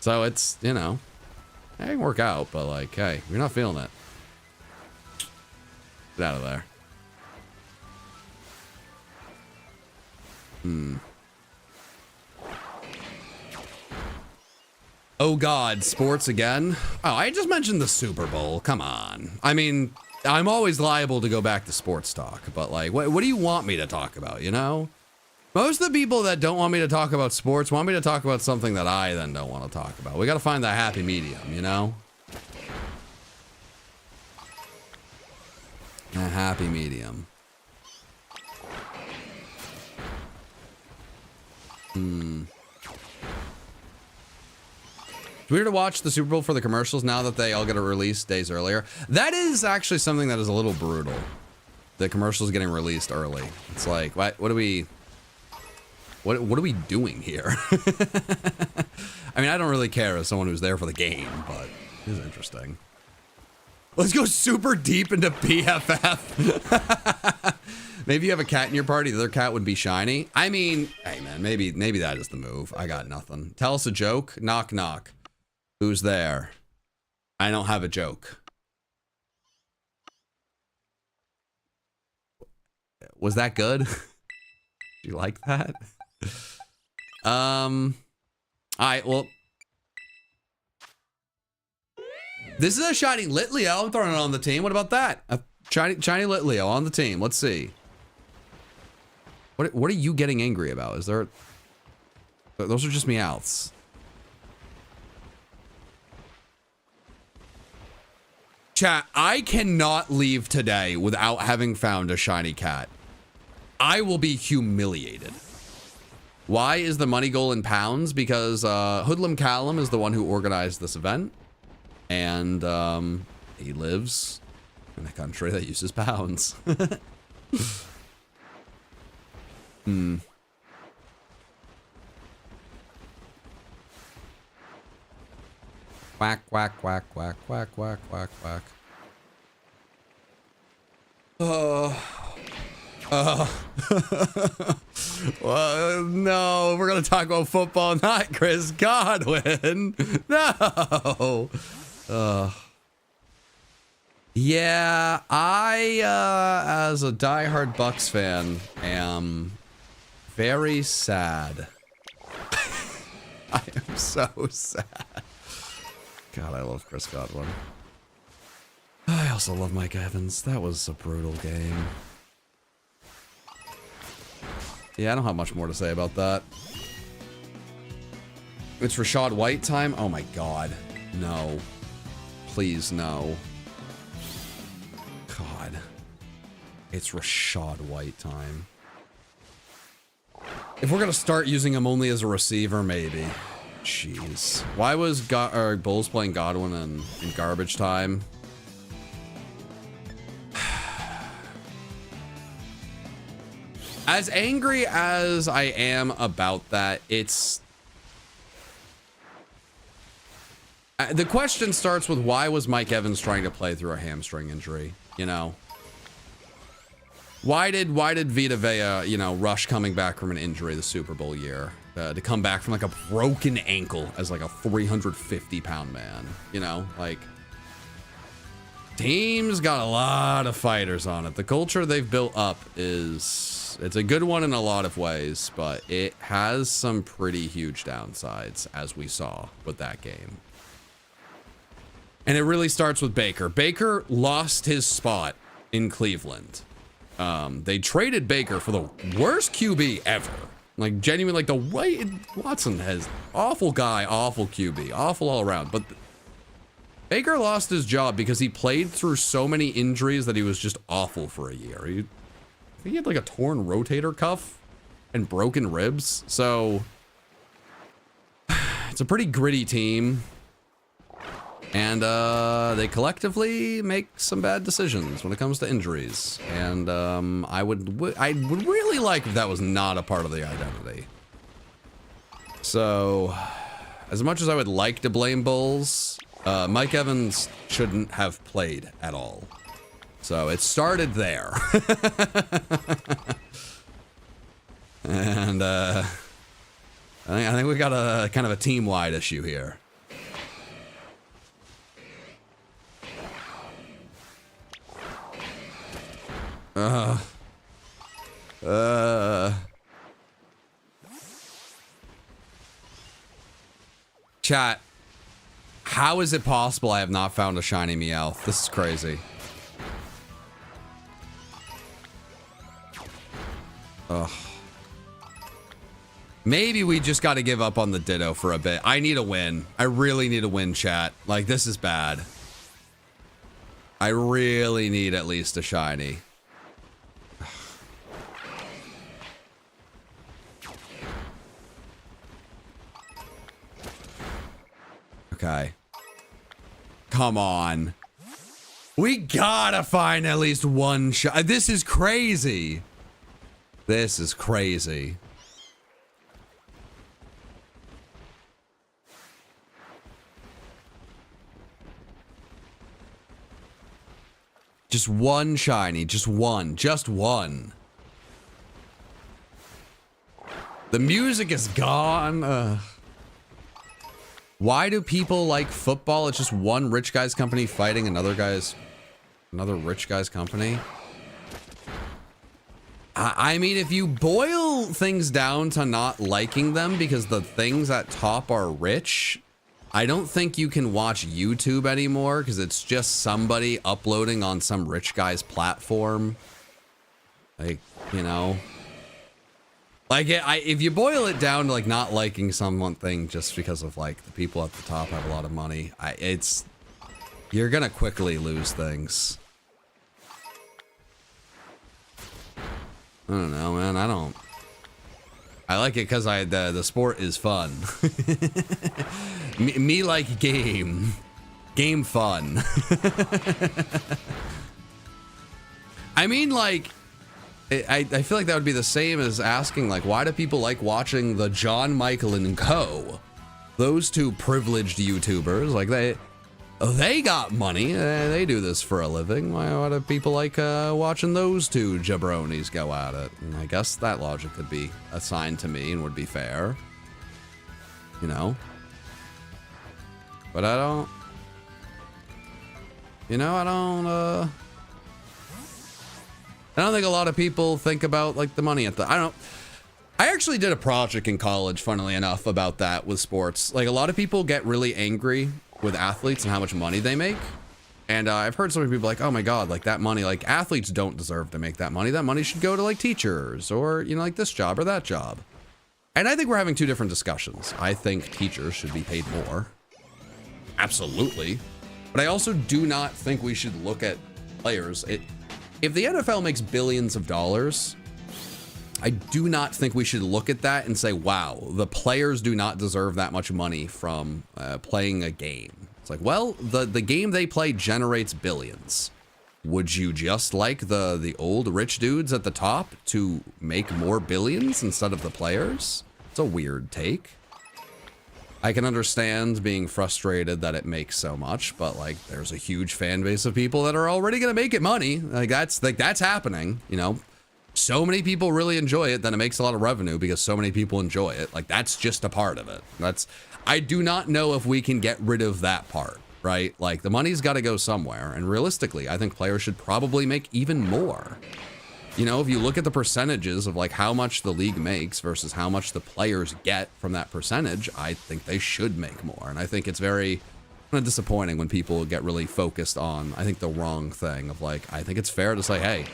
So it's, you know, it can work out, but like, hey, you're not feeling it. Get out of there. Oh God, sports again? Oh, I just mentioned the Super Bowl. Come on. I mean, I'm always liable to go back to sports talk, but like, what do you want me to talk about, you know? Most of the people that don't want me to talk about sports want me to talk about something that I then don't want to talk about. We got to find that happy medium, you know? A happy medium. It's weird to watch the Super Bowl for the commercials now that they all get a release days earlier. That is actually something that is a little brutal. The commercials getting released early. It's like, what are we doing here? I mean, I don't really care as someone who's there for the game, but it is interesting. Let's go super deep into PFF. Maybe you have a cat in your party, the other cat would be shiny. I mean, hey man, maybe that is the move. I got nothing. Tell us a joke. Knock, knock. Who's there? I don't have a joke. Was that good? Did you like that? All right, well. This is a shiny lit Leo. I'm throwing it on the team. What about that? A shiny lit Leo on the team. Let's see. What are you getting angry about? Is there... Those are just meowths. Chat, I cannot leave today without having found a shiny cat. I will be humiliated. Why is the money goal in pounds? Because Hoodlum Callum is the one who organized this event. And he lives in a country that uses pounds. Quack, quack, quack, quack, quack, quack, quack, quack. Well, no, we're gonna talk about football, not Chris Godwin. No. Yeah, I, as a diehard Bucks fan, am very sad. I am so sad. God, I love Chris Godwin. I also love Mike Evans. That was a brutal game. Yeah, I don't have much more to say about that. It's Rachaad White time? Oh my God. No. Please, no. God. It's Rachaad White time. If we're gonna start using him only as a receiver, maybe. Jeez. Why was Bulls playing Godwin in garbage time? As angry as I am about that, it's... the question starts with why was Mike Evans trying to play through a hamstring injury, you know? Why did Vita Vea, you know, rush coming back from an injury the Super Bowl year to come back from like a broken ankle as like a 350-pound man? You know, like team's got a lot of fighters on it. The culture they've built up it's a good one in a lot of ways, but it has some pretty huge downsides, as we saw with that game. And it really starts with Baker. Baker lost his spot in Cleveland. They traded Baker for the worst QB ever. Like, genuinely, like, the way Watson has awful guy, awful QB, awful all around. But Baker lost his job because he played through so many injuries that he was just awful for a year. He had like a torn rotator cuff and broken ribs. So it's a pretty gritty team. And they collectively make some bad decisions when it comes to injuries. And I would really like if that was not a part of the identity. So as much as I would like to blame Bulls, Mike Evans shouldn't have played at all. So it started there. And I think we got a kind of a team-wide issue here. Chat, how is it possible I have not found a shiny Meowth? This is crazy. Ugh. Maybe we just got to give up on the Ditto for a bit. I need a win. I really need a win, chat. Like, this is bad. I really need at least a shiny. Okay. Come on. We gotta find at least one shot. This is crazy. This is crazy. Just one shiny. Just one. Just one. The music is gone. Why do people like football? It's just one rich guy's company fighting another rich guy's company. I mean, if you boil things down to not liking them because the things at top are rich, I don't think you can watch YouTube anymore because it's just somebody uploading on some rich guy's platform. Like, you know. Like, if you boil it down to, like, not liking some one thing just because of, like, the people at the top have a lot of money, you're gonna quickly lose things. I don't know, man. I like it because the sport is fun. me like game fun. I mean, like, I feel like that would be the same as asking, like, why do people like watching the John Michael and Co? Those two privileged YouTubers, like, they got money. They do this for a living. Why do people like watching those two jabronis go at it? And I guess that logic could be assigned to me and would be fair. You know? But I don't... You know, I don't think a lot of people think about, like, the money at the... I actually did a project in college, funnily enough, about that with sports. Like, a lot of people get really angry with athletes and how much money they make. And I've heard so many people like, oh my God, like, that money, like, athletes don't deserve to make that money. That money should go to, like, teachers or, you know, like, this job or that job. And I think we're having two different discussions. I think teachers should be paid more. Absolutely. But I also do not think we should look at players. If the NFL makes billions of dollars, I do not think we should look at that and say, wow, the players do not deserve that much money from playing a game. It's like, well, the game they play generates billions. Would you just like the old rich dudes at the top to make more billions instead of the players? It's a weird take. I can understand being frustrated that it makes so much, but like there's a huge fan base of people that are already going to make it money. Like that's happening, you know. So many people really enjoy it, then it makes a lot of revenue because so many people enjoy it. Like that's just a part of it. I do not know if we can get rid of that part, right? Like the money's got to go somewhere, and realistically, I think players should probably make even more. You know, if you look at the percentages of like how much the league makes versus how much the players get from that percentage, I think they should make more. And I think it's very kind of disappointing when people get really focused on, I think, the wrong thing of like, I think it's fair to say, hey,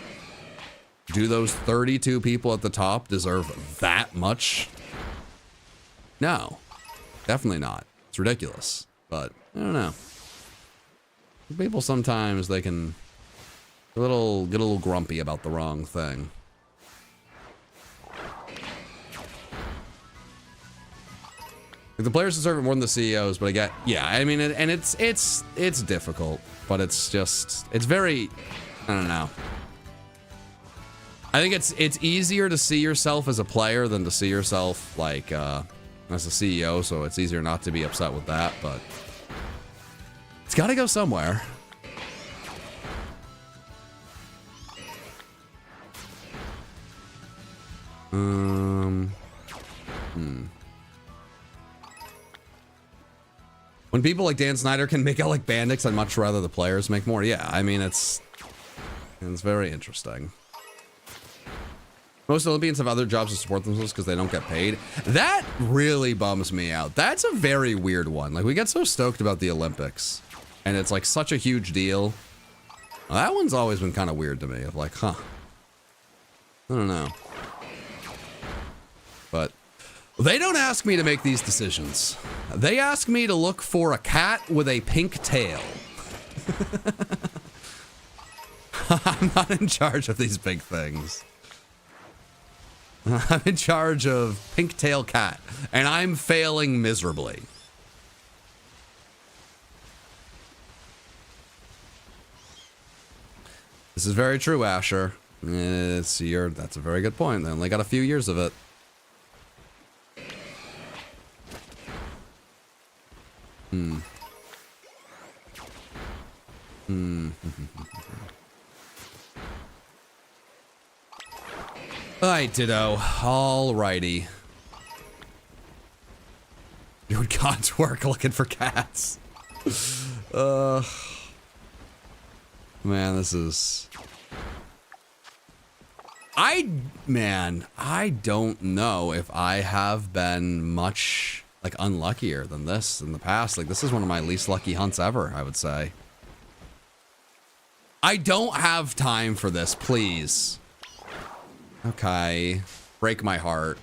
do those 32 people at the top deserve that much? No, definitely not. It's ridiculous, but I don't know. People sometimes they can get a little grumpy about the wrong thing. Like the players deserve it more than the CEOs, but I mean, and it's difficult, but it's very, I don't know. I think it's easier to see yourself as a player than to see yourself like as a CEO, so it's easier not to be upset with that, but it's got to go somewhere. When people like Dan Snyder can make out like Bandits, I'd much rather the players make more. Yeah, I mean, it's very interesting. Most Olympians have other jobs to support themselves because they don't get paid. That really bums me out. That's a very weird one. Like, we get so stoked about the Olympics, and it's like such a huge deal. Well, that one's always been kind of weird to me. Of like, huh. I don't know. But they don't ask me to make these decisions. They ask me to look for a cat with a pink tail. I'm not in charge of these big things. I'm in charge of Pink Tail Cat, and I'm failing miserably. This is very true, Asher. That's a very good point. They only got a few years of it. Alright, Ditto. Alrighty. Doing God's work looking for cats. Man, this is... I don't know if I have been much, like, unluckier than this in the past. Like, this is one of my least lucky hunts ever, I would say. I don't have time for this, please. Okay. Break my heart.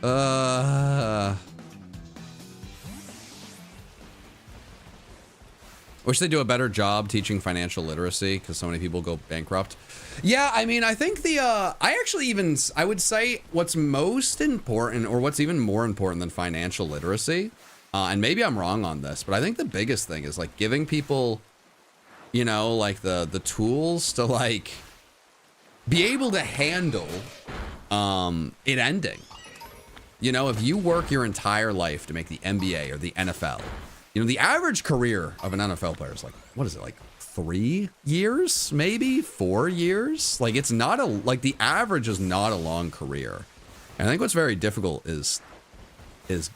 Ah! Wish they do a better job teaching financial literacy because so many people go bankrupt. Yeah, I mean, I think I would say what's most important, or what's even more important than financial literacy, and maybe I'm wrong on this, but I think the biggest thing is like giving people, you know, like the tools to like be able to handle it ending. You know, if you work your entire life to make the NBA or the NFL, you know, the average career of an NFL player is like, what is it, like 3 years, maybe 4 years? Like, it's not like the average is not a long career. And I think what's very difficult is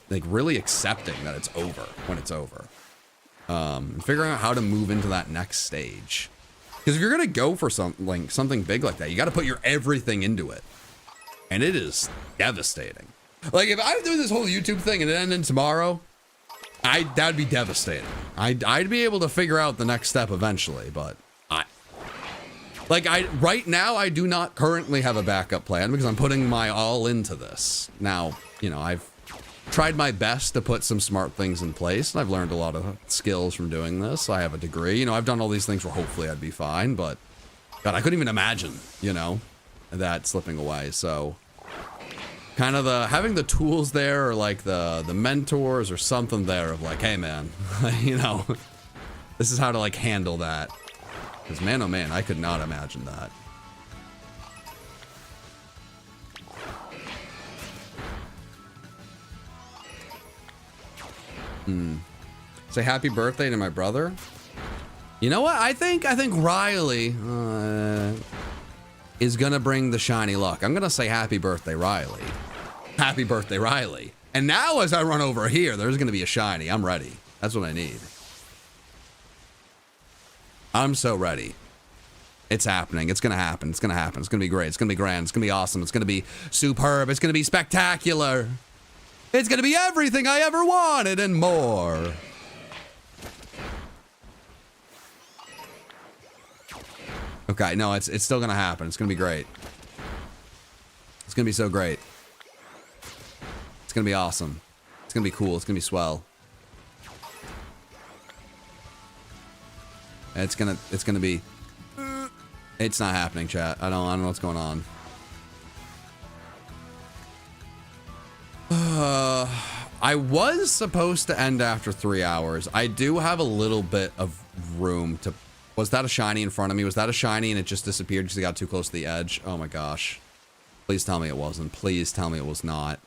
like really accepting that it's over when it's over. Figuring out how to move into that next stage. Because if you're going to go for something big like that, you got to put your everything into it. And it is devastating. Like, if I'm doing this whole YouTube thing and it ended tomorrow, that'd be devastating. I'd be able to figure out the next step eventually, but right now I do not currently have a backup plan because I'm putting my all into this. Now, you know, I've tried my best to put some smart things in place, and I've learned a lot of skills from doing this. I have a degree, you know, I've done all these things where hopefully I'd be fine, but God, I couldn't even imagine, you know, that slipping away. So kind of having the tools there, or like the mentors or something there of like, hey man, you know, this is how to like handle that. Because man, oh man, I could not imagine that. Say happy birthday to my brother. You know what? I think Riley is gonna bring the shiny luck. I'm gonna say happy birthday, Riley. Happy birthday, Riley. And now as I run over here, there's gonna be a shiny. I'm ready. That's what I need. I'm so ready. It's happening. It's gonna happen. It's gonna happen. It's gonna be great. It's gonna be grand. It's gonna be awesome. It's gonna be superb. It's gonna be spectacular. It's gonna be everything I ever wanted and more. Okay, no, it's still gonna happen. It's gonna be great. It's gonna be so great. It's gonna be awesome. It's gonna be cool. It's gonna be swell. It's gonna be. It's not happening, chat. I don't know what's going on. I was supposed to end after 3 hours. I do have a little bit of room to. Was that a shiny in front of me? Was that a shiny and it just disappeared because it got too close to the edge? Oh my gosh. Please tell me it wasn't. Please tell me it was not.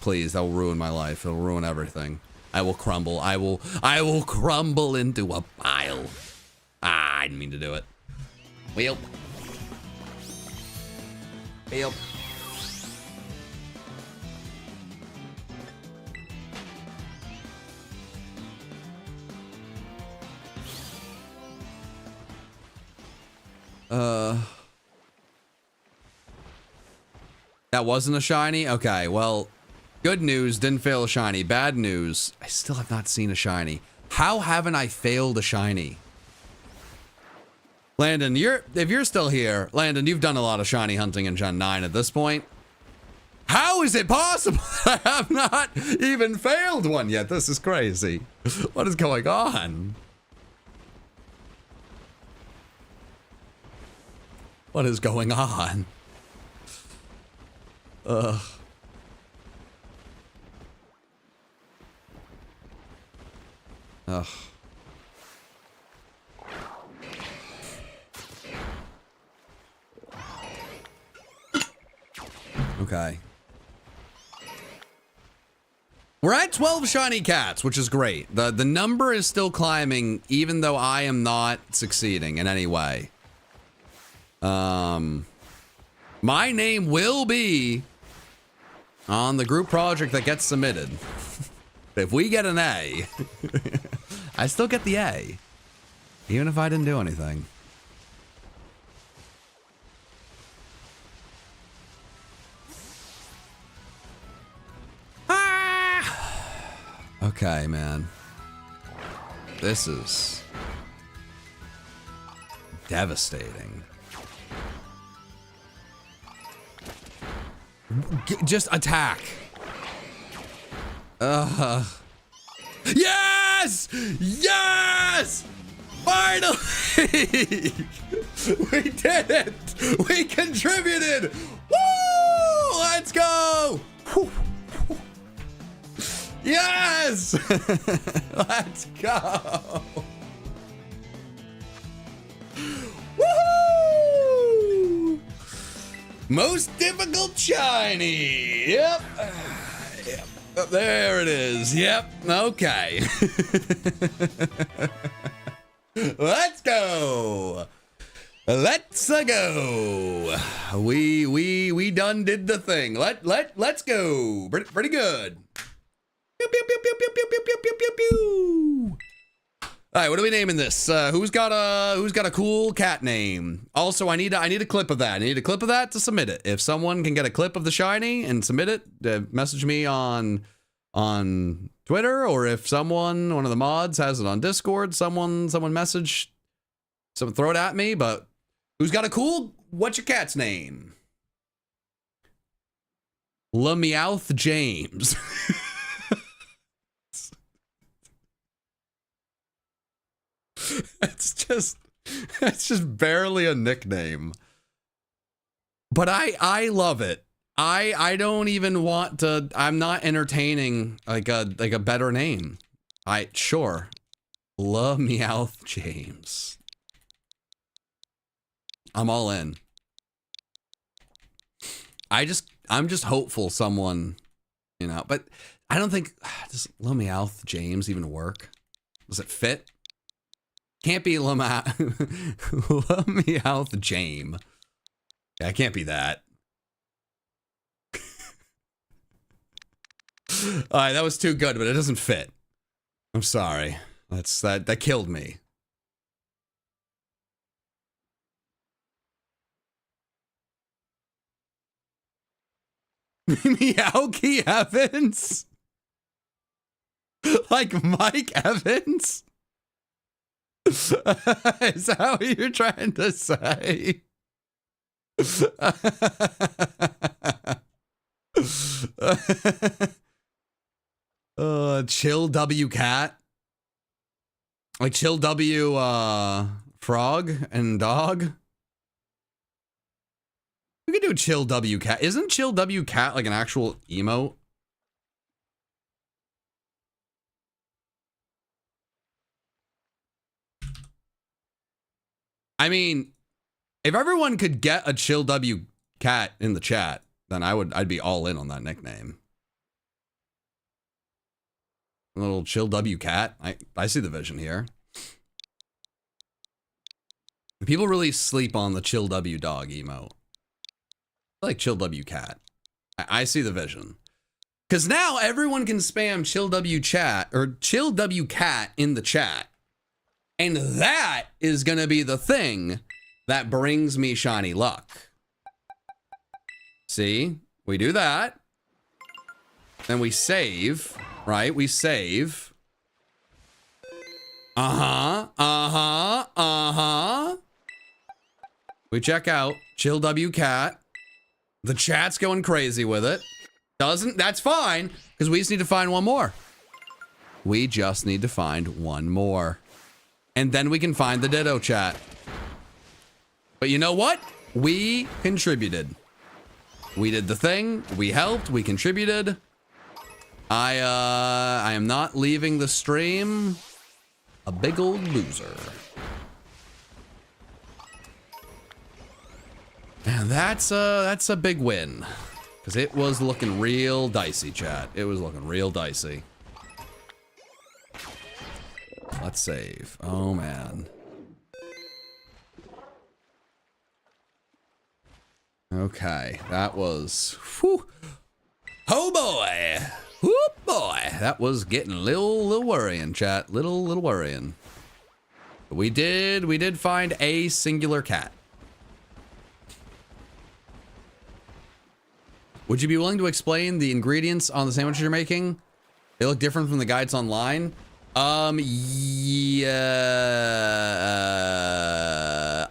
Please, that will ruin my life. It'll ruin everything. I will crumble. I will crumble into a pile. Ah, I didn't mean to do it. Well. That wasn't a shiny? Okay, well, good news, didn't fail a shiny. Bad news, I still have not seen a shiny. How haven't I failed a shiny? Landon, if you're still here, Landon, you've done a lot of shiny hunting in Gen 9 at this point. How is it possible I have not even failed one yet? This is crazy. What is going on? What is going on? Ugh. Ugh. Okay. We're at 12 shiny cats, which is great. The number is still climbing, even though I am not succeeding in any way. My name will be on the group project that gets submitted. If we get an A, I still get the A, even if I didn't do anything. Okay, man. This is devastating. Just attack. Yes! Yes! Finally! We did it! We contributed! Woo! Let's go! Yes! Let's go! Woohoo! Most difficult shiny. Yep. Yep. There it is. Yep. Okay. Let's go. Let's go. We done did the thing. Let's go. Pretty good. Pew, pew, pew, pew, pew, pew, pew, pew, pew, pew, pew. All right, what are we naming this? Who's got a cool cat name? Also, I need a clip of that. I need a clip of that to submit it. If someone can get a clip of the shiny and submit it, message me on Twitter, or if one of the mods has it on Discord, someone message, throw it at me. But who's got a cool? What's your cat's name? LaMeowth James. It's just barely a nickname, but I love it. I don't even want to. I'm not entertaining like a better name. Sure, LaMeowth James. I'm all in. I'm just hopeful someone, you know, but I don't think, does Lomeowth James even work? Does it fit? Can't be Lomeowth James. Yeah, it can't be that. All right, that was too good, but it doesn't fit. I'm sorry. That killed me. Meowky Evans? Like Mike Evans? Is that what you're trying to say? Chill W cat? Like Chill W frog and dog? We could do Chill W cat. Isn't Chill W cat like an actual emote? I mean, if everyone could get a Chill W cat in the chat, then I'd be all in on that nickname. A little Chill W cat. I see the vision here. People really sleep on the Chill W dog emote. I like Chill W cat. I see the vision. Because now everyone can spam Chill W chat or Chill W cat in the chat. And that is going to be the thing that brings me shiny luck. See? We do that. Then we save, right? We save. We check out Chill W cat. The chat's going crazy with it. That's fine, because we just need to find one more. We just need to find one more. And then we can find the Ditto chat. But you know what? We contributed. We did the thing. We helped. We contributed. I am not leaving the stream a big old loser. And that's a big win. Because it was looking real dicey, chat. It was looking real dicey. Let's save. Oh, man. Okay, that was... Whew. Oh, boy. Oh, boy. That was getting a little worrying, chat. Little worrying. We did find a singular cat. Would you be willing to explain the ingredients on the sandwiches you're making? They look different from the guides online. Yeah.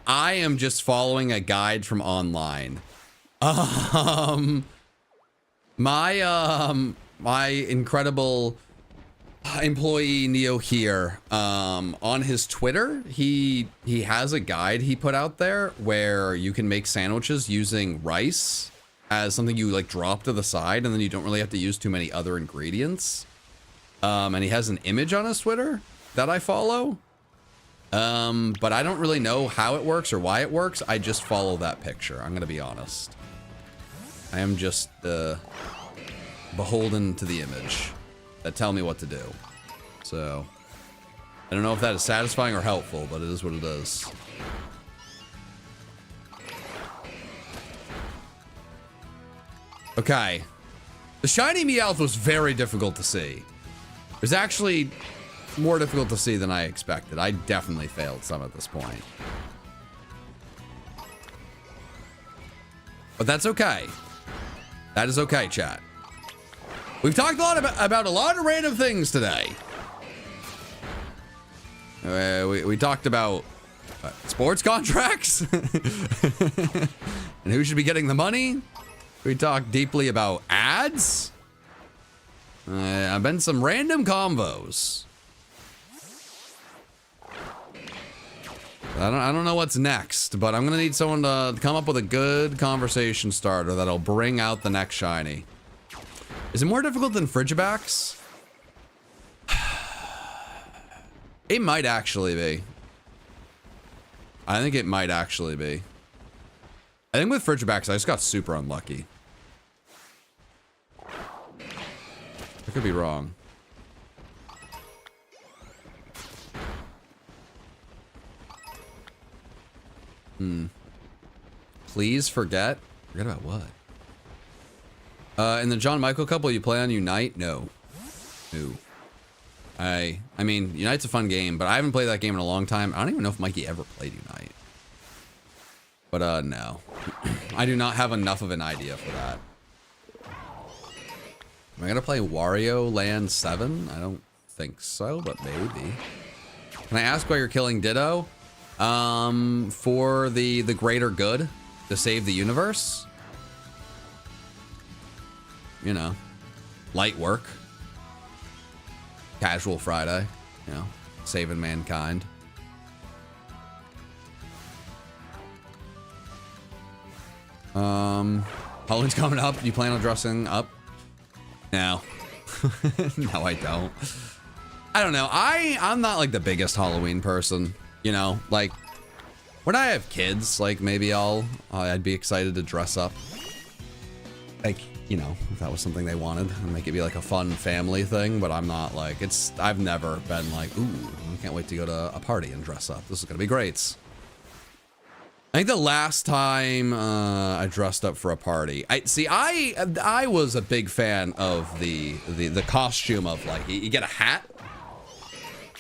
I am just following a guide from online. My incredible employee Neo here, on his Twitter, he has a guide he put out there where you can make sandwiches using rice as something you like drop to the side, and then you don't really have to use too many other ingredients. And he has an image on his Twitter that I follow. But I don't really know how it works or why it works. I just follow that picture. I'm gonna be honest. I am just beholden to the image that tell me what to do. So I don't know if that is satisfying or helpful, but it is what it is. Okay. The shiny Meowth was very difficult to see. It was actually more difficult to see than I expected. I definitely failed some at this point. But that's okay. That is okay, chat. We've talked a lot about a lot of random things today. We talked about sports contracts and who should be getting the money. We talked deeply about ads. I've been some random combos. I don't know what's next, but I'm gonna need someone to come up with a good conversation starter that'll bring out the next shiny. Is it more difficult than Frigibax? It might actually be. I think it might actually be. I think with Frigibacks, I just got super unlucky. I could be wrong. Please forget. Forget about what? In the John Michael Cup, will you play on Unite? No. No. I mean, Unite's a fun game, but I haven't played that game in a long time. I don't even know if Mikey ever played Unite. But, no. I do not have enough of an idea for that. Am I gonna play Wario Land 7? I don't think so, but maybe. Can I ask why you're killing Ditto? For the greater good, to save the universe. You know, light work. Casual Friday, you know, saving mankind. Halloween's coming up. You plan on dressing up? No. No, I don't. I don't know. I'm not like the biggest Halloween person, you know, like when I have kids, like maybe I'd be excited to dress up. Like, you know, if that was something they wanted and make it be like a fun family thing, but I'm not like, I've never been like, ooh, I can't wait to go to a party and dress up. This is gonna be great. I think the last time I dressed up for a party, I was a big fan of the costume of like you get a hat,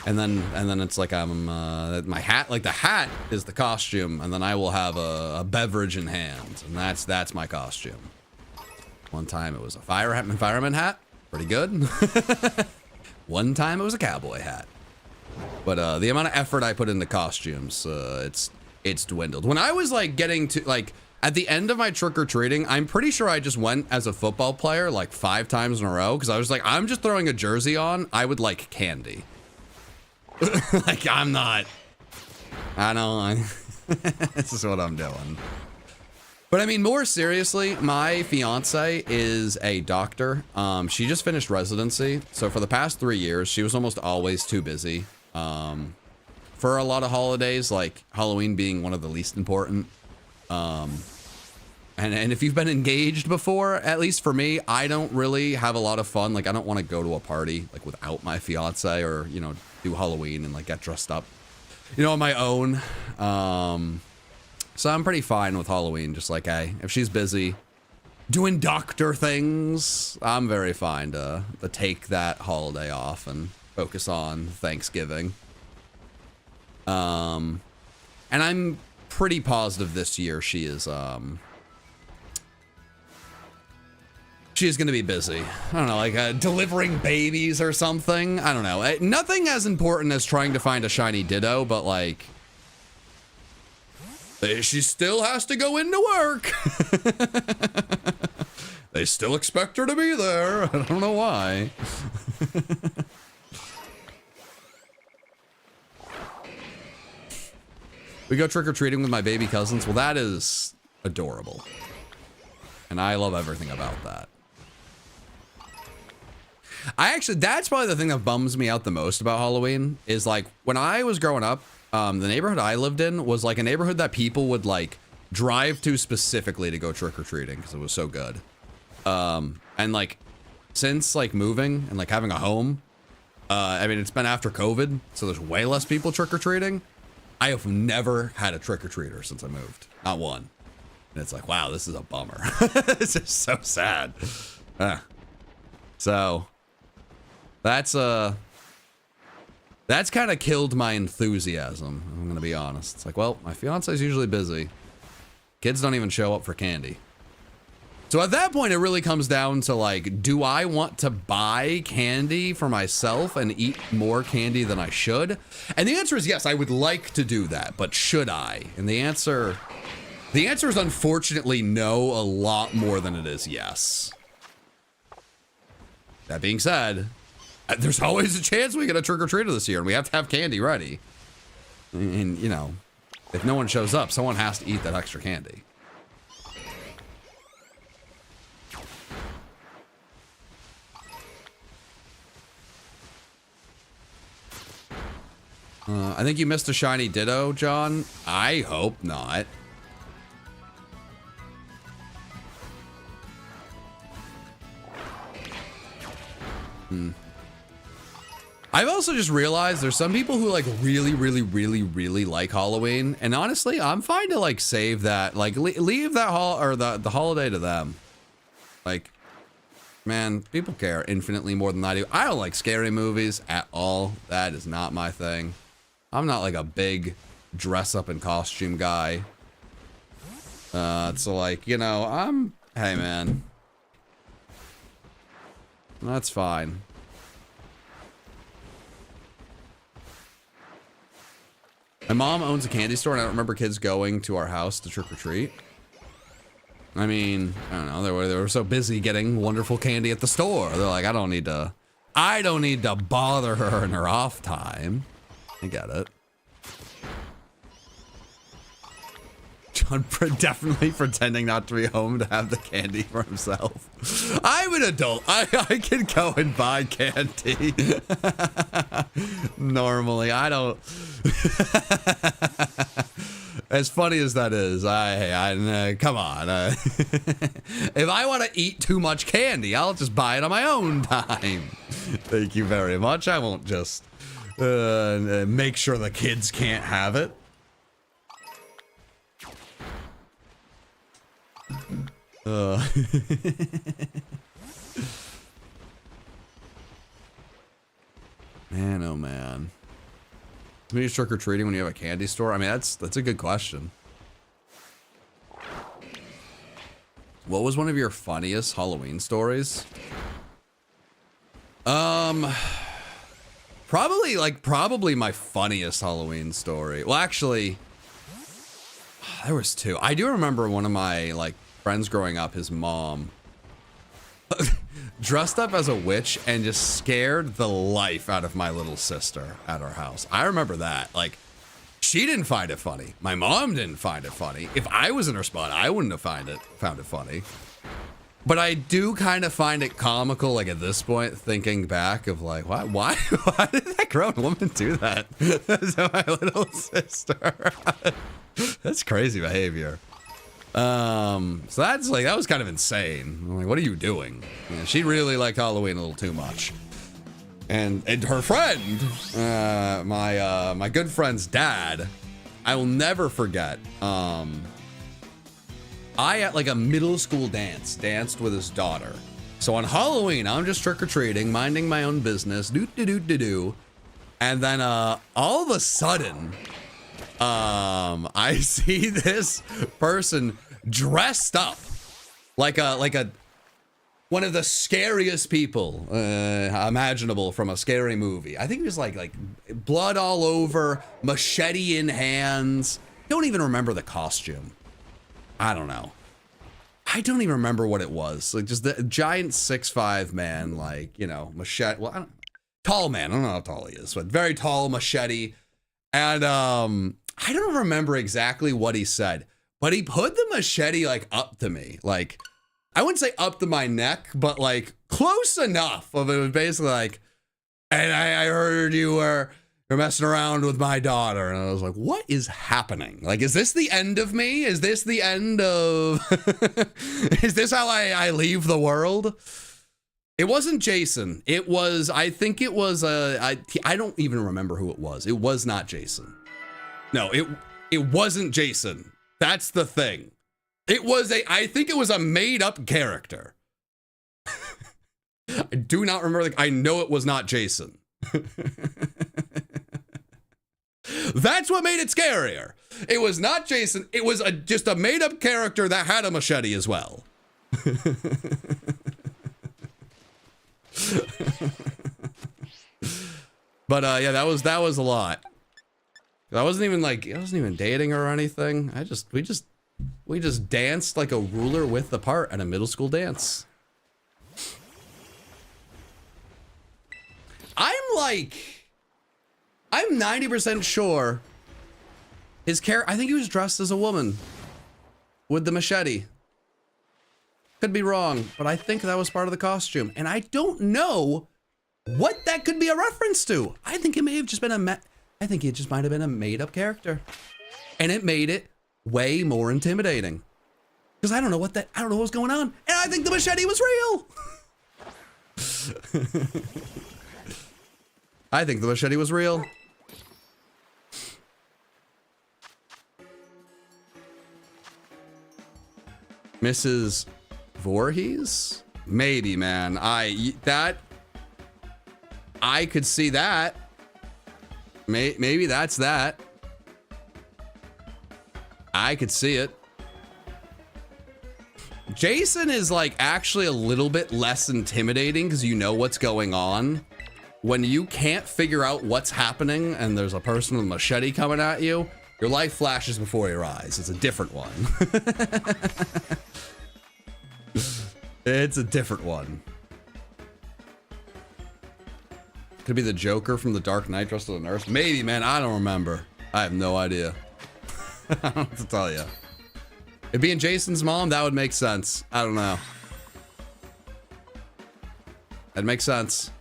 and then it's like my hat, like the hat is the costume, and then I will have a beverage in hand, and that's my costume. One time it was a fireman hat, pretty good. One time it was a cowboy hat, but the amount of effort I put into costumes, it's dwindled. When I was like getting to like at the end of my trick-or-treating, I'm pretty sure I just went as a football player like 5 times in a row because I was like, I'm just throwing a jersey on. I would like candy. Like I don't. This is what I'm doing. But I mean, more seriously, my fiance is a doctor. She just finished residency, so for the past 3 years, she was almost always too busy. For a lot of holidays, like Halloween being one of the least important. And if you've been engaged before, at least for me, I don't really have a lot of fun. Like I don't want to go to a party like without my fiance or, you know, do Halloween and like get dressed up, you know, on my own. So I'm pretty fine with Halloween. Just like, hey, if she's busy doing doctor things, I'm very fine to take that holiday off and focus on Thanksgiving. And I'm pretty positive this year she is going to be busy. I don't know, like delivering babies or something. I don't know. Nothing as important as trying to find a shiny Ditto, but like she still has to go into work. They still expect her to be there. I don't know why. We go trick-or-treating with my baby cousins. Well, that is adorable. And I love everything about that. That's probably the thing that bums me out the most about Halloween is like when I was growing up, the neighborhood I lived in was like a neighborhood that people would like drive to specifically to go trick-or-treating because it was so good. And like since like moving and like having a home, I mean, it's been after COVID, so there's way less people trick-or-treating. I have never had a trick-or-treater since I moved. Not one. And it's like, wow, this is a bummer. This is so sad. So that's kind of killed my enthusiasm. I'm going to be honest. It's like, well, my fiance's usually busy. Kids don't even show up for candy. So at that point, it really comes down to like, do I want to buy candy for myself and eat more candy than I should? And the answer is yes, I would like to do that, but should I? And the answer is unfortunately no, a lot more than it is yes. That being said, there's always a chance we get a trick-or-treater this year and we have to have candy ready. And you know, if no one shows up, someone has to eat that extra candy. I think you missed a shiny Ditto, John. I hope not. I've also just realized there's some people who like really like Halloween, and honestly, I'm fine to like save that, like leave that the holiday to them. Like, man, people care infinitely more than I do. I don't like scary movies at all. That is not my thing. I'm not like a big dress up in costume guy. So like, you know, hey man, that's fine. My mom owns a candy store, and I don't remember kids going to our house to trick or treat. I mean, I don't know. They were so busy getting wonderful candy at the store. They're like, I don't need to bother her in her off time. I get it. John definitely pretending not to be home to have the candy for himself. I'm an adult. I can go and buy candy. Normally, I don't. As funny as that is, come on. If I want to eat too much candy, I'll just buy it on my own time. Thank you very much. I won't just make sure the kids can't have it. Man, oh man. When you trick-or-treating when you have a candy store? I mean, that's a good question. What was one of your funniest Halloween stories? Probably my funniest Halloween story. Well, actually, there was two. I do remember one of my like friends growing up, his mom dressed up as a witch and just scared the life out of my little sister at our house. I remember that. Like, she didn't find it funny. My mom didn't find it funny. If I was in her spot, I wouldn't have found it funny. But I do kind of find it comical, like at this point, thinking back of like, why did that grown woman do that to my little sister? That's crazy behavior. So that's like, that was kind of insane. I'm like, what are you doing? You know, she really liked Halloween a little too much. And her friend, my good friend's dad, I will never forget. I at like a middle school danced with his daughter. So on Halloween, I'm just trick-or-treating, minding my own business, do. And then all of a sudden, I see this person dressed up like one of the scariest people imaginable from a scary movie. I think it was like blood all over, machete in hands. Don't even remember the costume. I don't know. I don't even remember what it was. Like just the giant 6'5" man, like, you know, machete. Well, tall man. I don't know how tall he is, but very tall machete. And I don't remember exactly what he said, but he put the machete like up to me. Like, I wouldn't say up to my neck, but like close enough of it was basically like, and I heard you're messing around with my daughter. And I was like, what is happening? Like, is this the end of me? Is this the end of, is this how I leave the world? It wasn't Jason. It was, I think it was, I don't even remember who it was. It was not Jason. No, it wasn't Jason. That's the thing. I think it was a made up character. I do not remember. I know it was not Jason. That's what made it scarier. It was not Jason. It was just a made up character that had a machete as well. But yeah, that was a lot. I wasn't even dating her or anything. We just danced like a ruler width apart at a middle school dance. I'm 90% sure his character, I think he was dressed as a woman with the machete. Could be wrong, but I think that was part of the costume. And I don't know what that could be a reference to. I think it may have just been I think it just might have been a made up character. And it made it way more intimidating. Because I don't know what was going on. And I think the machete was real. I think the machete was real. Mrs. Voorhees? Maybe, man. I could see that. Maybe that's that. I could see it. Jason is like actually a little bit less intimidating because you know what's going on. When you can't figure out what's happening and there's a person with a machete coming at you, your life flashes before your eyes. It's a different one. It's a different one. Could be the Joker from The Dark Knight dressed as a nurse. Maybe, man. I don't remember. I have no idea. I don't know what to tell you. It being Jason's mom, that would make sense. I don't know. That makes sense.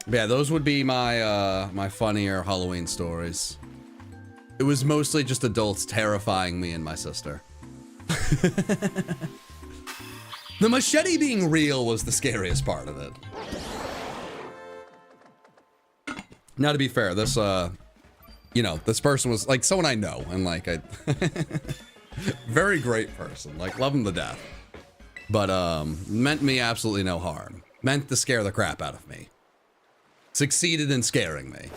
But yeah, those would be my my funnier Halloween stories. It was mostly just adults terrifying me and my sister. The machete being real was the scariest part of it. Now, to be fair, this you know, this person was like someone I know, and like I very great person, like love him to death. But meant me absolutely no harm. Meant to scare the crap out of me. Succeeded in scaring me.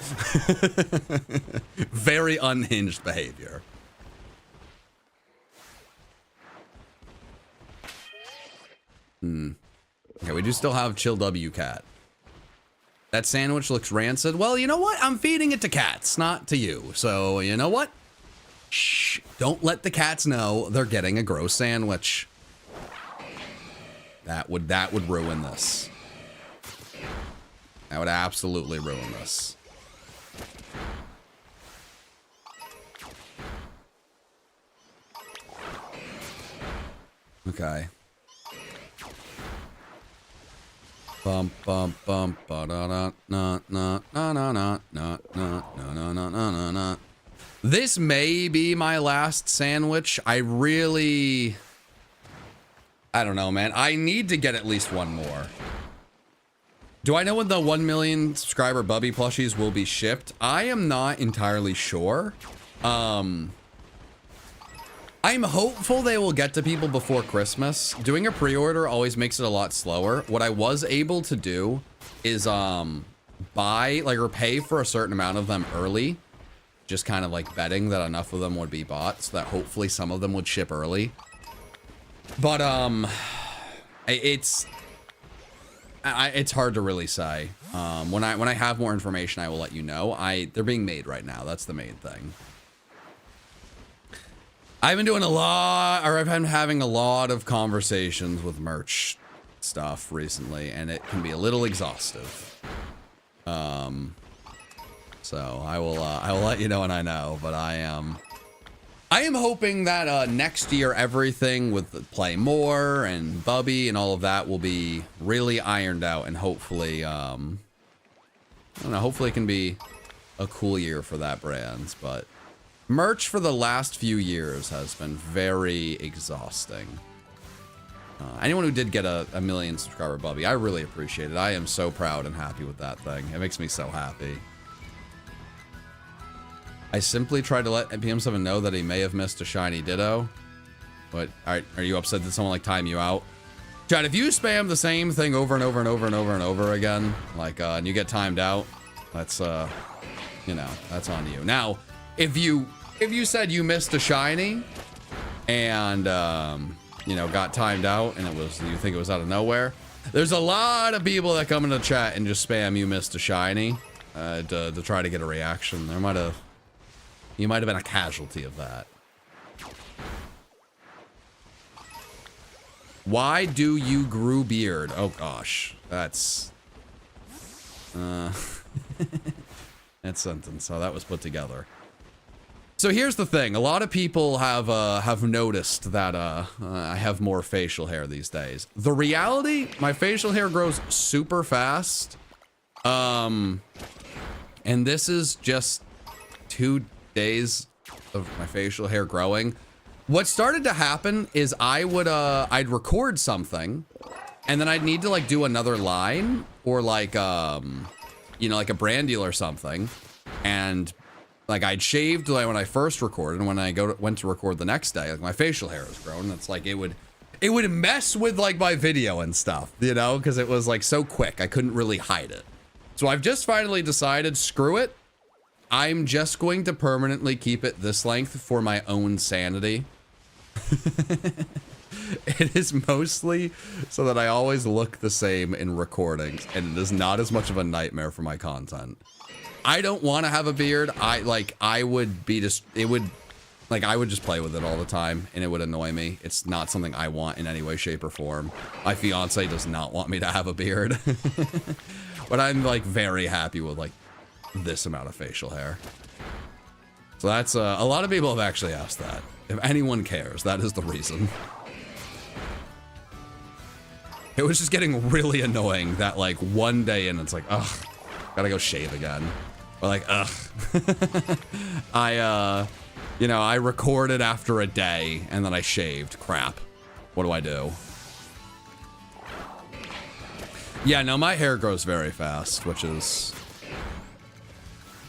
Very unhinged behavior. Okay, we do still have Chill W Cat. That sandwich looks rancid. Well, you know what? I'm feeding it to cats, not to you. So, you know what? Shh. Don't let the cats know they're getting a gross sandwich. That would ruin this. That would absolutely ruin this. Okay. Bum bum bum ba da da na na na na na na na na na na na. This may be my last sandwich. I don't know, man. I need to get at least one more. Do I know when the 1 million subscriber Bubby plushies will be shipped? I am not entirely sure. I'm hopeful they will get to people before Christmas. Doing a pre-order always makes it a lot slower. What I was able to do is buy like or pay for a certain amount of them early. Just kind of like betting that enough of them would be bought so that hopefully some of them would ship early. But it's hard to really say. When I have more information, I will let you know. They're being made right now. That's the main thing. I've been doing I've been having a lot of conversations with merch stuff recently, and it can be a little exhaustive. So I will let you know when I know, but I am hoping that next year everything with Play More and Bubby and all of that will be really ironed out, and hopefully I don't know, hopefully it can be a cool year for that brand. But merch for the last few years has been very exhausting. Anyone who did get a 1 million subscriber Bubby, I really appreciate it. I am so proud and happy with that thing. It makes me so happy. I simply tried to let PM7 know that he may have missed a shiny Ditto. But are you upset that someone like time you out? Chad, if you spam the same thing over and over and over and over and over again, like and you get timed out, that's you know, that's on you. Now, if you said you missed a shiny and you know, got timed out and you think it was out of nowhere, there's a lot of people that come into chat and just spam you missed a shiny to try to get a reaction. You might have been a casualty of that. Why do you grew beard? Oh gosh, that's that sentence. How that was put together. So here's the thing. A lot of people have noticed that I have more facial hair these days. The reality, my facial hair grows super fast. And this is just 2 days of my facial hair growing. what started to happen is I'd record something and then I'd need to like do another line or like, you know, like a brand deal or something. And like I'd shaved like when I first recorded, and when I went to record the next day, like my facial hair was grown. It's like it would mess with like my video and stuff, you know, because it was like so quick. I couldn't really hide it. So I've just finally decided, screw it. I'm just going to permanently keep it this length for my own sanity. It is mostly so that I always look the same in recordings, and it is not as much of a nightmare for my content. I don't want to have a beard. I would just play with it all the time and it would annoy me. It's not something I want in any way, shape, or form. My fiance does not want me to have a beard. But I'm like very happy with like this amount of facial hair. So that's a lot of people have actually asked that. If anyone cares, that is the reason. It was just getting really annoying that like one day in, it's like, ugh, gotta go shave again. Or like, ugh. You know, I recorded after a day and then I shaved. Crap. What do I do? Yeah, no, my hair grows very fast, which is...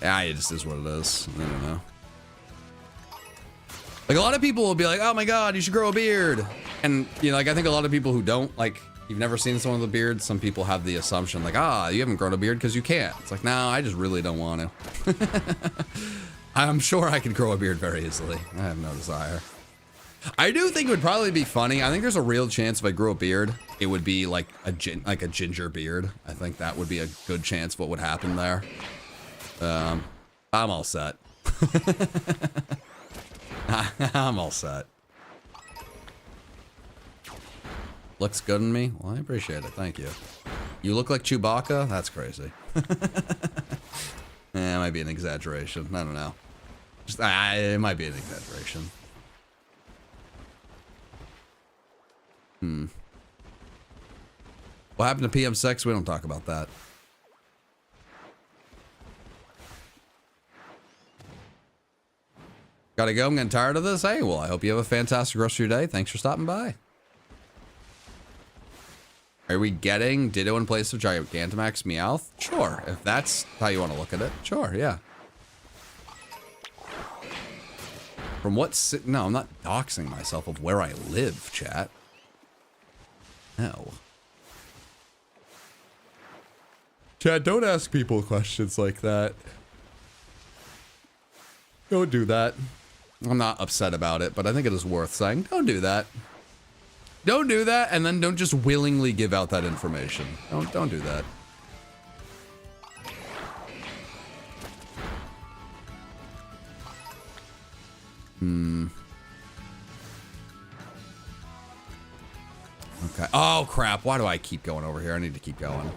Yeah, it just is what it is. I don't know. Like, a lot of people will be like, oh my god, you should grow a beard. And, you know, like, I think a lot of people who don't, like, you've never seen someone with a beard, some people have the assumption, like, you haven't grown a beard because you can't. It's like, no, I just really don't want to. I'm sure I could grow a beard very easily. I have no desire. I do think it would probably be funny. I think there's a real chance if I grew a beard, it would be like a ginger beard. I think that would be a good chance what would happen there. I'm all set. I'm all set. Looks good on me? Well, I appreciate it. Thank you. You look like Chewbacca? That's crazy. It might be an exaggeration. I don't know. Just, it might be an exaggeration. What happened to PM6? We don't talk about that. Gotta go. I'm getting tired of this. Hey, well, I hope you have a fantastic rest of your day. Thanks for stopping by. Are we getting Ditto in place of Gigantamax Meowth? Sure, if that's how you want to look at it. Sure, yeah. From what... No, I'm not doxing myself of where I live, chat. No. Chat, don't ask people questions like that. Don't do that. I'm not upset about it, but I think it is worth saying. Don't do that. Don't do that, and then don't just willingly give out that information. Don't do that. Okay. Oh, crap. Why do I keep going over here? I need to keep going.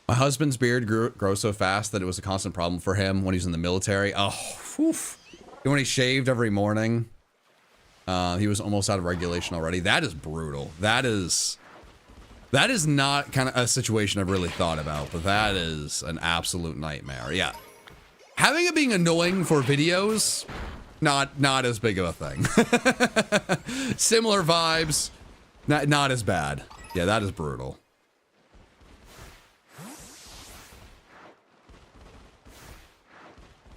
My husband's beard grew so fast that it was a constant problem for him when he was in the military. Oh, whew. When he shaved every morning, he was almost out of regulation already. That is brutal. That is not kind of a situation I've really thought about, but that is an absolute nightmare. Yeah. Having it being annoying for videos, not as big of a thing. Similar vibes, not as bad. Yeah, that is brutal.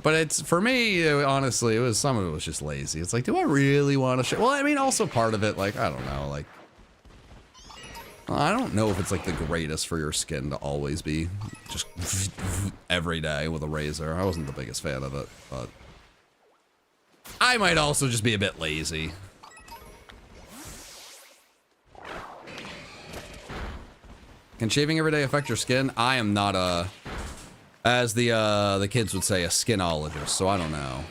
But it's, for me, honestly, some of it was just lazy. It's like, do I really want to shave? Well, I mean, also part of it, like, I don't know, like, I don't know if it's like the greatest for your skin to always be just every day with a razor. I wasn't the biggest fan of it, but I might also just be a bit lazy. Can shaving every day affect your skin? I am not a... As the kids would say, a skinologist, so I don't know.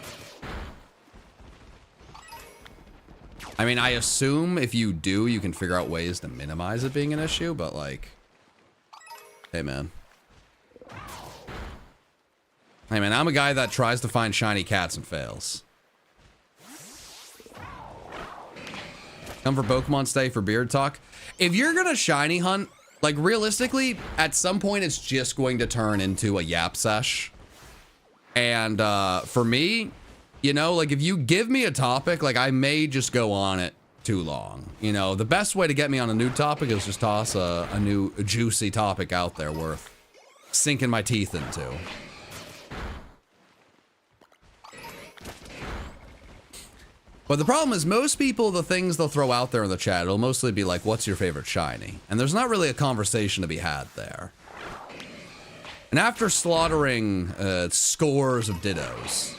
I mean, I assume if you do, you can figure out ways to minimize it being an issue, but like... Hey, man. Hey, man, I'm a guy that tries to find shiny cats and fails. Come for Pokemon Stay for beard talk. If you're gonna shiny hunt... Like, realistically, at some point, it's just going to turn into a yap sesh. And for me, you know, like if you give me a topic, like I may just go on it too long. You know, the best way to get me on a new topic is just toss a new juicy topic out there worth sinking my teeth into. But the problem is most people, the things they'll throw out there in the chat, it'll mostly be like, what's your favorite shiny? And there's not really a conversation to be had there. And after slaughtering scores of Dittos...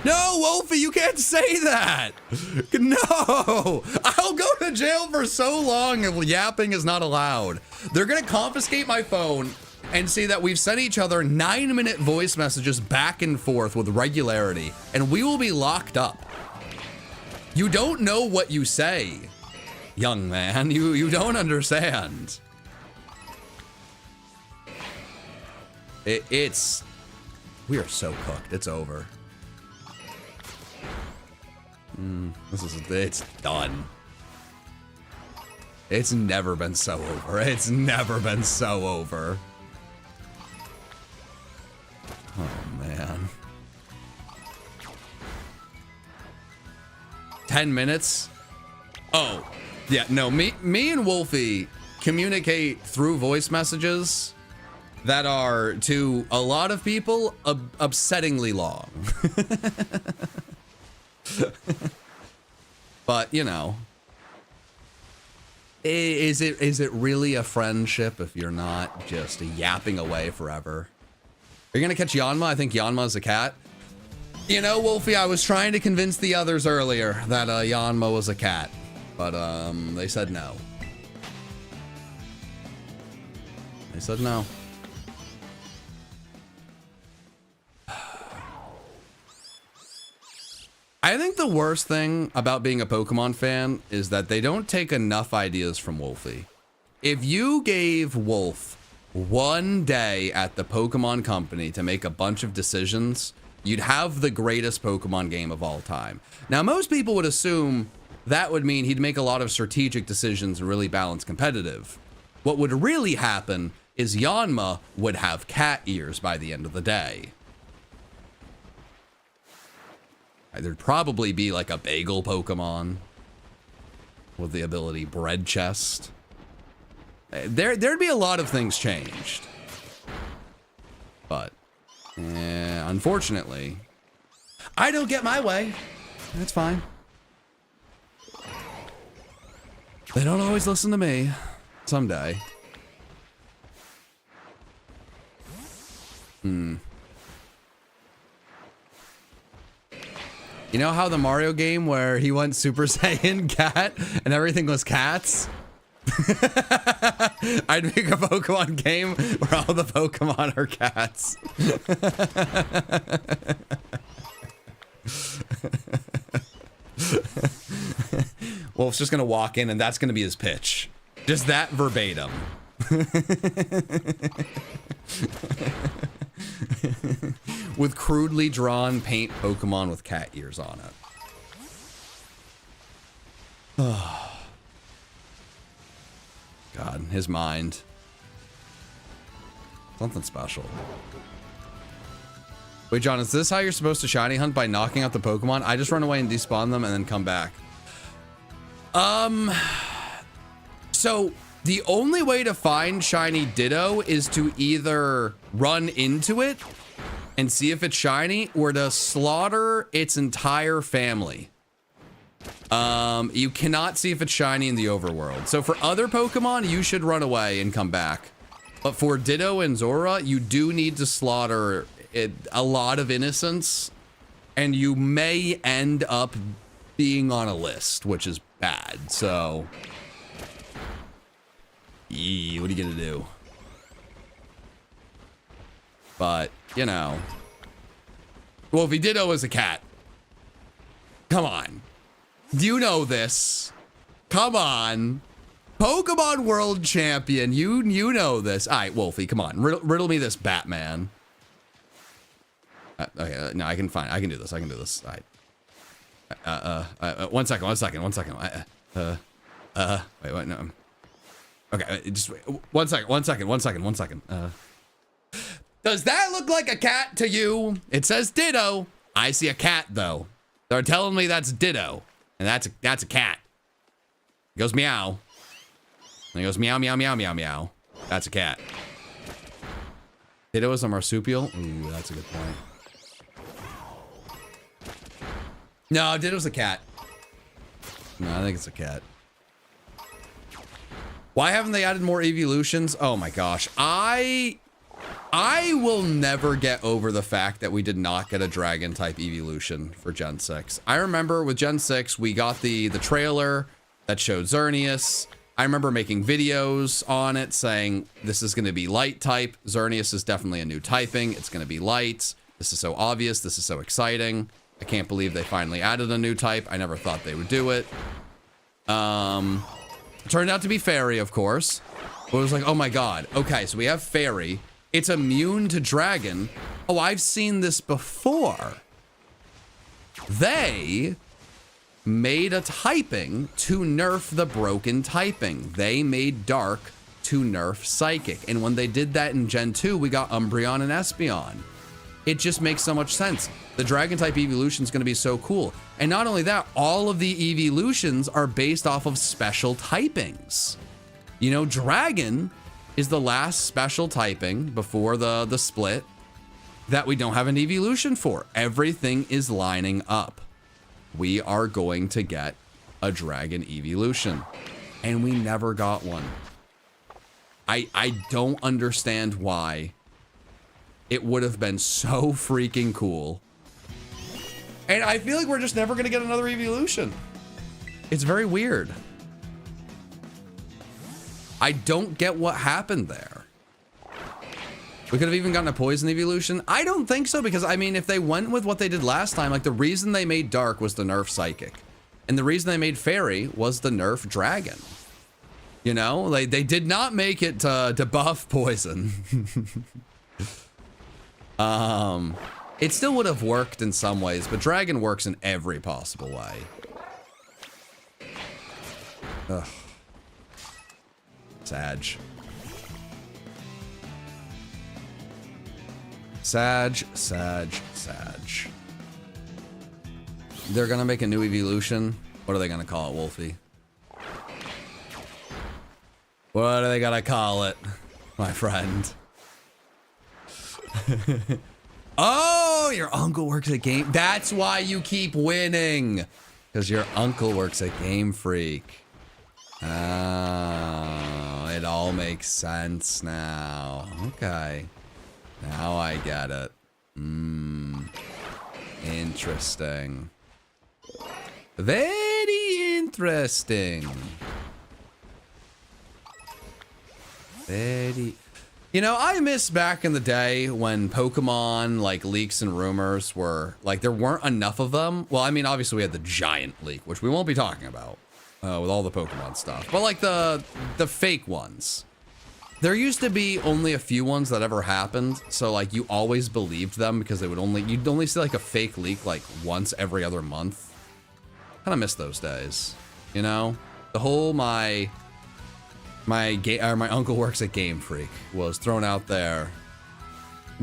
No, Wolfie, you can't say that! No! I'll go to jail for so long if yapping is not allowed. They're gonna confiscate my phone and see that we've sent each other 9-minute voice messages back and forth with regularity, and we will be locked up. You don't know what you say, young man. You don't understand. We are so cooked. It's over. It's done. It's never been so over. It's never been so over. Oh, man. 10 minutes? Oh, yeah, no, me and Wolfie communicate through voice messages that are, to a lot of people, upsettingly long. But, you know, is it really a friendship if you're not just yapping away forever? Are you gonna catch Yanma? I think Yanma's a cat. You know, Wolfie, I was trying to convince the others earlier that Yanma was a cat, but they said no. They said no. I think the worst thing about being a Pokemon fan is that they don't take enough ideas from Wolfie. If you gave Wolf one day at the Pokemon Company to make a bunch of decisions, you'd have the greatest Pokemon game of all time. Now, most people would assume that would mean he'd make a lot of strategic decisions and really balance competitive. What would really happen is Yanma would have cat ears by the end of the day. There'd probably be like a bagel Pokemon with the ability Bread Chest. There'd be a lot of things changed. But, unfortunately, I don't get my way. That's fine. They don't always listen to me. Someday. You know how the Mario game where he went Super Saiyan cat and everything was cats? I'd make a Pokemon game where all the Pokemon are cats. Wolf's just gonna walk in and that's gonna be his pitch. Just that verbatim. With crudely drawn paint Pokemon with cat ears on it. Oh. God, his mind. Something special. Wait, John, is this how you're supposed to shiny hunt, by knocking out the Pokemon? I just run away and despawn them and then come back. So the only way to find shiny Ditto is to either run into it and see if it's shiny, or to slaughter its entire family. You cannot see if it's shiny in the overworld. So for other Pokemon, you should run away and come back. But for Ditto and Zora, you do need to slaughter a lot of innocents, and you may end up being on a list, which is bad. So, what are you gonna do? But, you know. Well, if he Ditto as a cat. Come on. Do you know this? Come on. Pokemon World Champion. You know this. All right, Wolfie, come on. Riddle me this, Batman. Okay, no, I can do this. I can do this. All right. One second. Wait, no. Okay, just wait. One second. Does that look like a cat to you? It says ditto. I see a cat though. They're telling me that's ditto. And that's a cat. It goes meow. And it goes meow, meow, meow, meow, meow. That's a cat. Ditto is a marsupial? Ooh, that's a good point. No, Ditto's a cat. No, I think it's a cat. Why haven't they added more evolutions? Oh my gosh. I will never get over the fact that we did not get a dragon type evolution for Gen 6. I remember with Gen 6, we got the trailer that showed Xerneas. I remember making videos on it saying this is going to be light type. Xerneas is definitely a new typing. It's going to be light. This is so obvious. This is so exciting. I can't believe they finally added a new type. I never thought they would do it. It turned out to be fairy, of course. But it was like, oh my god. Okay, so we have fairy. It's immune to dragon. Oh, I've seen this before. They made a typing to nerf the broken typing. They made dark to nerf psychic. And when they did that in Gen 2, we got Umbreon and Espeon. It just makes so much sense. The dragon type evolution is going to be so cool. And not only that, all of the evolutions are based off of special typings. You know, dragon is the last special typing before the split that we don't have an evolution for. Everything is lining up. We are going to get a dragon evolution. And we never got one. I don't understand why. It would have been so freaking cool. And I feel like we're just never going to get another evolution. It's very weird. I don't get what happened there. We could have even gotten a poison evolution. I don't think so, because I mean, if they went with what they did last time, like the reason they made dark was the nerf psychic. And the reason they made fairy was the nerf dragon. You know, like they did not make it to buff poison. It still would have worked in some ways, but dragon works in every possible way. Ugh. Sag. Sag. They're gonna make a new evolution. What are they gonna call it, Wolfie? What are they gonna call it, my friend? Oh, your uncle works at Game... That's why you keep winning. Because your uncle works at Game Freak. Oh, it all makes sense now. Okay. Now I get it. Interesting. Very interesting. Very... You know, I miss back in the day when Pokemon, like, leaks and rumors were, like, there weren't enough of them. Well, I mean, obviously we had the giant leak, which we won't be talking about with all the Pokemon stuff. But, like, the fake ones. There used to be only a few ones that ever happened. So, like, you always believed them because they would you'd only see, like, a fake leak, like, once every other month. Kind of miss those days, you know? The whole my uncle works at Game Freak was thrown out there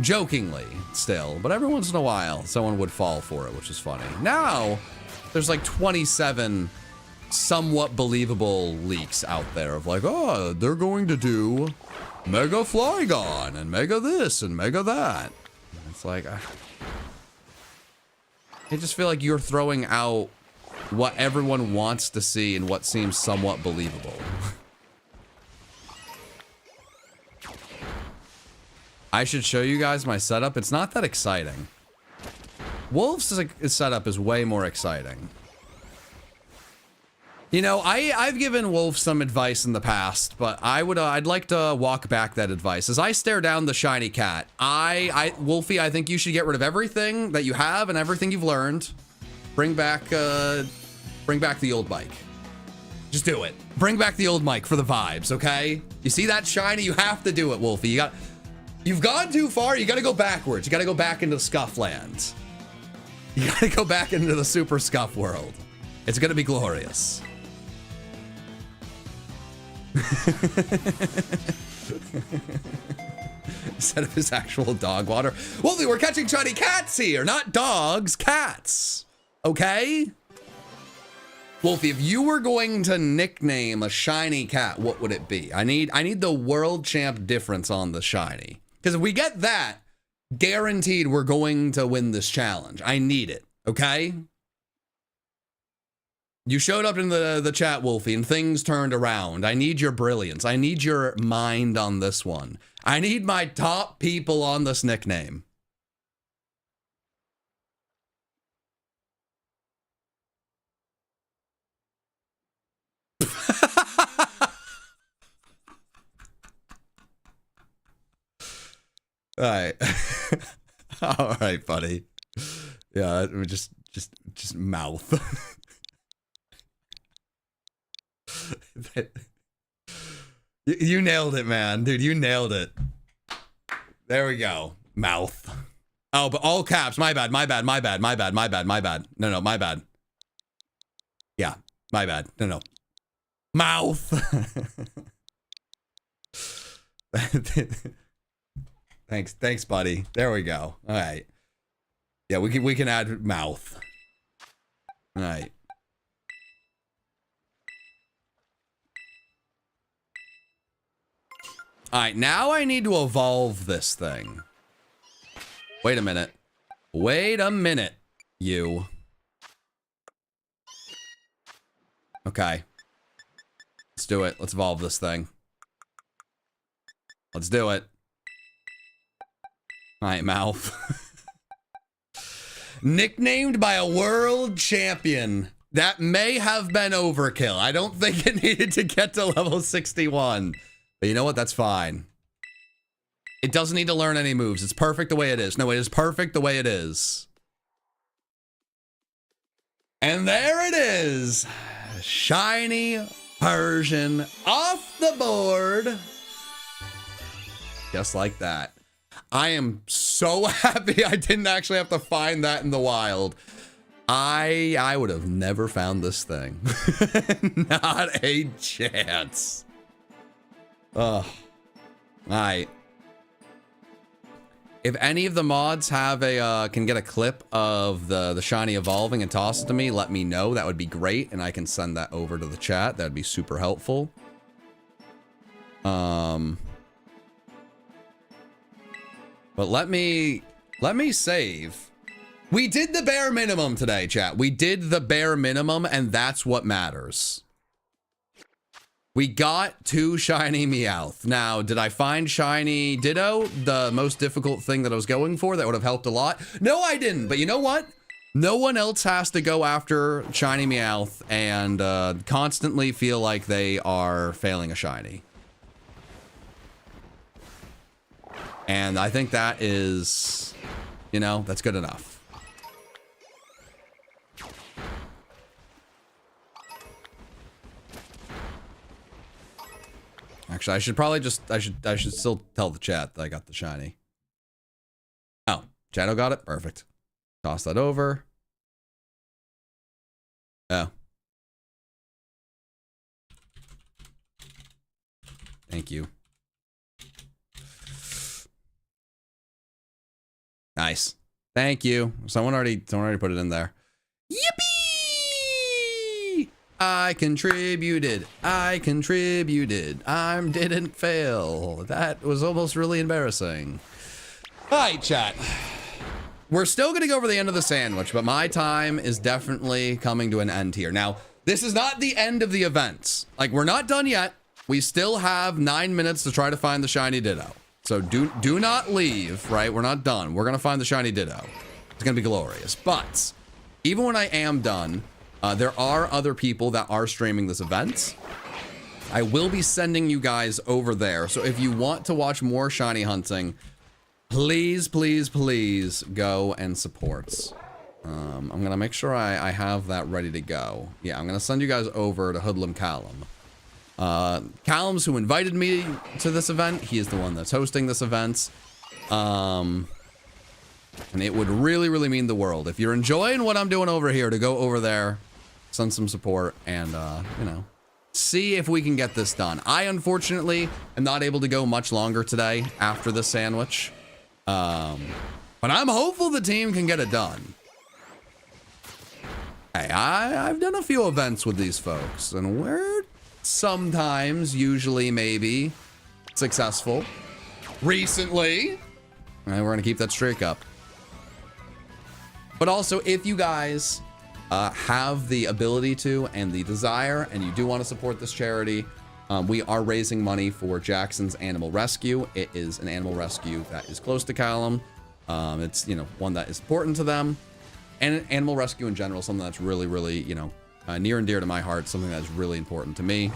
jokingly still, but every once in a while someone would fall for it, which is funny. Now there's like 27 somewhat believable leaks out there of like, oh, they're going to do Mega Flygon and Mega this and Mega that. And it's like, I just feel like you're throwing out what everyone wants to see and what seems somewhat believable. I should show you guys my setup. It's not that exciting. Wolf's setup is way more exciting. You know, I've given Wolf some advice in the past, but I'd like to walk back that advice. As I stare down the shiny cat, Wolfie, I think you should get rid of everything that you have and everything you've learned. Bring back the old bike. Just do it. Bring back the old mic for the vibes, okay? You see that shiny? You have to do it, Wolfie. You've gone too far. You got to go backwards. You got to go back into Scuff Land. You got to go back into the Super Scuff world. It's going to be glorious. Instead of his actual dog water. Wolfie, we're catching shiny cats here, not dogs, cats. Okay? Wolfie, if you were going to nickname a shiny cat, what would it be? I need the world champ difference on the shiny. Because if we get that, guaranteed we're going to win this challenge. I need it, okay? You showed up in the chat, Wolfie, and things turned around. I need your brilliance. I need your mind on this one. I need my top people on this nickname. All right. All right, buddy. Yeah, just mouth. You nailed it, man. Dude, you nailed it. There we go. Mouth. Oh, but all caps. My bad. My bad. My bad. My bad. My bad. My bad. No, my bad. Yeah, my bad. No. Mouth. Thanks, buddy. There we go. All right. Yeah, we can add mouth. All right. All right, now I need to evolve this thing. Wait a minute. Wait a minute, you. Okay. Let's do it. Let's evolve this thing. Let's do it. All right, mouth. Nicknamed by a world champion. That may have been overkill. I don't think it needed to get to level 61. But you know what? That's fine. It doesn't need to learn any moves. It's perfect the way it is. No, it is perfect the way it is. And there it is. Shiny Persian off the board. Just like that. I am so happy I didn't actually have to find that in the wild. I would have never found this thing. Not a chance. Ugh. Alright. If any of the mods have a can get a clip of the shiny evolving and toss it to me, let me know. That would be great, and I can send that over to the chat. That'd be super helpful. But let me save. We did the bare minimum today, chat. We did the bare minimum, and that's what matters. We got 2 shiny Meowth. Now, did I find shiny Ditto, the most difficult thing that I was going for that would have helped a lot? No, I didn't. But you know what? No one else has to go after shiny Meowth and constantly feel like they are failing a shiny. And I think that is, you know, that's good enough. Actually, I should probably just, I should still tell the chat that I got the shiny. Oh, Shadow got it? Perfect. Toss that over. Oh. Thank you. Nice. Thank you. Someone already put it in there. Yippee! I contributed. I didn't fail. That was almost really embarrassing. All right, chat. We're still going to go over the end of the sandwich, but my time is definitely coming to an end here. Now, this is not the end of the events. Like, we're not done yet. We still have 9 minutes to try to find the shiny Ditto. So do not leave, right? We're not done. We're going to find the shiny Ditto. It's going to be glorious. But even when I am done, there are other people that are streaming this event. I will be sending you guys over there. So if you want to watch more shiny hunting, please, please, please go and support. I'm going to make sure I have that ready to go. Yeah, I'm going to send you guys over to Hoodlum Callum. Callum's who invited me to this event. He is the one that's hosting this event. And it would really, really mean the world. If you're enjoying what I'm doing over here, to go over there, send some support, and, you know, see if we can get this done. I, unfortunately, am not able to go much longer today after the sandwich. But I'm hopeful the team can get it done. Hey, I've done a few events with these folks, and we're sometimes, usually, maybe, successful. Recently. And we're going to keep that streak up. But also, if you guys have the ability to and the desire, and you do want to support this charity, we are raising money for Jackson's Animal Rescue. It is an animal rescue that is close to Callum. It's, you know, one that is important to them. And animal rescue in general, something that's really, really, you know, near and dear to my heart, something that's really important to me.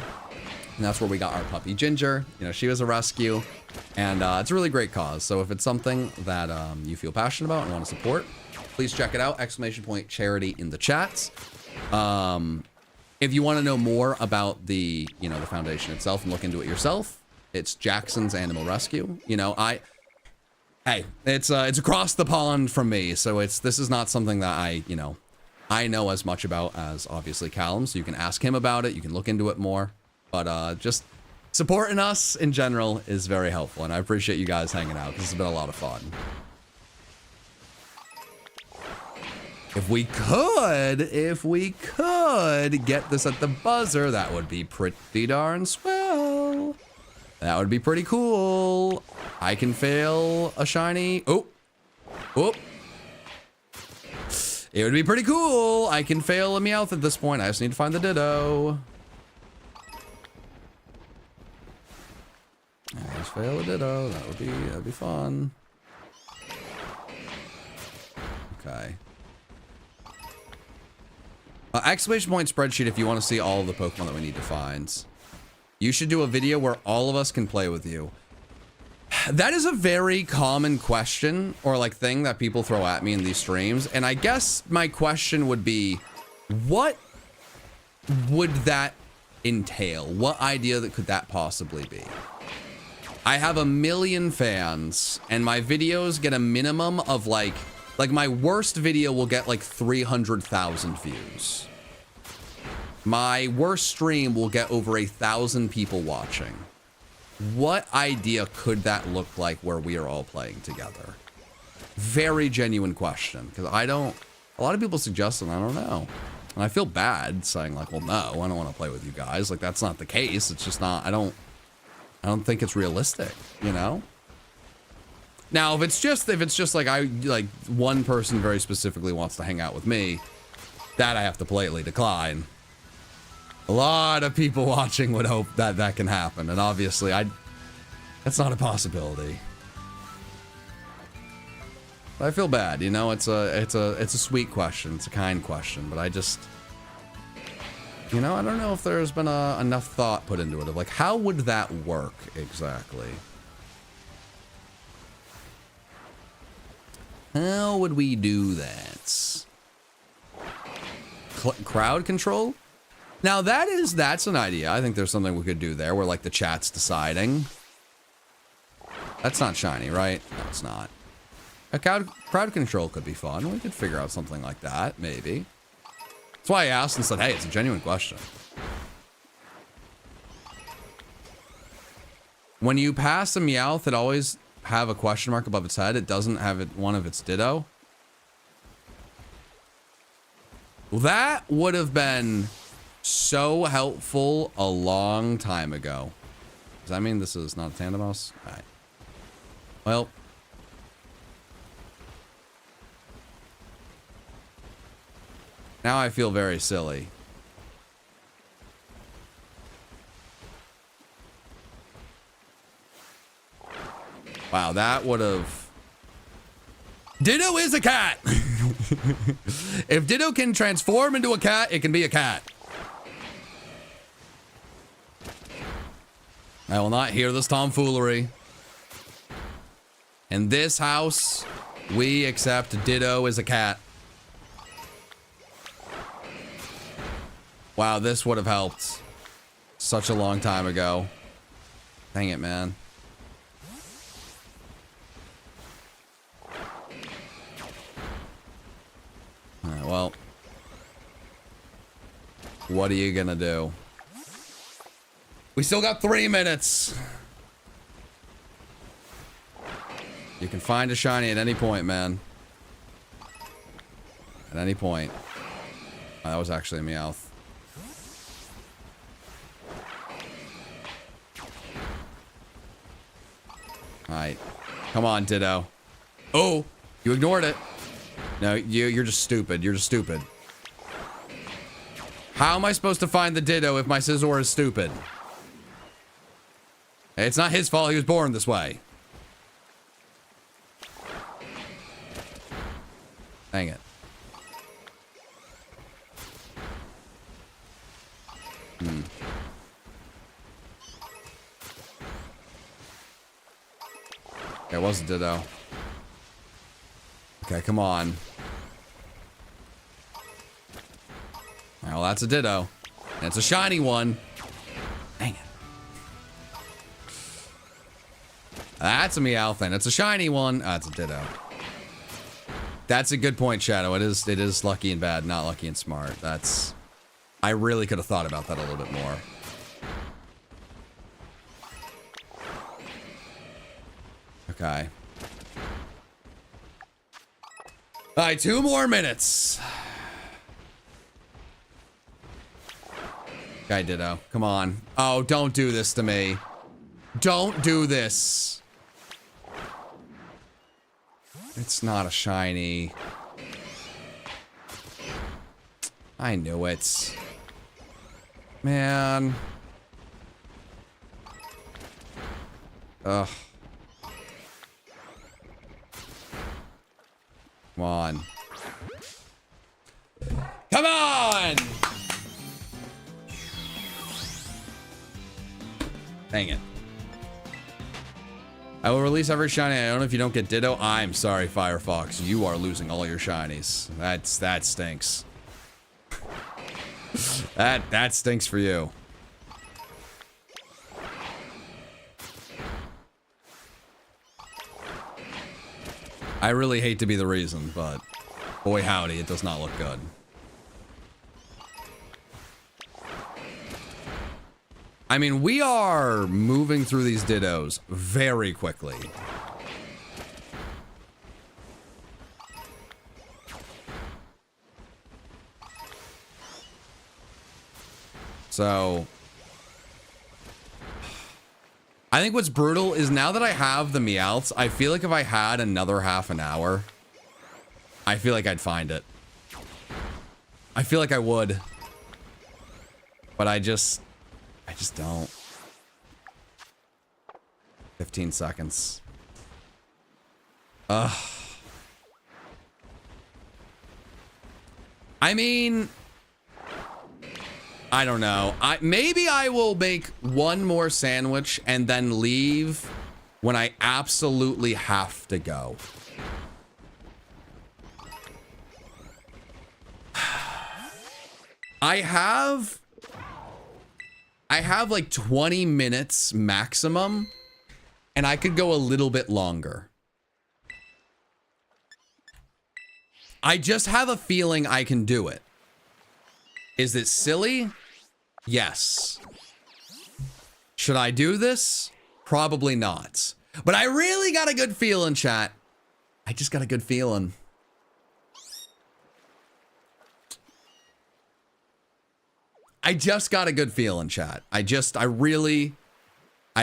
And that's where we got our puppy Ginger. You know, she was a rescue, and it's a really great cause. So if it's something that you feel passionate about and want to support, please check it out. !charity in the chats. If you want to know more about the, you know, the foundation itself and look into it yourself, it's Jackson's Animal Rescue. You know, hey, it's across the pond from me, so this is not something that I know as much about as obviously Callum. So you can ask him about it. You can look into it more. But just supporting us in general is very helpful, and I appreciate you guys hanging out. This has been a lot of fun. If we could get this at the buzzer, that would be pretty darn swell. That would be pretty cool. I can fail a shiny. Oh. It would be pretty cool. I can fail a Meowth at this point. I just need to find the Ditto. I just fail a Ditto. That'd be fun. Okay. Exclamation point spreadsheet if you want to see all of the Pokemon that we need to find. You should do a video where all of us can play with you. That is a very common question or like thing that people throw at me in these streams. And I guess my question would be, what would that entail? What idea could that possibly be? I have 1 million fans and my videos get a minimum of like my worst video will get like 300,000 views. My worst stream will get over 1,000 people watching. What idea could that look like where we are all playing together? Very genuine question, because a lot of people suggest and I don't know. And I feel bad saying like, well, no, I don't want to play with you guys. Like, that's not the case. It's just not, I don't think it's realistic, you know? Now, if it's just like one person very specifically wants to hang out with me, that I have to politely decline. A lot of people watching would hope that that can happen, and obviously that's not a possibility. But I feel bad, you know. It's a sweet question, it's a kind question, but I just, you know, I don't know if there's been enough thought put into it of like, how would that work exactly? How would we do that? Crowd control? Now that's an idea. I think there's something we could do there where like the chat's deciding. That's not shiny, right? No, it's not. A crowd control could be fun. We could figure out something like that, maybe. That's why I asked and said, hey, it's a genuine question. When you pass a Meowth, it always have a question mark above its head. It doesn't have one of its Ditto. Well, that would have been so helpful a long time ago. Does that mean this is not a Tandemos? All right. Well. Now I feel very silly. Wow, that would have... Ditto is a cat! If Ditto can transform into a cat, it can be a cat. I will not hear this tomfoolery. In this house, we accept Ditto as a cat. Wow, this would have helped such a long time ago. Dang it, man. Alright, well. What are you gonna do? We still got 3 minutes. You can find a shiny at any point, man. At any point. Oh, that was actually a Meowth. Alright. Come on, Ditto. Oh! You ignored it. No, you're just stupid. You're just stupid. How am I supposed to find the Ditto if my Scizor is stupid? It's not his fault he was born this way. Dang it. It was a Ditto. Okay, come on. Well, that's a Ditto. And it's a shiny one. Dang it. That's a Meowth, and it's a shiny one. That's a Ditto. That's a good point, Shadow. It is lucky and bad, not lucky and smart. That's... I really could have thought about that a little bit more. Okay. Alright, 2 more minutes. Okay, Ditto. Come on. Oh, don't do this to me. Don't do this. It's not a shiny. I knew it. Man. Ugh. Come on. Come on! Dang it. I will release every shiny I own if you don't get Ditto. I'm sorry, Firefox. You are losing all your shinies. That stinks. That stinks for you. I really hate to be the reason, but boy howdy, it does not look good. I mean, we are moving through these Dittos very quickly. So, I think what's brutal is now that I have the Meowths, I feel like if I had another half an hour, I feel like I'd find it. I feel like I would. But I just don't. 15 seconds. Ugh. I mean, I don't know. Maybe I will make one more sandwich and then leave when I absolutely have to go. I have like 20 minutes maximum, and I could go a little bit longer. I just have a feeling I can do it. Is it silly? Yes. Should I do this? Probably not. But I really got a good feeling, chat. I just got a good feeling. I just got a good feeling, chat. I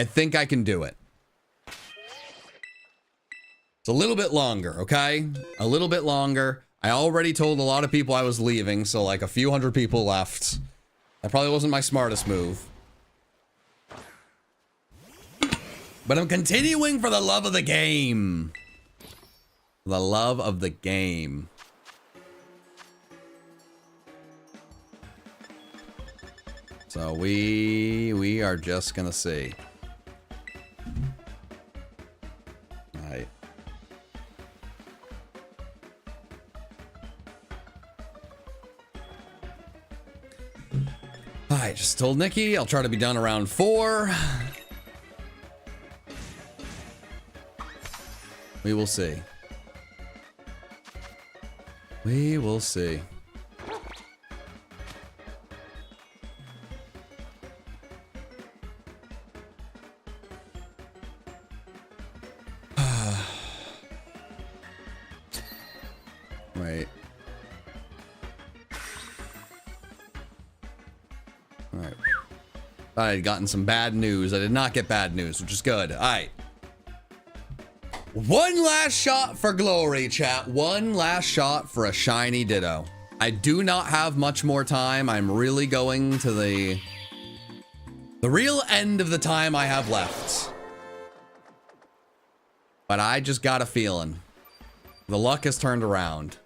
think I can do it. It's a little bit longer, okay? A little bit longer. I already told a lot of people I was leaving, so like a few hundred people left. That probably wasn't my smartest move. But I'm continuing for the love of the game. The love of the game. So we are just gonna see. All right. I just told Nikki I'll try to be done around 4. We will see. We will see. I had gotten some bad news. I did not get bad news, which is good. All right. One last shot for glory, chat. One last shot for a shiny Ditto. I do not have much more time. I'm really going to the real end of the time I have left. But I just got a feeling. The luck has turned around.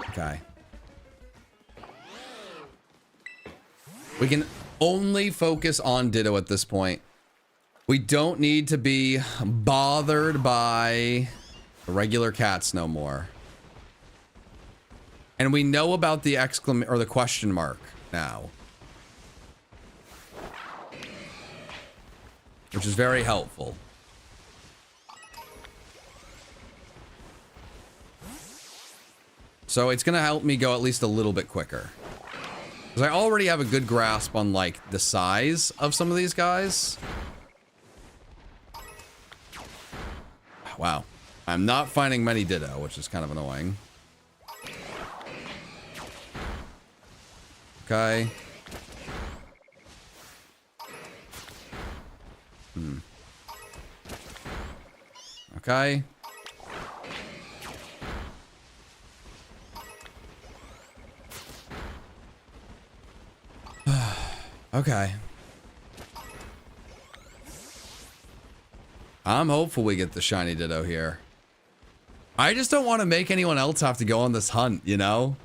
Okay. We can only focus on Ditto at this point. We don't need to be bothered by the regular cats no more. And we know about the exclamation or the question mark now. Which is very helpful. So it's going to help me go at least a little bit quicker. Because I already have a good grasp on, like, the size of some of these guys. Wow. I'm not finding many Ditto, which is kind of annoying. Okay. Okay. Okay. I'm hopeful we get the shiny Ditto here. I just don't want to make anyone else have to go on this hunt, you know?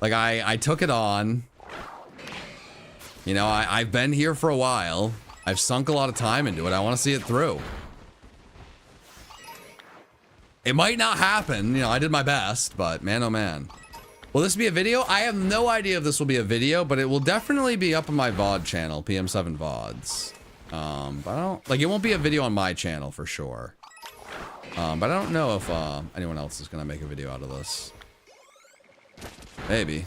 Like, I took it on. You know, I've been here for a while. I've sunk a lot of time into it. I want to see it through. It might not happen. You know, I did my best, but man, oh man. Will this be a video? I have no idea if this will be a video, but it will definitely be up on my VOD channel, PM7 VODs. But I don't, like, it won't be a video on my channel for sure. But I don't know if anyone else is gonna make a video out of this. Maybe.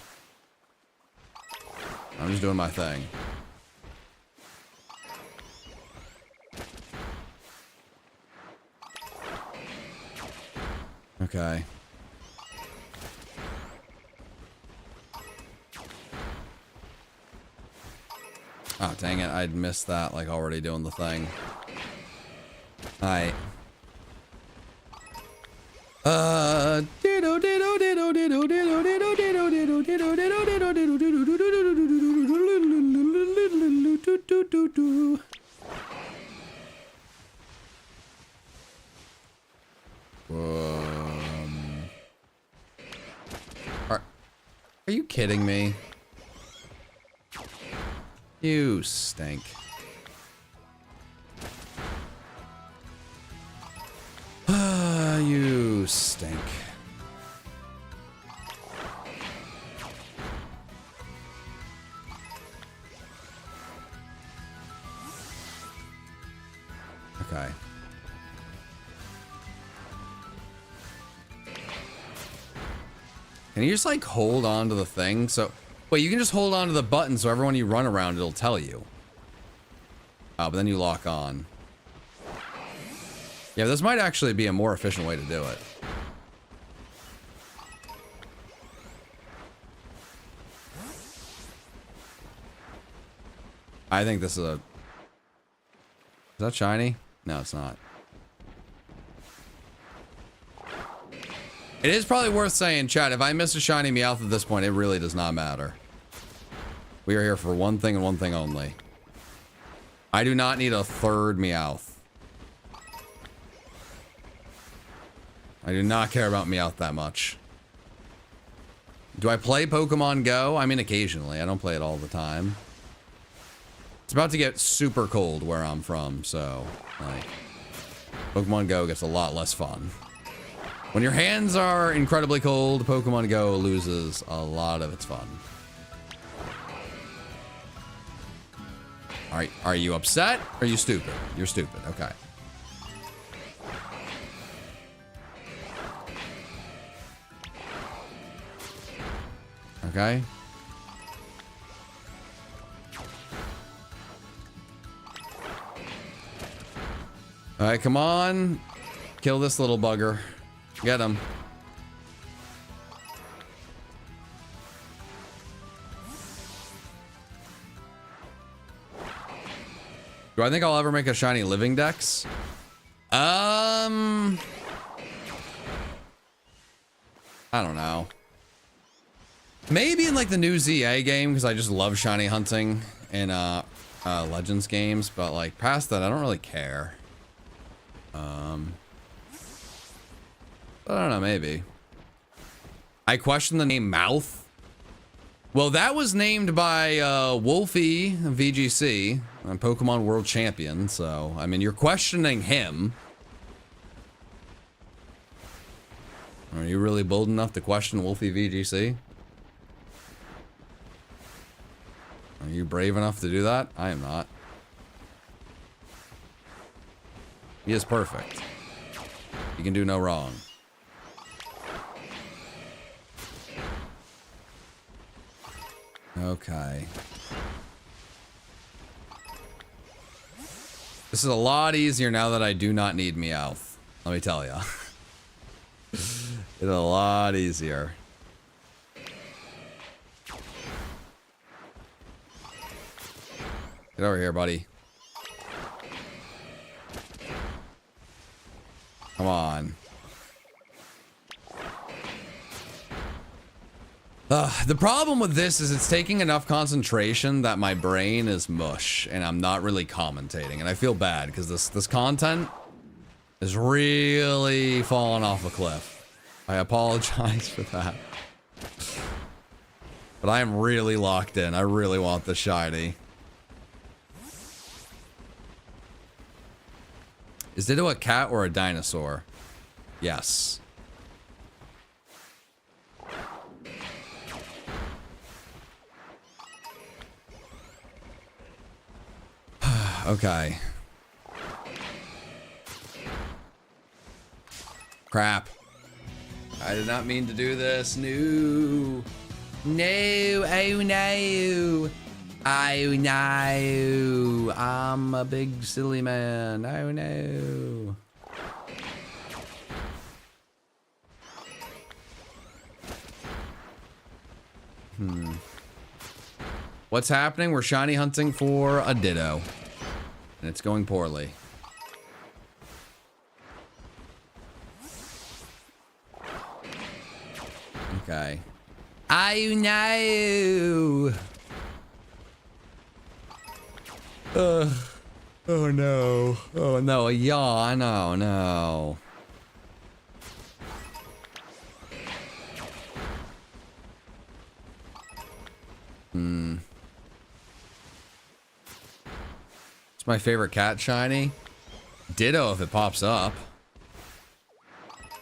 I'm just doing my thing. Okay. Oh, dang it. I'd missed that, like, already doing the thing. Alright. Are you kidding me? You stink. You stink. Okay. Can you just, like, hold on to the thing? So, wait, you can just hold on to the button so everyone you run around, it'll tell you. Oh, but then you lock on. Yeah, this might actually be a more efficient way to do it. I think this is a... Is that shiny? No, it's not. It is probably worth saying, chat, if I miss a shiny Meowth at this point, it really does not matter. We are here for one thing and one thing only. I do not need a third Meowth. I do not care about Meowth that much. Do I play Pokemon Go? I mean, occasionally. I don't play it all the time. It's about to get super cold where I'm from, so, like, Pokemon Go gets a lot less fun. When your hands are incredibly cold, Pokemon Go loses a lot of its fun. Are you upset? Or are you stupid? You're stupid. Okay. Okay. All right, come on. Kill this little bugger. Get him. Do I think I'll ever make a shiny living dex? I don't know. Maybe in like the new ZA game, because I just love shiny hunting in Legends games, but like past that, I don't really care. I don't know, maybe. I question the name Mouth. Well, that was named by Wolfie VGC, a Pokemon World Champion, so I mean, you're questioning him. Are you really bold enough to question Wolfie VGC? Are you brave enough to do that? I am not. He is perfect. He can do no wrong. Okay. This is a lot easier now that I do not need Meowth. Let me tell ya. It's a lot easier. Get over here, buddy. Come on. The problem with this is it's taking enough concentration that my brain is mush and I'm not really commentating, and I feel bad because this content is really falling off a cliff. I apologize for that. But I am really locked in. I really want the shiny. Is Ditto a cat or a dinosaur? Yes. Okay. Crap. I did not mean to do this. No. No. Oh no. Oh no. I'm a big silly man. Oh no. What's happening? We're shiny hunting for a Ditto. And it's going poorly. Okay. Oh no. Oh no. Oh no, a yawn. Oh no. It's my favorite cat shiny. Ditto if it pops up.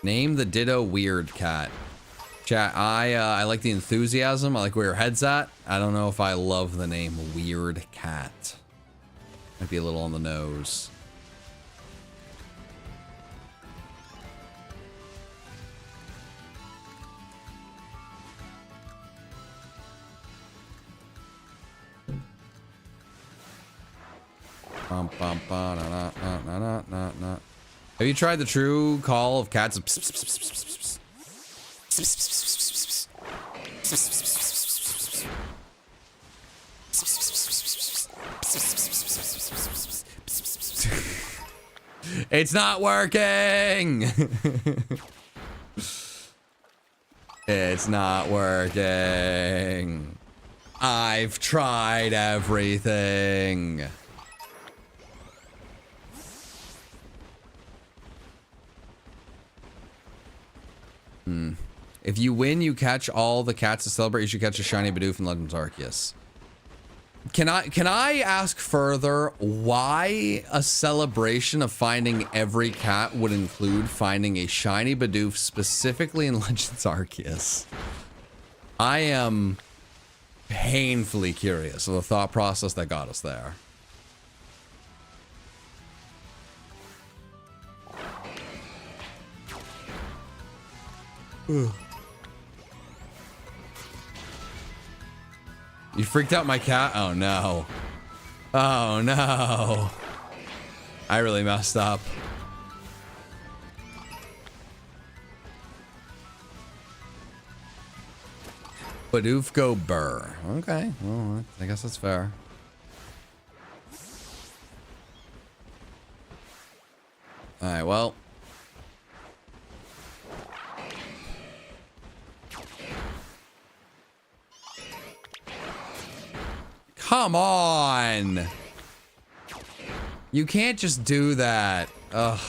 Name the Ditto weird cat. Chat, I like the enthusiasm. I like where your head's at. I don't know if I love the name weird cat. Might be a little on the nose. Have you tried the true call of cats? It's not working. It's not working. I've tried everything. If you win, you catch all the cats to celebrate. You should catch a shiny Bidoof in Legends Arceus. Can I ask further why a celebration of finding every cat would include finding a shiny Bidoof specifically in Legends Arceus? I am painfully curious of the thought process that got us there. You freaked out my cat? Oh no. Oh no. I really messed up. Bidoof go burr. Okay, well, I guess that's fair. All right, well. Come on. You can't just do that. Ugh.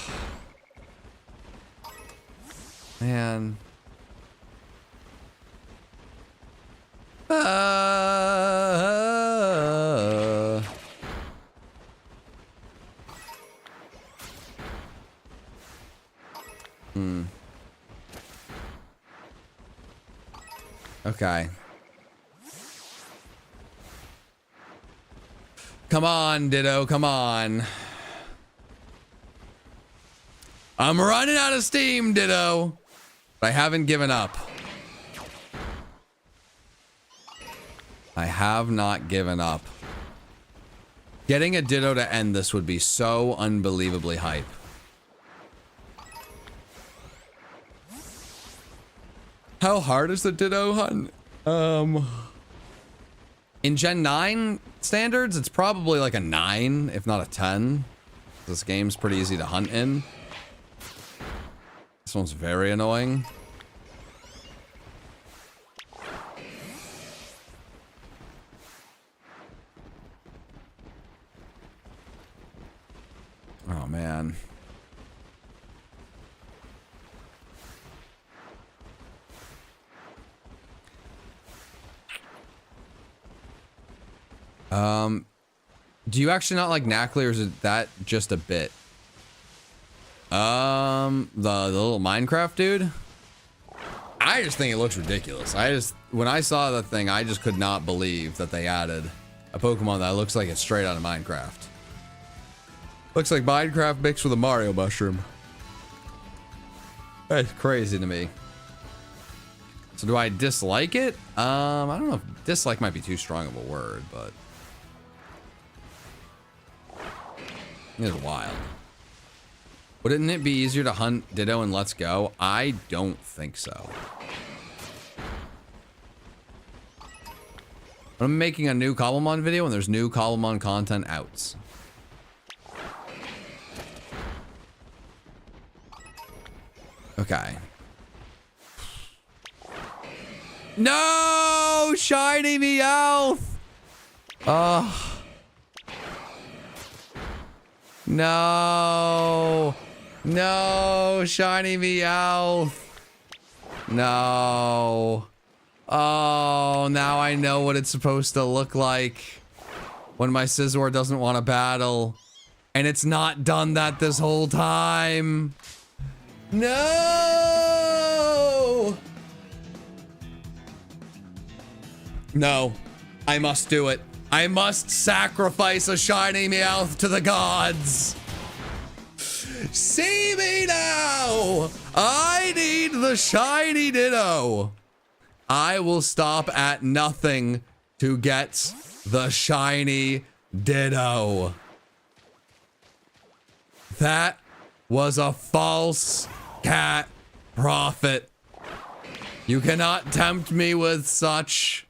Man. Okay. Come on, Ditto, come on. I'm running out of steam, Ditto. But I haven't given up. I have not given up. Getting a Ditto to end this would be so unbelievably hype. How hard is the Ditto hunt? In Gen 9 standards, it's probably like a 9, if not a 10. This game's pretty easy to hunt in. This one's very annoying. Oh, man. Do you actually not like Knackley, or is it that just a bit? The little Minecraft dude? I just think it looks ridiculous. When I saw that thing, I just could not believe that they added a Pokemon that looks like it's straight out of Minecraft. Looks like Minecraft mixed with a Mario mushroom. That's crazy to me. So do I dislike it? I don't know if dislike might be too strong of a word, but it's wild. Wouldn't it be easier to hunt Ditto in Let's Go? I don't think so. I'm making a new Cobblemon video and there's new Cobblemon content out. Okay. No! Shiny Meowth! Oh. No! No! Shiny Meowth! No! Oh, now I know what it's supposed to look like when my Scizor doesn't want to battle. And it's not done that this whole time. No! No. I must do it. I must sacrifice a shiny Meowth to the gods. See me now! I need the shiny Ditto. I will stop at nothing to get the shiny Ditto. That was a false cat prophet. You cannot tempt me with such.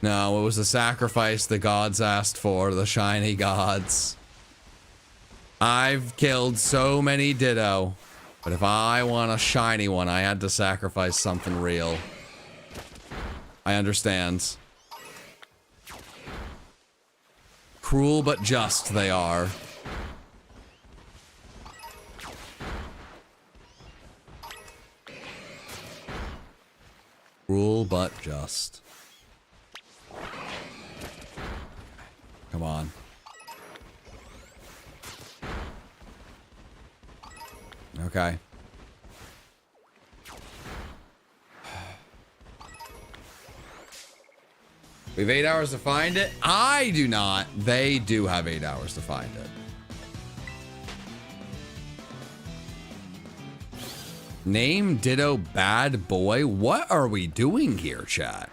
No, it was a sacrifice the gods asked for, the shiny gods. I've killed so many Ditto, but if I want a shiny one, I had to sacrifice something real. I understand. Cruel but just they are. Cruel but just. Come on. Okay. We have 8 hours to find it. I do not. They do have 8 hours to find it. Name Ditto bad boy. What are we doing here, chat?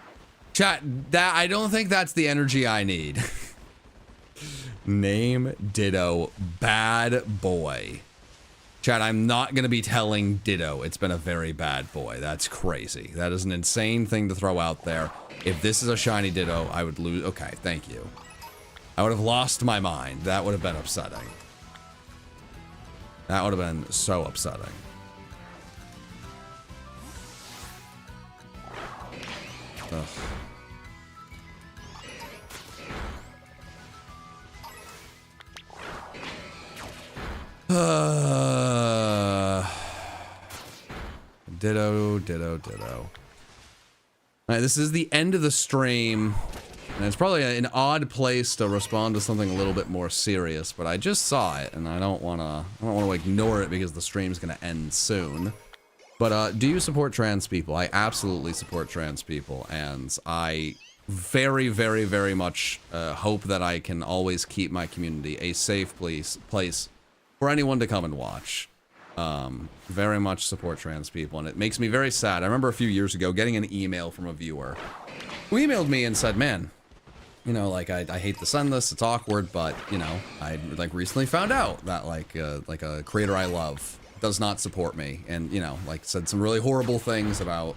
Chat, that I don't think that's the energy I need. Name Ditto bad boy. Chat, I'm not going to be telling Ditto it's been a very bad boy. That's crazy. That is an insane thing to throw out there. If this is a shiny Ditto, I would lose. Okay, thank you. I would have lost my mind. That would have been upsetting. That would have been so upsetting. Ugh. Ditto, ditto, ditto. All right, this is the end of the stream, and it's probably an odd place to respond to something a little bit more serious, but I just saw it, and I don't want to ignore it because the stream's gonna end soon. But do you support trans people? I absolutely support trans people, and I very, very, very much hope that I can always keep my community a safe place for anyone to come and watch. Very much support trans people, and it makes me very sad. I remember a few years ago getting an email from a viewer who emailed me and said, man, you know, like, I hate to send this, it's awkward, but, you know, I, like, recently found out that, like a creator I love does not support me, and, you know, like, said some really horrible things about,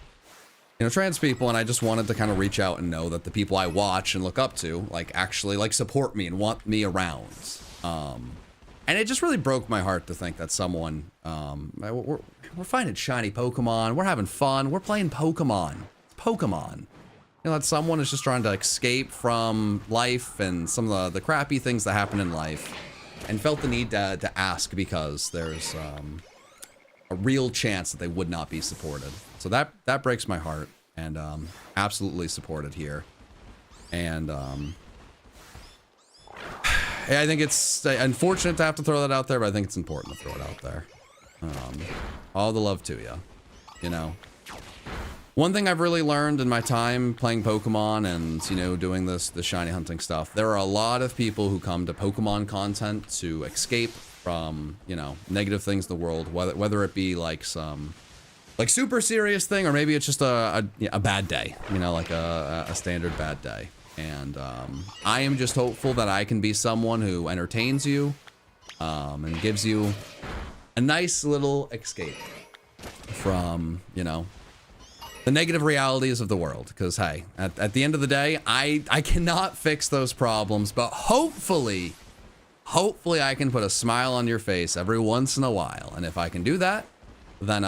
you know, trans people, and I just wanted to kind of reach out and know that the people I watch and look up to, like, actually, like, support me and want me around. And it just really broke my heart to think that someone, we're finding shiny Pokemon, we're having fun, we're playing Pokemon. It's Pokemon. You know, that someone is just trying to escape from life and some of the crappy things that happen in life, and felt the need to ask because there's a real chance that they would not be supported. So that breaks my heart, and absolutely supported here. And I think it's unfortunate to have to throw that out there, but I think it's important to throw it out there. All the love to you. You know, one thing I've really learned in my time playing Pokemon and, you know, doing the shiny hunting stuff, there are a lot of people who come to Pokemon content to escape from, you know, negative things in the world, whether it be like some like super serious thing, or maybe it's just a bad day, you know, like a standard bad day. And I am just hopeful that I can be someone who entertains you and gives you a nice little escape from, you know, the negative realities of the world. Because, hey, at the end of the day, I cannot fix those problems, but hopefully I can put a smile on your face every once in a while. And if I can do that, then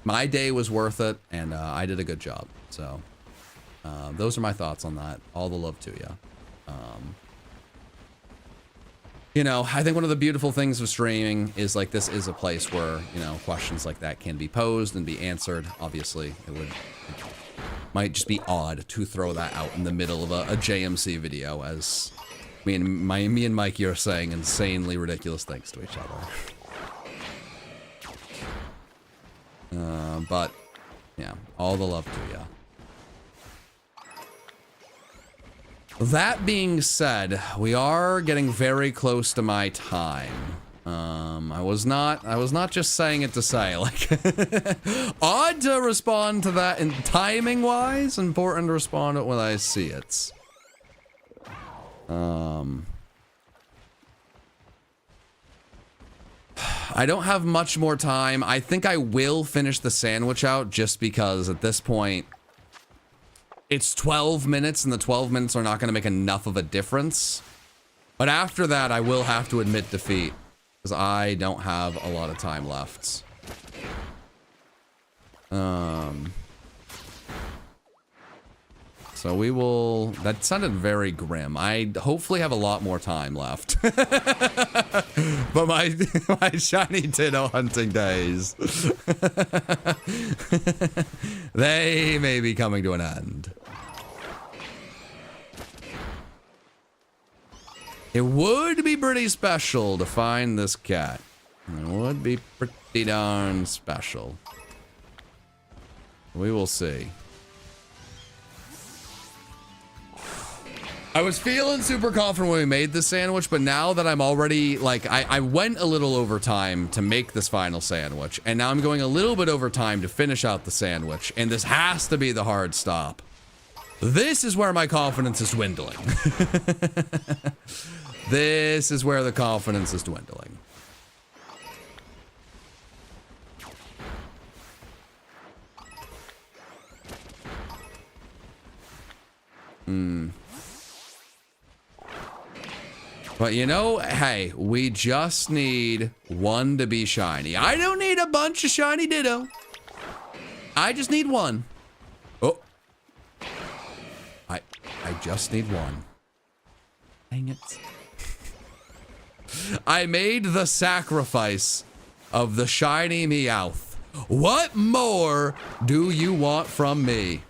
my day was worth it, and I did a good job. So those are my thoughts on that. All the love to you. You know, I think one of the beautiful things of streaming is, like, this is a place where, you know, questions like that can be posed and be answered. Obviously, it might just be odd to throw that out in the middle of a JMC video, as me and Mikey are saying insanely ridiculous things to each other. But yeah, all the love to you. That being said, we are getting very close to my time. I was not just saying it to say, like, odd to respond to that, and timing wise, important to respond to it when I see it. I don't have much more time. I think I will finish the sandwich out, just because at this point it's 12 minutes, and the 12 minutes are not going to make enough of a difference. But after that, I will have to admit defeat, because I don't have a lot of time left. So we will... That sounded very grim. I hopefully have a lot more time left. But my shiny Ditto hunting days, they may be coming to an end. It would be pretty special to find this cat. It would be pretty darn special. We will see. I was feeling super confident when we made this sandwich, but now that I'm already, like, I went a little over time to make this final sandwich, and now I'm going a little bit over time to finish out the sandwich, and this has to be the hard stop. This is where my confidence is dwindling. This is where the confidence is dwindling. But you know, hey, we just need one to be shiny. I don't need a bunch of shiny Ditto. I just need one. Oh. I just need one. Dang it. I made the sacrifice of the shiny Meowth. What more do you want from me?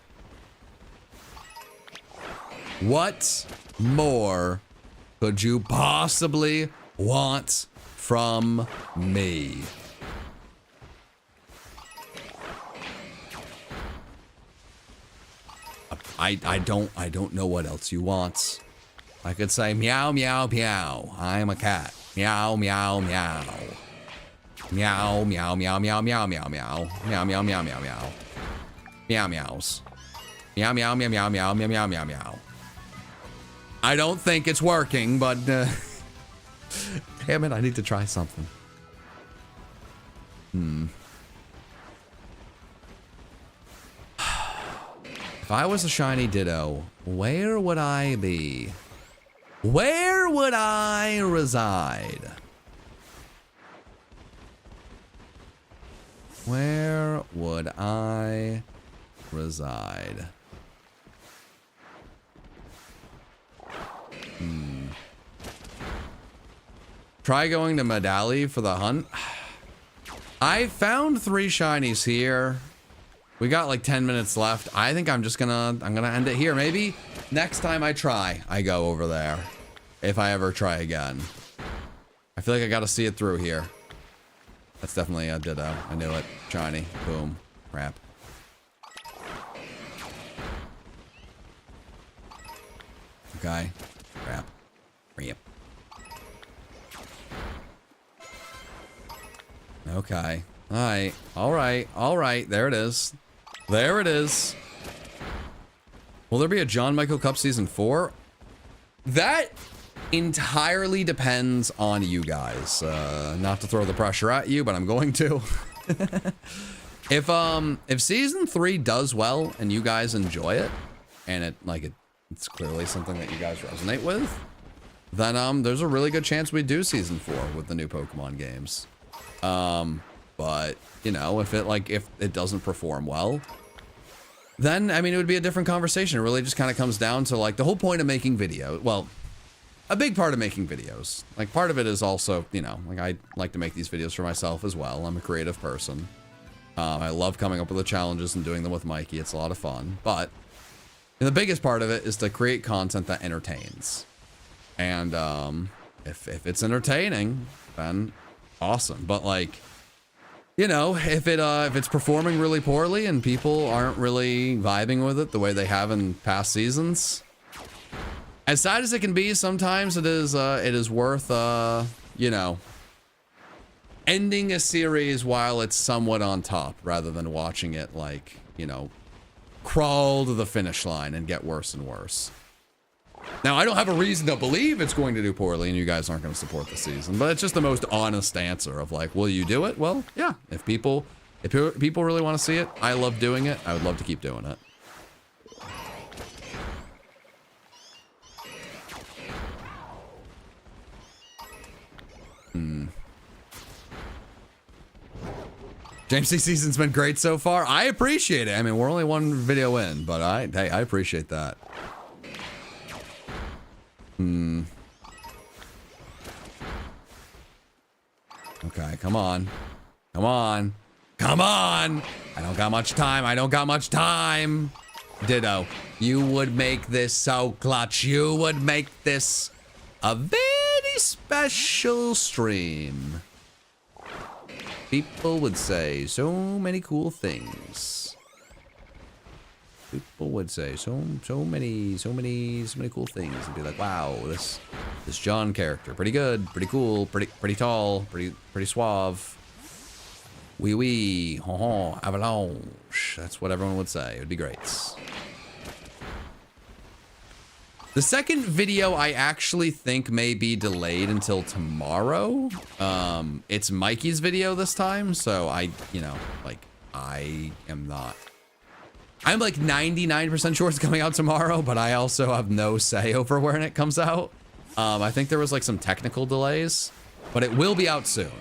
What more could you possibly want from me? I don't know what else you want. I could say meow meow meow. I'm a cat. Meow meow meow. Meow meow meow meow meow meow meow. Meow meow meow meow meow. Meow meows. Meow meow meow meow meow meow meow meow meow. I don't think it's working, but damn it, I need to try something. If I was a shiny Ditto, where would I be? Where would I reside? Where would I reside? Try going to Medali for the hunt. I found 3 shinies here. We got like 10 minutes left. I think I'm gonna end it here. Maybe next time I try, I go over there. If I ever try again. I feel like I gotta see it through here. That's definitely a Ditto. I knew it. Shiny. Boom. Crap. Okay. Crap. Yep. Okay. Alright. Alright. Alright. There it is. There it is. Will there be a John Michael Cup Season 4? That entirely depends on you guys. Not to throw the pressure at you, but I'm going to. If Season 3 does well and you guys enjoy it, and it's clearly something that you guys resonate with, then there's a really good chance we do Season 4 with the new Pokemon games. But you know, if it doesn't perform well, then I mean it would be a different conversation. It really just kind of comes down to like the whole point of making video. Well, a big part of making videos. Like part of it is also, you know, like I like to make these videos for myself as well. I'm a creative person. I love coming up with the challenges and doing them with Mikey. It's a lot of fun. But the biggest part of it is to create content that entertains. And if it's entertaining, then awesome. But like, you know, if it's performing really poorly and people aren't really vibing with it the way they have in past seasons, as sad as it can be, sometimes it is worth you know, ending a series while it's somewhat on top rather than watching it like, you know, crawl to the finish line and get worse and worse. Now, I don't have a reason to believe it's going to do poorly and you guys aren't going to support the season, but it's just the most honest answer of like, will you do it? Well, yeah. If people really want to see it, I love doing it. I would love to keep doing it. James C season's been great so far. I appreciate it. I mean, we're only one video in, but I appreciate that. Okay, come on. Come on. Come on! I don't got much time. I don't got much time. Ditto. You would make this so clutch. You would make this a very special stream. People would say so many cool things. People would say so many cool things and be like, wow, this John character, pretty good, pretty cool, pretty tall, pretty suave. Wee wee, avalanche. That's what everyone would say. It would be great. The second video I actually think may be delayed until tomorrow. It's Mikey's video this time, so I'm like 99% sure it's coming out tomorrow, but I also have no say over when it comes out. I think there was like some technical delays, but it will be out soon.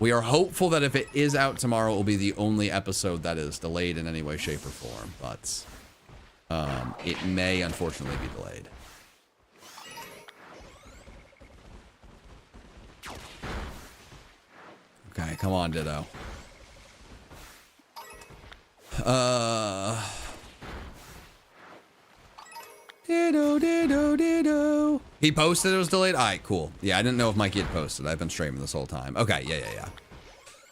We are hopeful that if it is out tomorrow, it will be the only episode that is delayed in any way, shape, or form. But it may unfortunately be delayed. Okay, come on, Ditto. Ditto. He posted it was delayed? Alright, cool. Yeah, I didn't know if Mikey had posted. I've been streaming this whole time. Okay, yeah.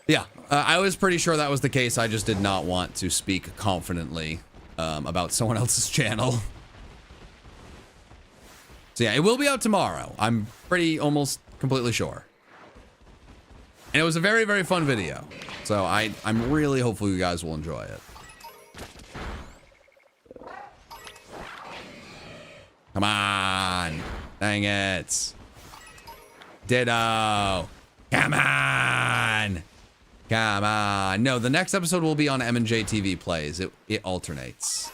Yeah, I was pretty sure that was the case. I just did not want to speak confidently about someone else's channel. So yeah, it will be out tomorrow. I'm pretty almost completely sure. And it was a very, very fun video. So I'm really hopeful you guys will enjoy it. Come on. Dang it. Ditto. Come on. Come on. No, the next episode will be on M&J TV Plays. It alternates.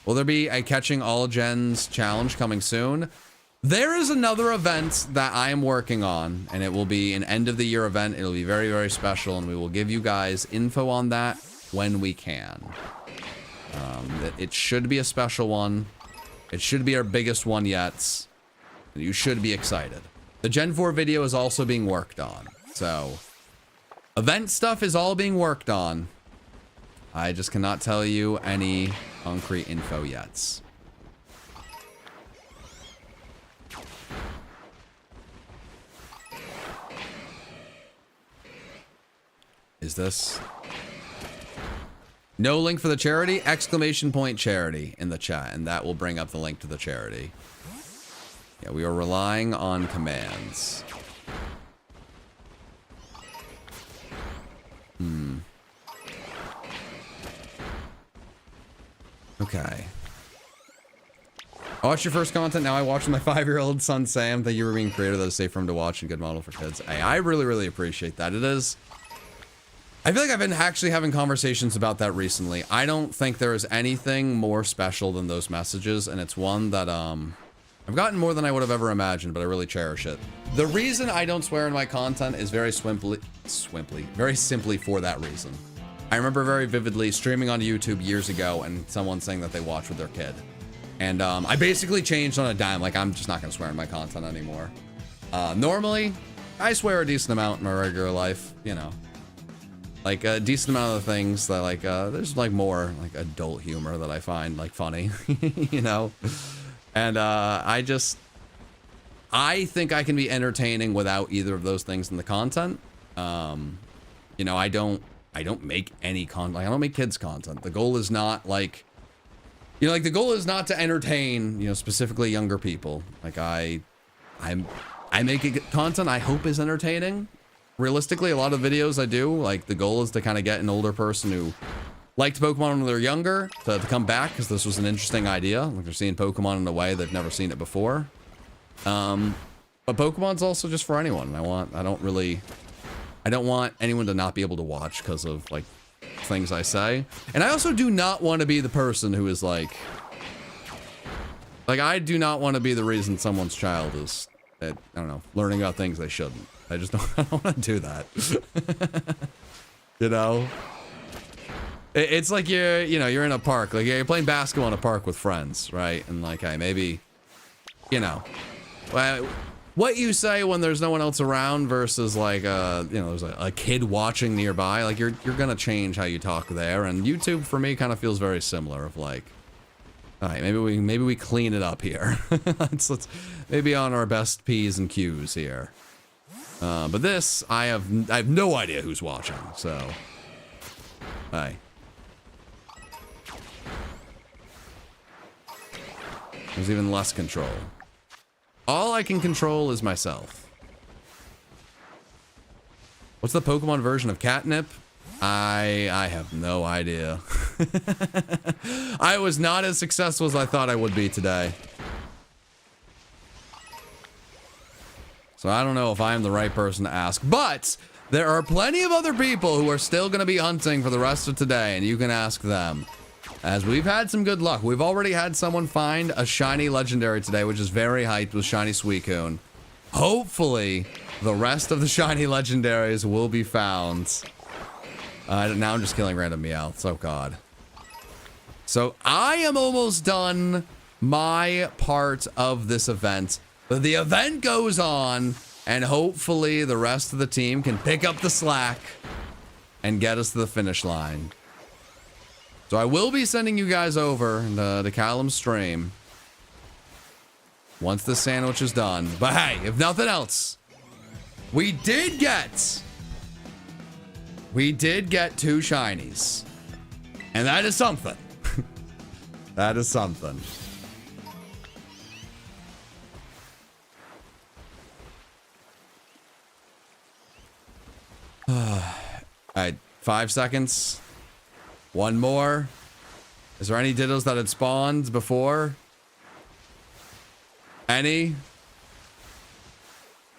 Will there be a Catching All Gens challenge coming soon? There is another event that I am working on, and it will be an end of the year event. It'll be very, very special, and we will give you guys info on that when we can. It should be a special one. It should be our biggest one yet. You should be excited. The Gen 4 video is also being worked on. So, event stuff is all being worked on. I just cannot tell you any concrete info yet. Is this? No link for the charity? Exclamation point charity in the chat, and that will bring up the link to the charity. Yeah, we are relying on commands. Okay. I watched your first content, now I watch with my 5-year-old son Sam. Thank you for being a creator that is safe for him to watch and good model for kids. Hey, I really, really appreciate that. It is... I feel like I've been actually having conversations about that recently. I don't think there is anything more special than those messages, and it's one that I've gotten more than I would have ever imagined, but I really cherish it. The reason I don't swear in my content is very simply for that reason. I remember very vividly streaming on YouTube years ago and someone saying that they watch with their kid. And I basically changed on a dime, like I'm just not gonna swear in my content anymore. Normally, I swear a decent amount in my regular life, you know. Like a decent amount of the things that like, there's like more like adult humor that I find like funny, you know? And I think I can be entertaining without either of those things in the content. You know, I don't make any content, like I don't make kids content. The goal is not like, you know, like the goal is not to entertain, you know, specifically younger people. Like I make content I hope is entertaining. Realistically, a lot of videos I do, like the goal is to kind of get an older person who liked Pokemon when they're younger to come back because this was an interesting idea. Like they're seeing Pokemon in a way they've never seen it before. But Pokemon's also just for anyone. I don't want anyone to not be able to watch because of like things I say. And I also do not want to be the person who is like I do not want to be the reason someone's child is, I don't know, learning about things they shouldn't. I just don't, I don't want to do that. You know? It's like you're in a park. Like you're playing basketball in a park with friends, right? And like, hey, maybe, you know, what you say when there's no one else around versus like, you know, there's a kid watching nearby. Like you're gonna change how you talk there. And YouTube for me kind of feels very similar. Of like, all right, maybe we clean it up here. let's maybe on our best P's and Q's here. But this, I have no idea who's watching, so, hi. There's even less control. All I can control is myself. What's the Pokemon version of catnip? I have no idea. I was not as successful as I thought I would be today. So I don't know if I'm the right person to ask, but there are plenty of other people who are still going to be hunting for the rest of today, and you can ask them. as we've had some good luck. We've already had someone find a shiny legendary today, which is very hyped with shiny Suicune. Hopefully, the rest of the shiny legendaries will be found. Now I'm just killing random Meowths. Oh, God. So I am almost done my part of this event. But the event goes on, and hopefully the rest of the team can pick up the slack and get us to the finish line. So I will be sending you guys over to Callum's stream once the sandwich is done. But hey, if nothing else, we did get 2 shinies. And that is something. That is something. All right, 5 seconds. One more. Is there any Dittos that had spawned before? Any?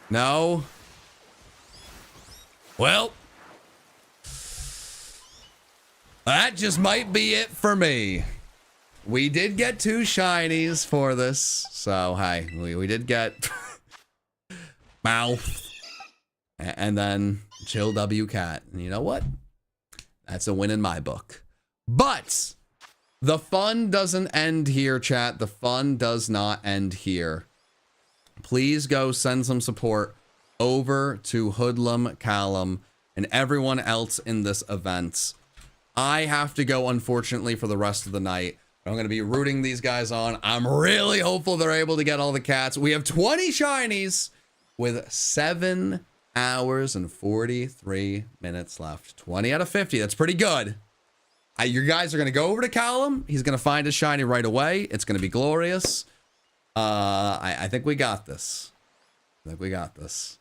No? Well, that just might be it for me. We did get 2 shinies for this. So, hey, we did get Mouth. And then Chill W Cat. And you know what? That's a win in my book. But the fun doesn't end here, chat. The fun does not end here. Please go send some support over to Hoodlum, Callum, and everyone else in this event. I have to go, unfortunately, for the rest of the night. I'm going to be rooting these guys on. I'm really hopeful they're able to get all the cats. We have 20 shinies with 7 hours and 43 minutes left. 20 out of 50. That's pretty good. You guys are going to go over to Callum. He's going to find a shiny right away. It's going to be glorious. I think we got this. I think we got this.